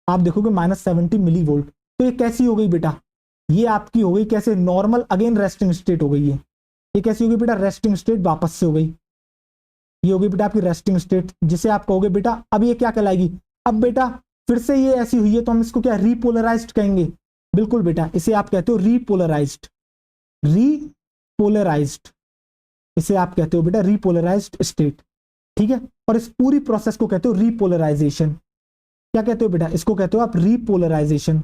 A: आप देखोगे -70 मिली वोल्ट। तो ये कैसी हो गई बेटा, ये आपकी हो गई कैसे, नॉर्मल अगेन रेस्टिंग स्टेट हो गई है। ये कैसी हो गई बेटा, रेस्टिंग स्टेट वापस से हो गई, ये हो गई बेटा आपकी रेस्टिंग स्टेट, जिसे आप कहोगे बेटा अब ये क्या कहलाएगी। अब बेटा फिर से ये ऐसी हुई है तो हम इसको क्या रीपोलराइज्ड कहेंगे, बिल्कुल बेटा इसे आप कहते हो रीपोलराइज्ड, रीपोलराइज्ड, इसे आप कहते हो बेटा रीपोलराइज्ड स्टेट, ठीक है। और इस पूरी प्रोसेस को कहते हो रीपोलराइजेशन। क्या कहते हो बेटा, इसको कहते हो आप रीपोलराइजेशन,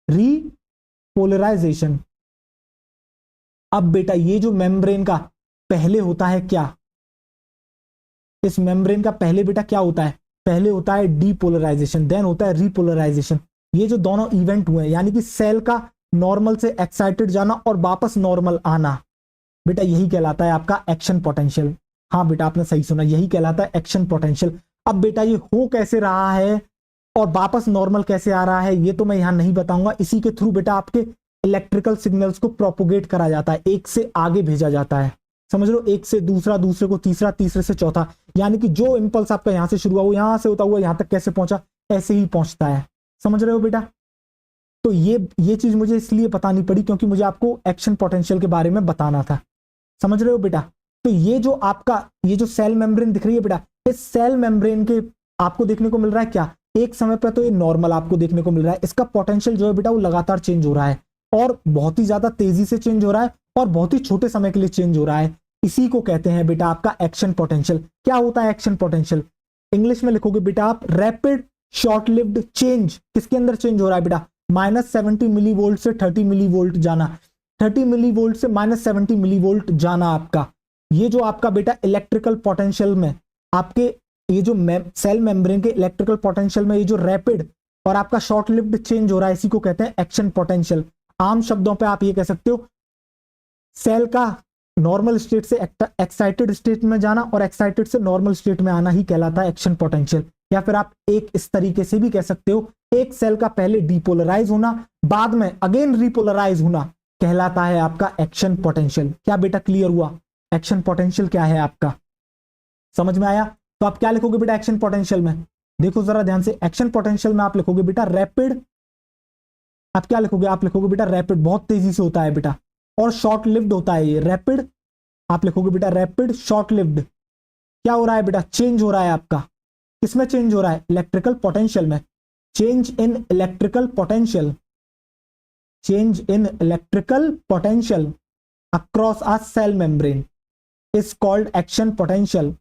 A: रीपोलराइजेशन। अब बेटा ये जो मेम्ब्रेन का पहले होता है क्या, इस मेम्ब्रेन का पहले बेटा क्या होता है, पहले होता है डीपोलराइजेशन, देन होता है रीपोलराइजेशन। ये जो दोनों इवेंट हुए हैं, यानी कि सेल का नॉर्मल से एक्साइटेड जाना और वापस नॉर्मल आना, बेटा यही कहलाता है आपका एक्शन पोटेंशियल। हाँ बेटा आपने सही सुना, यही कहलाता है एक्शन पोटेंशियल। अब बेटा ये हो कैसे रहा है और वापस नॉर्मल कैसे आ रहा है, ये तो मैं यहां नहीं बताऊंगा। इसी के थ्रू बेटा आपके इलेक्ट्रिकल सिग्नल्स को प्रोपोगेट करा जाता है, एक से आगे भेजा जाता है, समझ लो, एक से दूसरा, दूसरे को तीसरा, तीसरे से चौथा। यानी कि जो इंपल्स आपका यहां से शुरू हुआ वो यहां से होता हुआ यहां तक कैसे पहुंचा, ऐसे ही पहुंचता है, समझ रहे हो बेटा। तो ये चीज मुझे इसलिए बतानी पड़ी क्योंकि मुझे आपको एक्शन पोटेंशियल के बारे में बताना था, समझ रहे हो बेटा। तो ये जो आपका ये जो सेल मेम्ब्रेन दिख रही है बेटा, इस सेल मेम्ब्रेन के आपको देखने को मिल रहा है क्या, एक समय पर तो ये नॉर्मल आपको देखने को मिल रहा है, इसका पोटेंशियल जो है बेटा वो लगातार चेंज हो रहा है, और बहुत ही ज्यादा तेजी से चेंज हो रहा है, और बहुत ही छोटे समय के लिए चेंज हो रहा है। इसी को कहते हैं बेटा आपका एक्शन पोटेंशियल। क्या होता है एक्शन पोटेंशियल, इंग्लिश में लिखोगे बेटा आप रैपिड शॉर्ट लिव्ड चेंज। किसके अंदर चेंज हो रहा है बेटा, -70 मिली वोल्ट से 30 मिली वोल्ट जाना, 30 मिली वोल्ट से -70 मिली वोल्ट जाना आपका। ये जो आपका बेटा इलेक्ट्रिकल पोटेंशियल में आपके ये जो सेल मेम्ब्रेन के इलेक्ट्रिकल पोटेंशियल में ये जो रैपिड और आपका शॉर्ट लिव्ड चेंज हो रहा है, इसी को कहते हैं एक्शन पोटेंशियल। आम शब्दों पे आप ये कह सकते हो सेल का नॉर्मल स्टेट से एक्साइटेड स्टेट में जाना और एक्साइटेड से नॉर्मल स्टेट में आना ही कहलाता है एक्शन पोटेंशियल। या फिर आप एक इस तरीके से भी कह सकते हो, एक सेल का पहले डीपोलराइज होना बाद में अगेन रिपोलराइज होना कहलाता है आपका एक्शन पोटेंशियल। क्या बेटा क्लियर हुआ, एक्शन पोटेंशियल क्या है आपका, समझ में आया। तो आप क्या लिखोगे बेटा एक्शन पोटेंशियल में, देखो जरा ध्यान से, एक्शन पोटेंशियल में आप लिखोगे बेटा रैपिड, आप क्या लिखोगे, आप लिखोगे बेटा रैपिड, बहुत तेजी से होता है बेटा, और शॉर्ट लिव्ड होता है ये रैपिड, आप लिखोगे बेटा रैपिड शॉर्ट लिव्ड। क्या हो रहा है बेटा, चेंज हो रहा है आपका, किसमें चेंज हो रहा है, इलेक्ट्रिकल पोटेंशियल में, change in electrical potential, change in electrical potential across a cell membrane is called action potential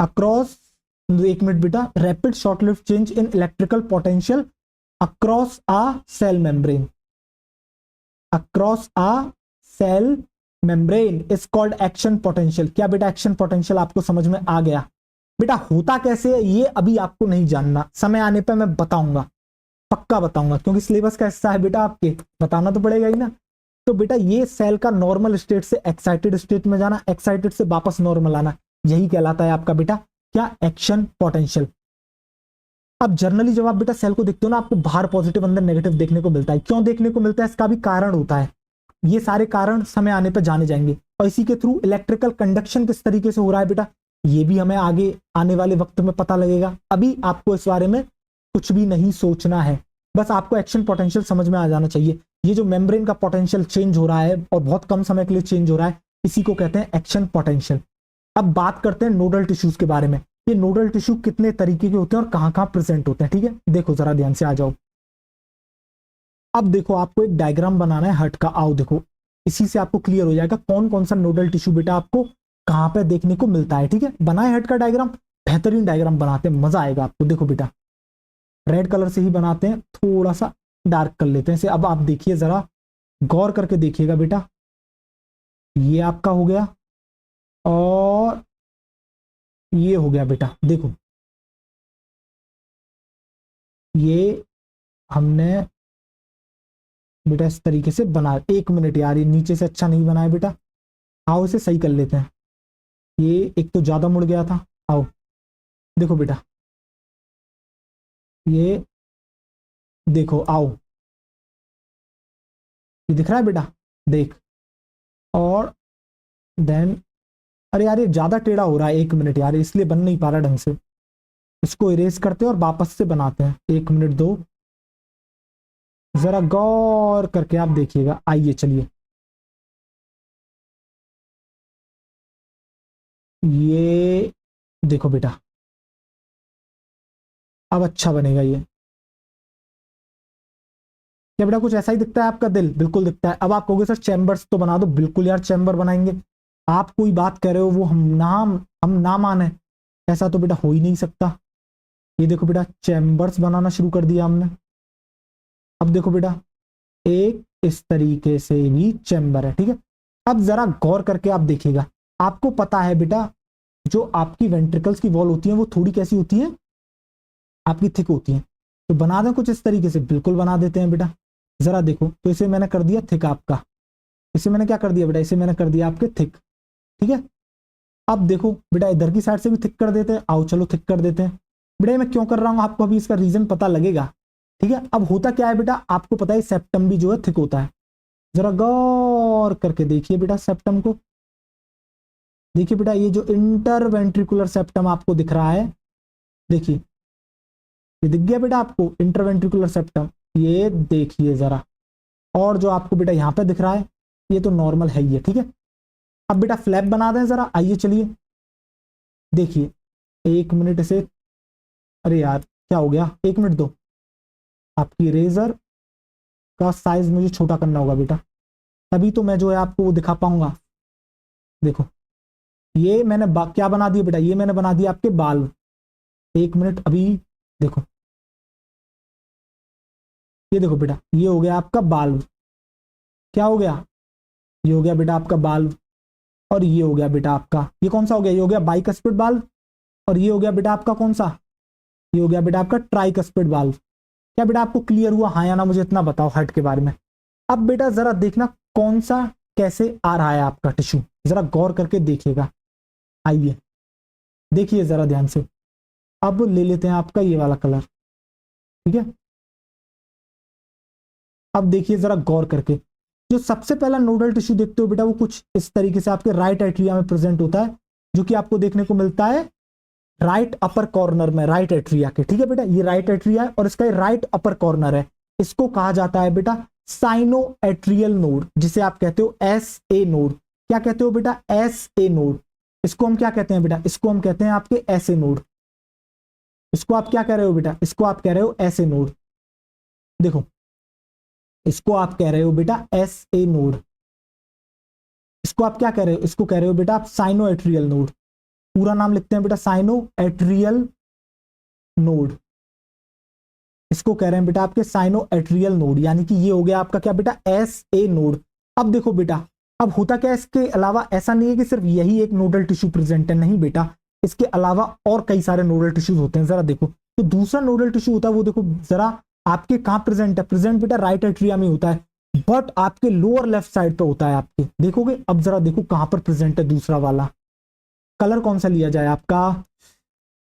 A: across, एक मिनट बेटा, rapid short lived change in electrical potential across a cell membrane, across a cell membrane is called action potential. क्या बेटा action potential आपको समझ में आ गया। बेटा होता कैसे है ये अभी आपको नहीं जानना, समय आने पर मैं बताऊंगा, पक्का बताऊंगा, क्योंकि सिलेबस का हिस्सा है बेटा, आपके बताना तो पड़ेगा ही ना। तो बेटा ये सेल का नॉर्मल स्टेट से एक्साइटेड स्टेट में जाना, एक्साइटेड से वापस नॉर्मल आना, यही कहलाता है आपका बेटा क्या, एक्शन पोटेंशियल। अब जनरली जब आप बेटा सेल को देखते हो ना, आपको बाहर पॉजिटिव अंदर नेगेटिव देखने को मिलता है। क्यों देखने को मिलता है, इसका भी कारण होता है, ये सारे कारण समय आने पर जाने जाएंगे। और इसी के थ्रू इलेक्ट्रिकल कंडक्शन किस तरीके से हो रहा है बेटा, ये भी हमें आगे आने वाले वक्त में पता लगेगा। अभी आपको इस बारे में कुछ भी नहीं सोचना है, बस आपको एक्शन पोटेंशियल समझ में आ जाना चाहिए। ये जो मेम्ब्रेन का पोटेंशियल चेंज हो रहा है और बहुत कम समय के लिए चेंज हो रहा है, इसी को कहते हैं एक्शन पोटेंशियल। अब बात करते हैं नोडल टिश्यूज के बारे में। ये नोडल टिश्यू कितने तरीके के होते हैं और कहां कहां प्रेजेंट होते हैं, ठीक है। देखो जरा ध्यान से आ जाओ। अब देखो आपको एक डायग्राम बनाना है हर्ट का, आओ देखो इसी से आपको क्लियर हो जाएगा कौन कौन सा नोडल टिश्यू बेटा आपको कहां पे देखने को मिलता है। ठीक है, बनाए हेड का डायग्राम, बेहतरीन डायग्राम बनाते हैं, मजा आएगा आपको। देखो बेटा रेड कलर से ही बनाते हैं, थोड़ा सा डार्क कर लेते हैं इसे। अब आप देखिए जरा गौर करके देखिएगा बेटा, ये आपका हो गया और ये हो गया बेटा। देखो ये हमने बेटा इस तरीके से बना, 1 मिनट यार ये नीचे से अच्छा नहीं बनाया बेटा, आओ इसे सही कर लेते हैं। ये एक तो ज्यादा मुड़ गया था, आओ देखो बेटा, ये देखो आओ, ये दिख रहा है बेटा, देख। और देन अरे यार ये ज्यादा टेढ़ा हो रहा है, 1 मिनट यार इसलिए बन नहीं पा रहा ढंग से। इसको इरेज करते हैं और वापस से बनाते हैं, 1 मिनट दो, जरा गौर करके आप देखिएगा। आइए चलिए, ये देखो बेटा अब अच्छा बनेगा ये। क्या बेटा कुछ ऐसा ही दिखता है आपका दिल? बिल्कुल दिखता है। अब आप कहोगे सर चैम्बर्स तो बना दो, बिल्कुल यार चैम्बर बनाएंगे। आप कोई बात कर रहे हो वो हम ना माने, ऐसा तो बेटा हो ही नहीं सकता। ये देखो बेटा चैम्बर्स बनाना शुरू कर दिया हमने। अब देखो बेटा एक इस तरीके से भी चैम्बर है, ठीक है। अब जरा गौर करके आप देखिएगा, आपको पता है बेटा जो आपकी वेंट्रिकल्स की वॉल होती है वो थोड़ी कैसी होती है, आपकी थिक होती है। तो बना दें कुछ इस तरीके से, बिल्कुल बना देते हैं बेटा। जरा देखो, तो इसे मैंने कर दिया थिक आपका, इसे मैंने क्या कर दिया बेटा, इसे मैंने कर दिया आपके थिक, ठीक है। अब देखो बेटा इधर की साइड से भी थिक कर देते हैं, आओ चलो थिक कर देते हैं। बेटा मैं क्यों कर रहा हूँ आपको अभी इसका रीजन पता लगेगा, ठीक है। अब होता क्या है बेटा, आपको पता है सेप्टम भी जो है थिक होता है। जरा गौर करके देखिए बेटा सेप्टम को, देखिए बेटा ये जो इंटरवेंट्रिकुलर सेप्टम आपको दिख रहा है, देखिए ये दिख गया बेटा आपको इंटरवेंट्रिकुलर सेप्टम, ये देखिए जरा। और जो आपको बेटा यहाँ पे दिख रहा है ये तो नॉर्मल है ही है, ठीक है। अब बेटा फ्लैप बना दें जरा, आइए चलिए देखिए। 1 मिनट से, अरे यार क्या हो गया, 1 मिनट दो, आपकी रेजर का साइज मुझे छोटा करना होगा बेटा, तभी तो मैं जो है आपको वो दिखा पाऊंगा। देखो ये मैंने क्या बना दिया बेटा, ये मैंने बना दिया आपके बाल। 1 मिनट अभी देखो, ये देखो बेटा ये हो गया आपका बाल, क्या हो गया, ये हो गया बेटा आपका बाल। और ये हो गया बेटा आपका, ये कौन सा हो गया, ये हो गया बाइकस्पिड बाल्व। और ये हो गया बेटा आपका कौन सा, ये हो गया बेटा आपका ट्राइकस्पिड बाल्व। क्या बेटा आपको क्लियर हुआ, हाँ या ना मुझे इतना बताओ हार्ट के बारे में। अब बेटा जरा देखना कौन सा कैसे आ रहा है आपका टिश्यू, जरा गौर करके देखिएगा। आइए देखिए जरा ध्यान से। अब ले लेते हैं आपका ये वाला कलर, ठीक है। अब देखिए जरा गौर करके, जो सबसे पहला नोडल टिश्यू देखते हो बेटा वो कुछ इस तरीके से आपके राइट एट्रिया में प्रेजेंट होता है, जो कि आपको देखने को मिलता है राइट अपर कॉर्नर में, राइट एट्रिया के, ठीक है बेटा। ये राइट एट्रिया है और इसका राइट अपर कॉर्नर है। इसको कहा जाता है बेटा साइनो एट्रियल नोड, जिसे आप कहते हो एस ए नोड। क्या कहते हो बेटा, एस ए नोड। इसको हम क्या कहते हैं बेटा, इसको हम कहते हैं आपके एस ए नोड। इसको आप क्या कह रहे हो बेटा, इसको आप कह रहे हो एस ए नोड। देखो इसको आप कह रहे हो बेटा एस ए नोड। इसको आप क्या कह रहे हो, इसको कह रहे हो बेटा आप साइनो एट्रियल नोड। पूरा नाम लिखते हैं बेटा साइनो एट्रियल नोड। इसको कह रहे हैं बेटा आपके साइनो एट्रियल नोड, यानी कि ये हो गया आपका क्या बेटा, एस ए नोड। अब देखो बेटा, अब होता क्या है, इसके अलावा ऐसा नहीं है कि सिर्फ यही एक नोडल टिश्यू प्रेजेंट है, नहीं बेटा, इसके अलावा और कई सारे नोडल टिश्यूज होते हैं। जरा देखो तो दूसरा नोडल टिश्यू होता है वो देखो जरा आपके कहां प्रेजेंट है, प्रेजेंट बेटा राइट एट्रिया में होता है, बट आपके लोअर लेफ्ट साइड पे होता है आपके, देखोगे। अब जरा देखो कहां पर प्रेजेंट है दूसरा वाला। कलर कौन सा लिया जाए, आपका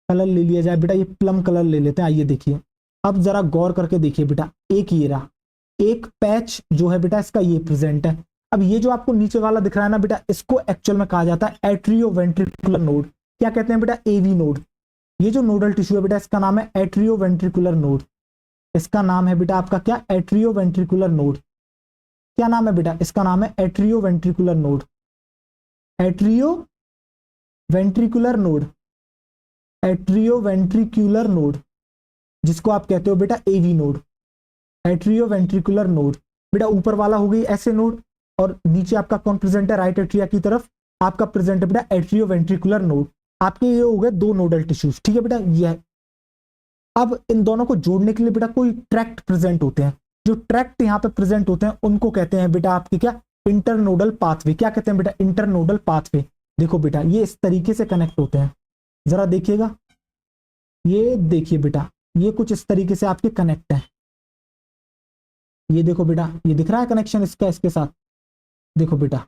A: कलर ले लिया जाए बेटा, ये प्लम कलर ले लेते हैं। आइए देखिए, अब जरा गौर करके देखिए बेटा, एक ये रहा, एक पैच जो है बेटा इसका ये प्रेजेंट है। अब ये जो आपको नीचे वाला दिख रहा है ना बेटा, इसको एक्चुअल में कहा जाता है एट्रियो वेंट्रिकुलर नोड। क्या कहते हैं बेटा, एवी नोड। ये जो नोडल टिश्यू है बेटा इसका नाम है एट्रियो वेंट्रिकुलर नोड। इसका नाम है बेटा आपका क्या, एट्रियो वेंट्रिकुलर नोड। क्या नाम है बेटा, इसका नाम है atrioventricular node. Atrioventricular node, atrioventricular node, जिसको आप कहते हो बेटा AV node, atrioventricular node. बेटा ऊपर वाला हो गई ऐसे नोड, और नीचे आपका कौन प्रेजेंट है, राइट एट्रिया की तरफ आपका प्रेजेंट है बेटा एट्रियो वेंट्रिकुलर नोड। आपके ये हो गए दो नोडल टिश्यूज, ठीक है बेटा। ये है। अब इन दोनों को जोड़ने के लिए बेटा कोई ट्रैक्ट प्रेजेंट होते हैं, जो ट्रैक्ट यहाँ पे प्रेजेंट होते हैं उनको कहते हैं बेटा आपके क्या, इंटरनोडल पाथवे। क्या कहते हैं बेटा, इंटरनोडल पाथवे। देखो बेटा ये इस तरीके से कनेक्ट होते हैं, जरा देखिएगा, ये देखिए बेटा ये कुछ इस तरीके से आपके कनेक्ट है। ये देखो बेटा ये दिख रहा है कनेक्शन इसका इसके साथ। देखो बेटा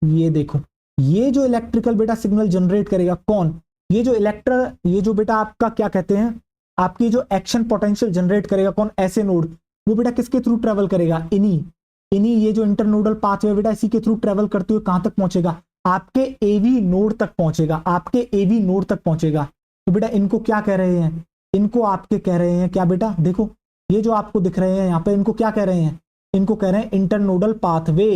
A: ये देखो, ये जो इलेक्ट्रिकल बेटा सिग्नल जनरेट करेगा कौन, ये जो ये जो बेटा आपका क्या कहते हैं, आपकी जो एक्शन पोटेंशियल जनरेट करेगा कौन, ऐसे नोड, वो बेटा किसके थ्रू ट्रेवल करेगा, इन्हीं इन्हीं ये जो इंटरनोडल पाथवे बेटा इसी के थ्रू ट्रेवल करते हुए कहां तक पहुंचेगा, आपके एवी नोड तक पहुंचेगा, आपके एवी नोड तक पहुंचेगा। तो बेटा इनको क्या कह रहे हैं, इनको आपके कह रहे हैं क्या बेटा, देखो ये जो आपको दिख रहे हैं यहाँ पे, इनको क्या कह रहे हैं, इनको कह रहे हैं इंटरनोडल पाथवे।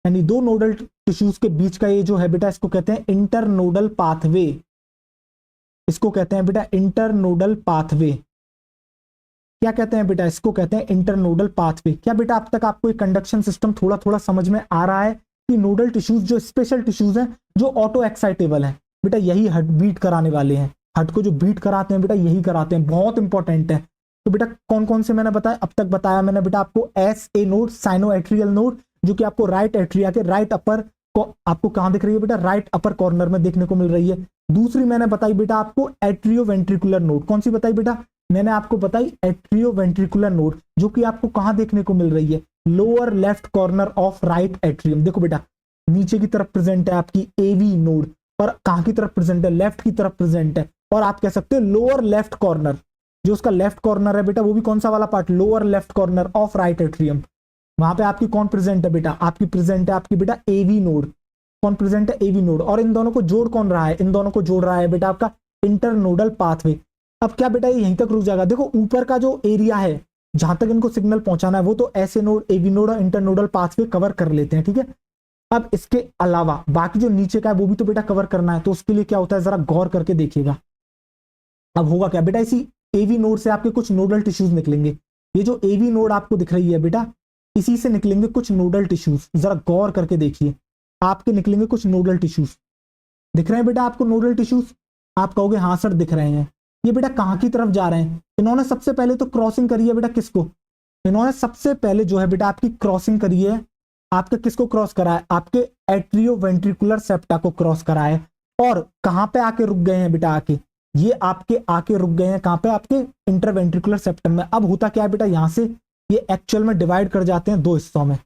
A: यानी दो नोडल टिश्यूज के बीच का ये जो है बेटा इसको कहते हैं इंटरनोडल पाथवे, इसको कहते हैं बेटा इंटरनोडल पाथवे। क्या कहते हैं बेटा, इसको कहते हैं इंटरनोडल पाथवे। क्या बेटा अब तक आपको एक कंडक्शन सिस्टम थोड़ा थोड़ा समझ में आ रहा है कि नोडल टिश्यूज जो स्पेशल टिश्यूज हैं जो ऑटो एक्साइटेबल हैं बेटा, यही हर्ट बीट कराने वाले हैं, हर्ट को जो बीट कराते हैं बेटा यही कराते हैं, बहुत इंपॉर्टेंट है। तो बेटा कौन कौन से मैंने बताया, अब तक बताया मैंने बेटा आपको S A node, cyano atrial node, जो कि आपको राइट एट्रिया के राइट अपर को आपको कहां दिख रही है बेटा, राइट अपर कॉर्नर में देखने को मिल रही है। दूसरी मैंने बताई बेटा आपको एट्रियो वेंट्रिकुलर नोड, कौन सी बताई बेटा, मैंने आपको बताई एट्रियो वेंट्रिकुलर नोड, जो कि आपको कहां देखने को मिल रही है, lower left corner of right atrium. देखो बेटा नीचे की तरफ प्रेजेंट है आपकी एवी नोड, और कहां की तरफ प्रेजेंट है, लेफ्ट की तरफ प्रेजेंट है, और आप कह सकते हो लोअर लेफ्ट कॉर्नर, जो उसका लेफ्ट कॉर्नर है बेटा वो भी कौन सा वाला part, lower left corner of right atrium, वहां पे आपकी कौन प्रेजेंट है बेटा, आपकी प्रेजेंट है आपकी बेटा एवी नोड, कौन प्रेजेंट है, एवी नोड। और इन दोनों को जोड़ कौन रहा है, इन दोनों को जोड़ रहा है बेटा आपका इंटरनोडल पाथवे। अब क्या बेटा ये यहीं तक रुक जाएगा, देखो ऊपर का जो एरिया है जहां तक इनको सिग्नल पहुंचाना है वो तो ऐसे नोड, एवी नोड और इंटरनोडल पाथवे कवर कर लेते हैं, ठीक है। अब इसके अलावा बाकी जो नीचे का है वो भी तो बेटा कवर करना है, तो उसके लिए क्या होता है जरा गौर करके देखिएगा। अब होगा क्या बेटा, इसी एवी नोड से आपके कुछ नोडल टिश्यूज निकलेंगे, ये जो एवी नोड आपको दिख रही है बेटा इसी से निकलेंगे कुछ नोडल टिश्यूज, जरा गौर करके देखिए, आपके निकलेंगे कुछ नोडल टिश्यूज, दिख रहे हैं बेटा आपको नोडल टिश्यूज, आप कहोगे हाँ सर दिख रहे हैं। ये बेटा कहाँ की तरफ जा रहे हैं, इन्होंने सबसे पहले तो क्रॉसिंग करी है बेटा किसको, इन्होंने सबसे पहले जो है बेटा आपकी क्रॉसिंग करी है, आपके किसको क्रॉस करा है, आपके एट्रियो वेंट्रिकुलर सेप्टा को क्रॉस करा है, और कहां पे आके रुक गए हैं बेटा, आके ये आपके आके रुक गए हैं कहां पे, आपके इंटरवेंट्रिकुलर सेप्टम में। अब होता क्या है बेटा, यहां से ये एक्चुअल में डिवाइड कर जाते हैं दो हिस्सों में।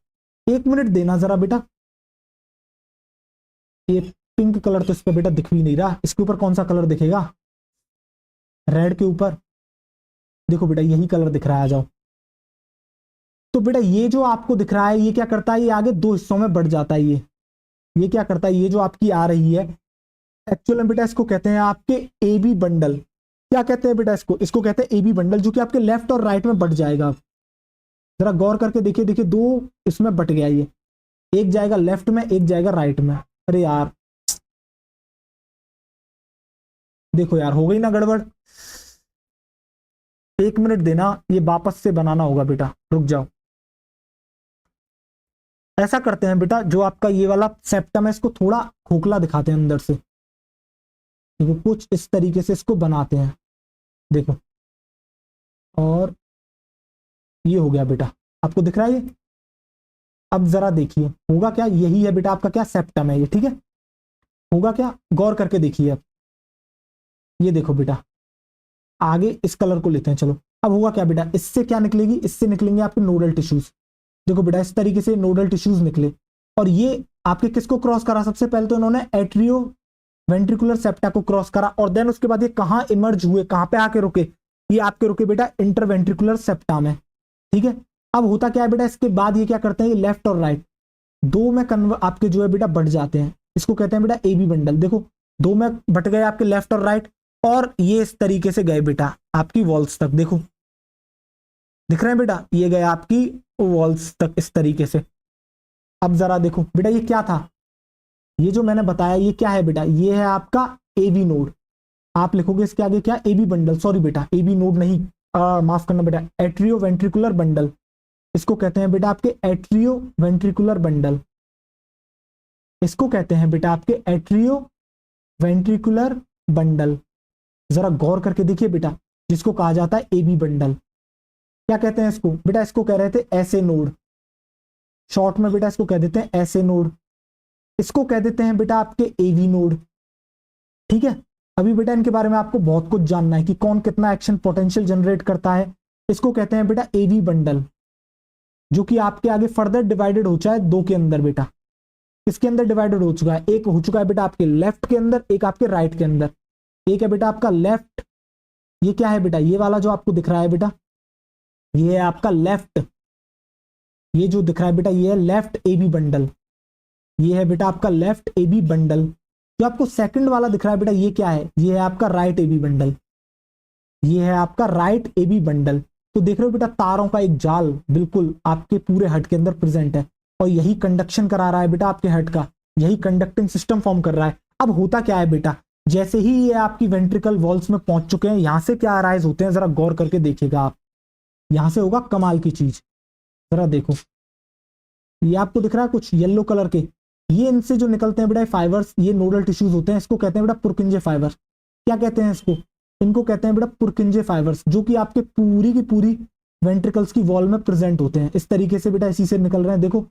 A: एक मिनट देना जरा बेटा, ये पिंक कलर तो इस पे बेटा दिख भी नहीं रहा, इसके ऊपर कौन सा कलर दिखेगा, रेड के ऊपर, देखो बेटा यही कलर दिख रहा है, आ जाओ। तो बेटा ये जो आपको दिख रहा है ये क्या करता है, ये आगे दो हिस्सों में बढ़ जाता है, ये क्या करता है, ये जो आपकी आ रही है एक्चुअल में बेटा इसको कहते हैं आपके एबी बंडल। क्या कहते हैं बेटा इसको, इसको कहते हैं एबी बंडल, जो कि आपके लेफ्ट और राइट में बढ़ जाएगा। जरा गौर करके देखिए, देखिए दो इसमें बट गया, ये एक जाएगा लेफ्ट में एक जाएगा राइट में। अरे यार देखो यार हो गई ना गड़बड़, एक मिनट देना, ये वापस से बनाना होगा बेटा, रुक जाओ। ऐसा करते हैं बेटा, जो आपका ये वाला सेप्टम है इसको थोड़ा खोखला दिखाते हैं अंदर से, देखो कुछ इस तरीके से इसको बनाते हैं, देखो, और ये हो गया बेटा, आपको दिख रहा है ये। अब जरा देखिए होगा क्या, यही है बेटा आपका क्या सेप्टम है ये, ठीक है, होगा क्या गौर करके देखिए। अब ये देखो बेटा आगे इस कलर को लेते हैं, चलो। अब होगा क्या बेटा, इससे क्या निकलेगी, इससे निकलेंगे आपके नोडल टिश्यूज, देखो बेटा इस तरीके से नोडल टिश्यूज निकले, और ये आपके किसको क्रॉस करा, सबसे पहले तो इन्होंने एट्रियो वेंट्रिकुलर सेप्टा को क्रॉस करा, और देन उसके बाद ये कहां इमर्ज हुए, कहां पे आके रुके, ये आपके रुके बेटा इंटरवेंट्रिकुलर सेप्टा में, ठीक है। अब होता क्या है बेटा, इसके बाद ये क्या करते हैं, ये लेफ्ट और राइट दो में आपके जो है बेटा बढ़ जाते हैं, इसको कहते हैं बेटा एबी बंडल। देखो दो में बट गए आपके लेफ्ट और राइट, और ये इस तरीके से गए बेटा आपकी वॉल्स तक, देखो दिख रहे हैं बेटा, ये गए आपकी वॉल्स तक इस तरीके से। अब जरा देखो बेटा ये क्या था, ये जो मैंने बताया ये क्या है बेटा, ये है आपका एबी नोड, आप लिखोगे इसके आगे क्या, एबी बंडल, सॉरी बेटा एबी नोड नहीं, माफ करना बेटा एट्रियो वेंट्रिकुलर बंडल, इसको कहते हैं बेटा आपके एट्रियो वेंट्रिकुलर बंडल। इसको कहते हैं बेटा आपके एट्रियो वेंट्रिकुलर बंडल। जरा गौर करके देखिए बेटा, जिसको कहा जाता है एबी बंडल। क्या कहते हैं इसको बेटा? इसको कह रहे थे ऐसे नोड, शॉर्ट में बेटा इसको कह देते हैं ऐसे नोड। इसको कह देते हैं बेटा आपके एवी नोड। ठीक है, अभी बेटा इनके बारे में आपको बहुत कुछ जानना है कि कौन कितना एक्शन पोटेंशियल जनरेट करता है। इसको कहते हैं बेटा एवी बंडल, जो कि आपके आगे फर्दर डिवाइडेड हो चुका है दो के अंदर बेटा। किसके अंदर डिवाइडेड हो चुका है? एक हो चुका है बेटा आपके लेफ्ट के अंदर, एक आपके राइट के अंदर। एक है बेटा आपका लेफ्ट, ये क्या है बेटा? ये वाला जो आपको दिख रहा है बेटा, ये है आपका लेफ्ट। ये जो दिख रहा है बेटा, ये है लेफ्ट एबी बंडल। ये है बेटा आपका लेफ्ट एबी बंडल। जो आपको सेकंड वाला दिख रहा है बेटा, ये क्या है? ये है आपका राइट एबी बंडल। ये है आपका राइट एबी बंडल। तो देख रहे हो बेटा, तारों का एक जाल बिल्कुल आपके पूरे हट के अंदर प्रेजेंट है, और यही कंडक्शन करा रहा है बेटा आपके हट का, यही कंडक्टिंग सिस्टम फॉर्म कर रहा है। अब होता क्या है बेटा, जैसे ही ये आपकी वेंट्रिकल वॉल्स में पहुंच चुके हैं, यहां से क्या अराइज होते हैं, जरा गौर करके देखिएगा आप। यहां से होगा कमाल की चीज, जरा देखो। ये आपको दिख रहा है कुछ येलो कलर के, ये इनसे जो निकलते हैं बेटा फाइबर्स, ये नोडल टिश्यूज होते हैं। इसको कहते हैं बेटा पुरकिंजे फाइबर। क्या कहते हैं इसको? इनको कहते हैं बेटा पुरकिंजे फाइबर्स, जो कि आपके पूरी की पूरी वेंट्रिकल्स की वॉल में प्रेजेंट होते हैं। इस तरीके से बेटा इसी से निकल रहे हैं। देखो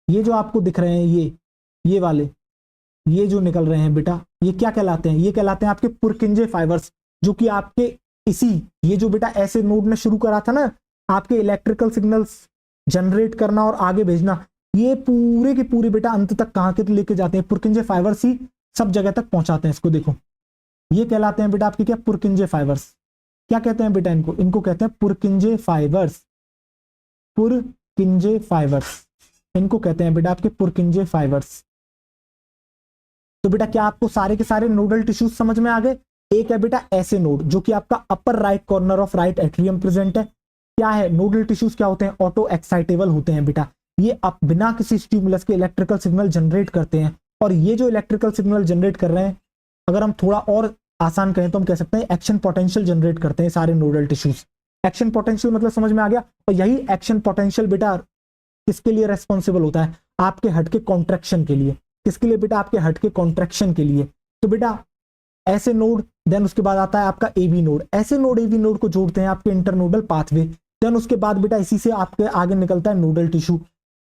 A: ये जो आपको दिख रहे हैं, ये वाले, ये जो निकल रहे हैं बेटा, ये क्या कहलाते हैं? ये कहलाते हैं आपके पुरकिंजे फाइबर्स, जो कि आपके इसी, ये जो बेटा ऐसे नोड ने शुरू करा था ना आपके इलेक्ट्रिकल सिग्नल्स जनरेट करना और आगे भेजना, ये पूरे के पूरे बेटा अंत तक कहां के लेके जाते हैं? पुरकिंजे फाइबर्स ही सब जगह तक पहुंचाते हैं इसको। देखो ये कहलाते हैं बेटा आपके क्या? पुरकिंजे फाइबर्स। क्या कहते हैं बेटा इनको? इनको कहते हैं पुरकिंजे फाइबर्स। पुरकिंजे फाइबर्स, इनको कहते हैं बेटा आपके पुरकिंजे फाइबर्स। तो बेटा क्या आपको सारे के सारे नोडल टिश्यूज समझ में आ गए? एक है बेटा ऐसे नोड, जो कि आपका upper right corner of right atrium present है। क्या है? नोडल टिश्यूज क्या होते हैं? ऑटो एक्साइटेबल होते हैं बेटा। ये अब बिना किसी स्टिमुलस के इलेक्ट्रिकल सिग्नल जनरेट करते हैं, और ये जो इलेक्ट्रिकल सिग्नल जनरेट कर रहे हैं, अगर हम थोड़ा और आसान कहें तो हम कह सकते हैं एक्शन पोटेंशियल जनरेट करते हैं सारे नोडल टिश्यूज। एक्शन पोटेंशियल मतलब समझ में आ गया? और यही एक्शन पोटेंशियल बेटा किसके लिए रेस्पॉन्सिबल होता है? आपके हट के कॉन्ट्रैक्शन के लिए। किसके लिए बेटा? आपके हट के कॉन्ट्रैक्शन के लिए। तो बेटा ऐसे नोड, देन उसके बाद आता है आपका एवी नोड। ऐसे नोड एवी नोड को जोड़ते हैं आपके इंटरनोडल पाथवे। देन उसके बाद बेटा इसी से आपके आगे निकलता है नोडल टिश्यू,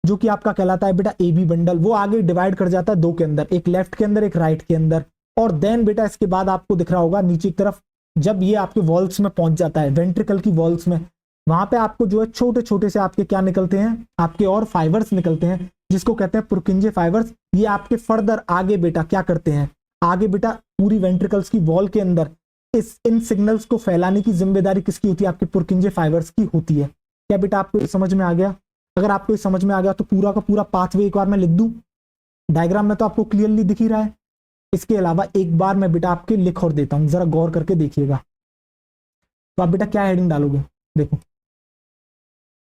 A: जो कि आपका कहलाता है बेटा एबी बंडल। वो आगे डिवाइड कर जाता है दो के अंदर, एक लेफ्ट के अंदर, एक राइट के अंदर। और देन बेटा इसके बाद आपको दिख रहा होगा नीचे की तरफ, जब ये आपके वॉल्स में पहुंच जाता है, वेंट्रिकल की वॉल्स में, वहां पे आपको जो है छोटे छोटे से आपके क्या निकलते हैं? आपके और फाइबर्स निकलते हैं, जिसको कहते हैं पुरकिंजे फाइबर्स। ये आपके फर्दर आगे बेटा क्या करते हैं? आगे बेटा पूरी वेंट्रिकल्स की वॉल के अंदर इन सिग्नल्स को फैलाने की जिम्मेदारी किसकी होती है? आपके पुरकिंजे फाइबर्स की होती है। क्या बेटा आपको समझ में आ गया? अगर आपको समझ में आ गया तो पूरा का पूरा पाथवे एक बार मैं लिख दूं, डायग्राम में तो आपको क्लियरली दिख ही रहा है। इसके अलावा एक बार मैं बेटा आपके लिख और देता हूं, जरा गौर करके देखिएगा। तो आप बेटा क्या हेडिंग डालोगे? देखो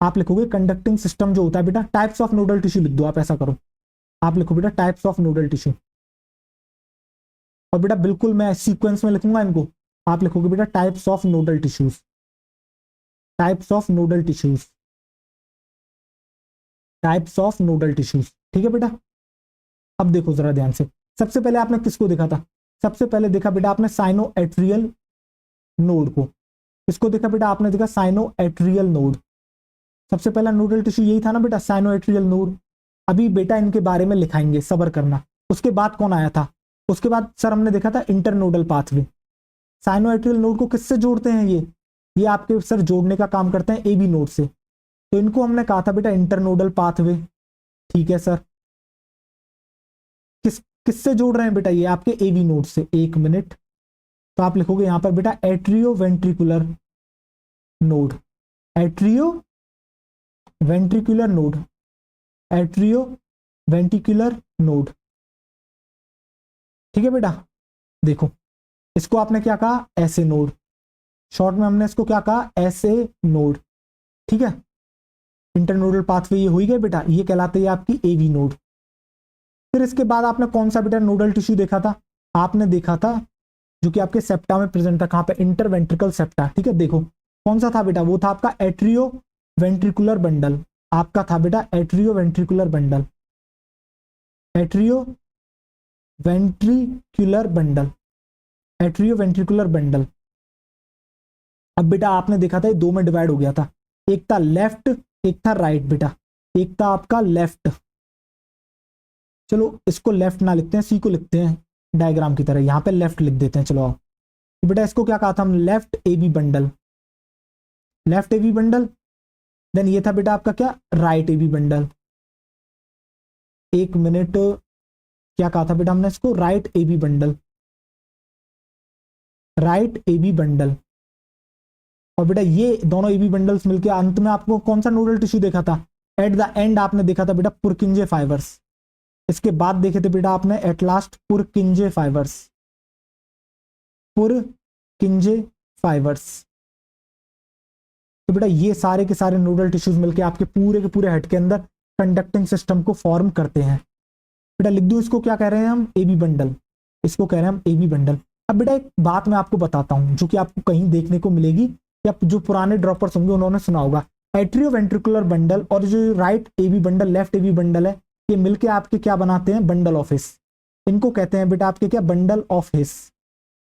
A: आप लिखोगे कंडक्टिंग सिस्टम जो होता है बेटा, टाइप्स ऑफ नोडल टिश्यू लिख दो। आप ऐसा करो, आप लिखो बेटा टाइप्स ऑफ नोडल टिश्यू, और बेटा बिल्कुल मैं सीक्वेंस में लिखूंगा इनको। आप लिखोगे बेटा types of nodal tissues, types of nodal tissues, types of nodal tissues. ठीक है बेटा, अब देखो जरा ध्यान से। सबसे पहले आपने किसको देखा था? सबसे पहले देखा बेटा आपने साइनो एट्रियल नोड को। किसको देखा बेटा? आपने देखा साइनो एट्रियल नोड। सबसे पहला नोडल टिश्यू यही था ना बेटा, साइनो एट्रियल नोड। अभी बेटा इनके बारे में लिखाएंगे, सबर करना। उसके बाद कौन आया था? उसके बाद सर हमने देखा था internodal pathway. Cyano atrial node को किससे जोड़ते हैं? ये आपके सर जोड़ने का काम करते हैं एबी नोड से। तो इनको हमने कहा था बेटा इंटरनोडल पाथवे। ठीक है सर, किससे जोड़ रहे हैं बेटा? ये आपके एवी नोड से। एक मिनट, तो आप लिखोगे यहां पर बेटा atrio ventricular node, atrioventricular node, atrioventricular node. ठीक है बेटा, देखो इसको आपने क्या कहा? ऐसे नोड। शॉर्ट में हमने इसको क्या कहा? ऐसे नोड। ठीक है, इंटरनोडल पाथवे ये हो ही गए बेटा, ये कहलाते हैं आपकी एवी नोड। फिर इसके बाद आपने कौन सा बेटा नोडल टिश्यू देखा था? आपने देखा था जो कि आपके सेप्टा में प्रेजेंट था। कहां पे? Interventricular septa. ठीक है, देखो कौन सा था बेटा? वो था आपका एट्रियो वेंट्रिकुलर बंडल आपका था बेटा atrio ventricular bundle, atrio ventricular bundle, atrio ventricular bundle. अब बेटा आपने देखा था ये दो में डिवाइड हो गया था, एक था लेफ्ट एक था राइट बेटा, एक था आपका लेफ्ट, चलो इसको लेफ्ट ना लिखते हैं, सी को लिखते हैं डायग्राम की तरह, यहां पे लेफ्ट लिख देते हैं। चलो आओ तो बेटा इसको क्या कहा था हम, left A B bundle, left A B bundle. Then ये था बेटा आपका क्या, राइट ए बी बंडल। एक मिनट, क्या कहा था बेटा हमने इसको, right A B bundle, right A B bundle. और बेटा ये दोनों ए बी बंडल्स मिलकर अंत में आपको कौन सा नोडल टिश्यू देखा था, एट द एंड आपने देखा था बेटा पुरकिंजे फाइबर्स। इसके बाद देखे थे बेटा आपने एट लास्ट पुरकिंजे फाइबर्स, पुरकिंजे फाइबर्स। तो बेटा ये सारे के सारे नोडल टिश्यूज मिलकर आपके पूरे के पूरे हेड के अंदर कंडक्टिंग सिस्टम को फॉर्म करते हैं। बेटा लिख दूं इसको क्या कह रहे हैं हम, ए बी बंडल, इसको कह रहे हैं हम ए बी बंडल। अब बेटा एक बात मैं आपको बताता हूं जो कि आपको कहीं देखने को मिलेगी या जो पुराने ड्रॉपर्स होंगे उन्होंने सुना होगा, एट्रियो वेंट्रिकुलर बंडल और जो right A B bundle left A B bundle है, ये मिलके आपके क्या बनाते हैं, बंडल ऑफ हिस। इनको कहते हैं बेटा आपके क्या, बंडल ऑफ हिस।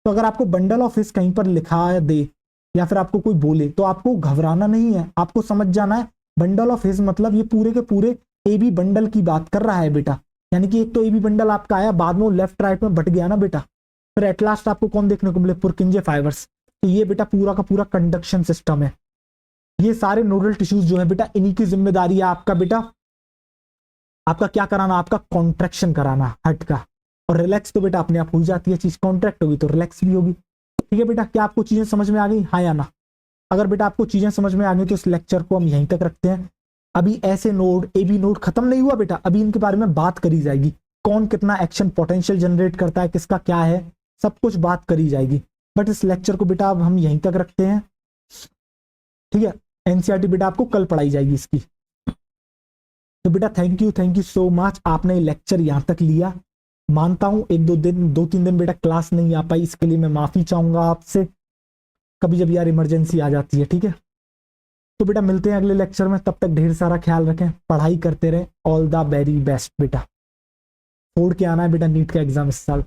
A: तो अगर आपको बंडल ऑफ हिस कहीं पर लिखा दे या फिर आपको कोई बोले तो आपको घबराना नहीं है, आपको समझ जाना है बंडल ऑफ हिस मतलब ये पूरे के पूरे ए बी बंडल की बात कर रहा है बेटा। यानी कि एक तो ए बी बंडल आपका आया, बाद में वो लेफ्ट राइट में बट गया ना बेटा, फिर एट लास्ट आपको कौन देखने को मिले, पुरकिंजे फाइबर्स। तो ये बेटा पूरा का पूरा कंडक्शन सिस्टम है। ये सारे नोडल टिश्यूज जो है बेटा इन्हीं की जिम्मेदारी है आपका बेटा, आपका क्या कराना, आपका कॉन्ट्रैक्शन कराना हट का। और रिलैक्स तो बेटा अपने आप हो जाती है, चीज कॉन्ट्रैक्ट होगी तो रिलैक्स भी होगी। ठीक है बेटा, क्या आपको चीजें समझ में आ गई, हाँ या ना? अगर बेटा आपको चीजें समझ में आ गई तो इस लेक्चर को हम यहीं तक रखते हैं। अभी ऐसे नोड ए बी नोड खत्म नहीं हुआ बेटा, अभी इनके बारे में बात करी जाएगी, कौन कितना एक्शन पोटेंशियल जनरेट करता है, किसका क्या है, सब कुछ बात करी जाएगी। बट इस लेक्चर को बेटा अब हम यहीं तक रखते हैं। ठीक है, एनसीईआरटी बेटा आपको कल पढ़ाई जाएगी इसकी। तो बेटा थैंक यू सो मच, आपने लेक्चर यहां तक लिया। मानता हूं एक दो तीन दिन बेटा क्लास नहीं आ पाई, इसके लिए मैं माफी चाहूंगा आपसे, कभी जब यार इमरजेंसी आ जाती है। ठीक है, तो बेटा मिलते हैं अगले लेक्चर में, तब तक ढेर सारा ख्याल रखें, पढ़ाई करते रहें। ऑल द वेरी बेस्ट बेटा, फोड़ के आना है बेटा नीट का एग्जाम इस साल।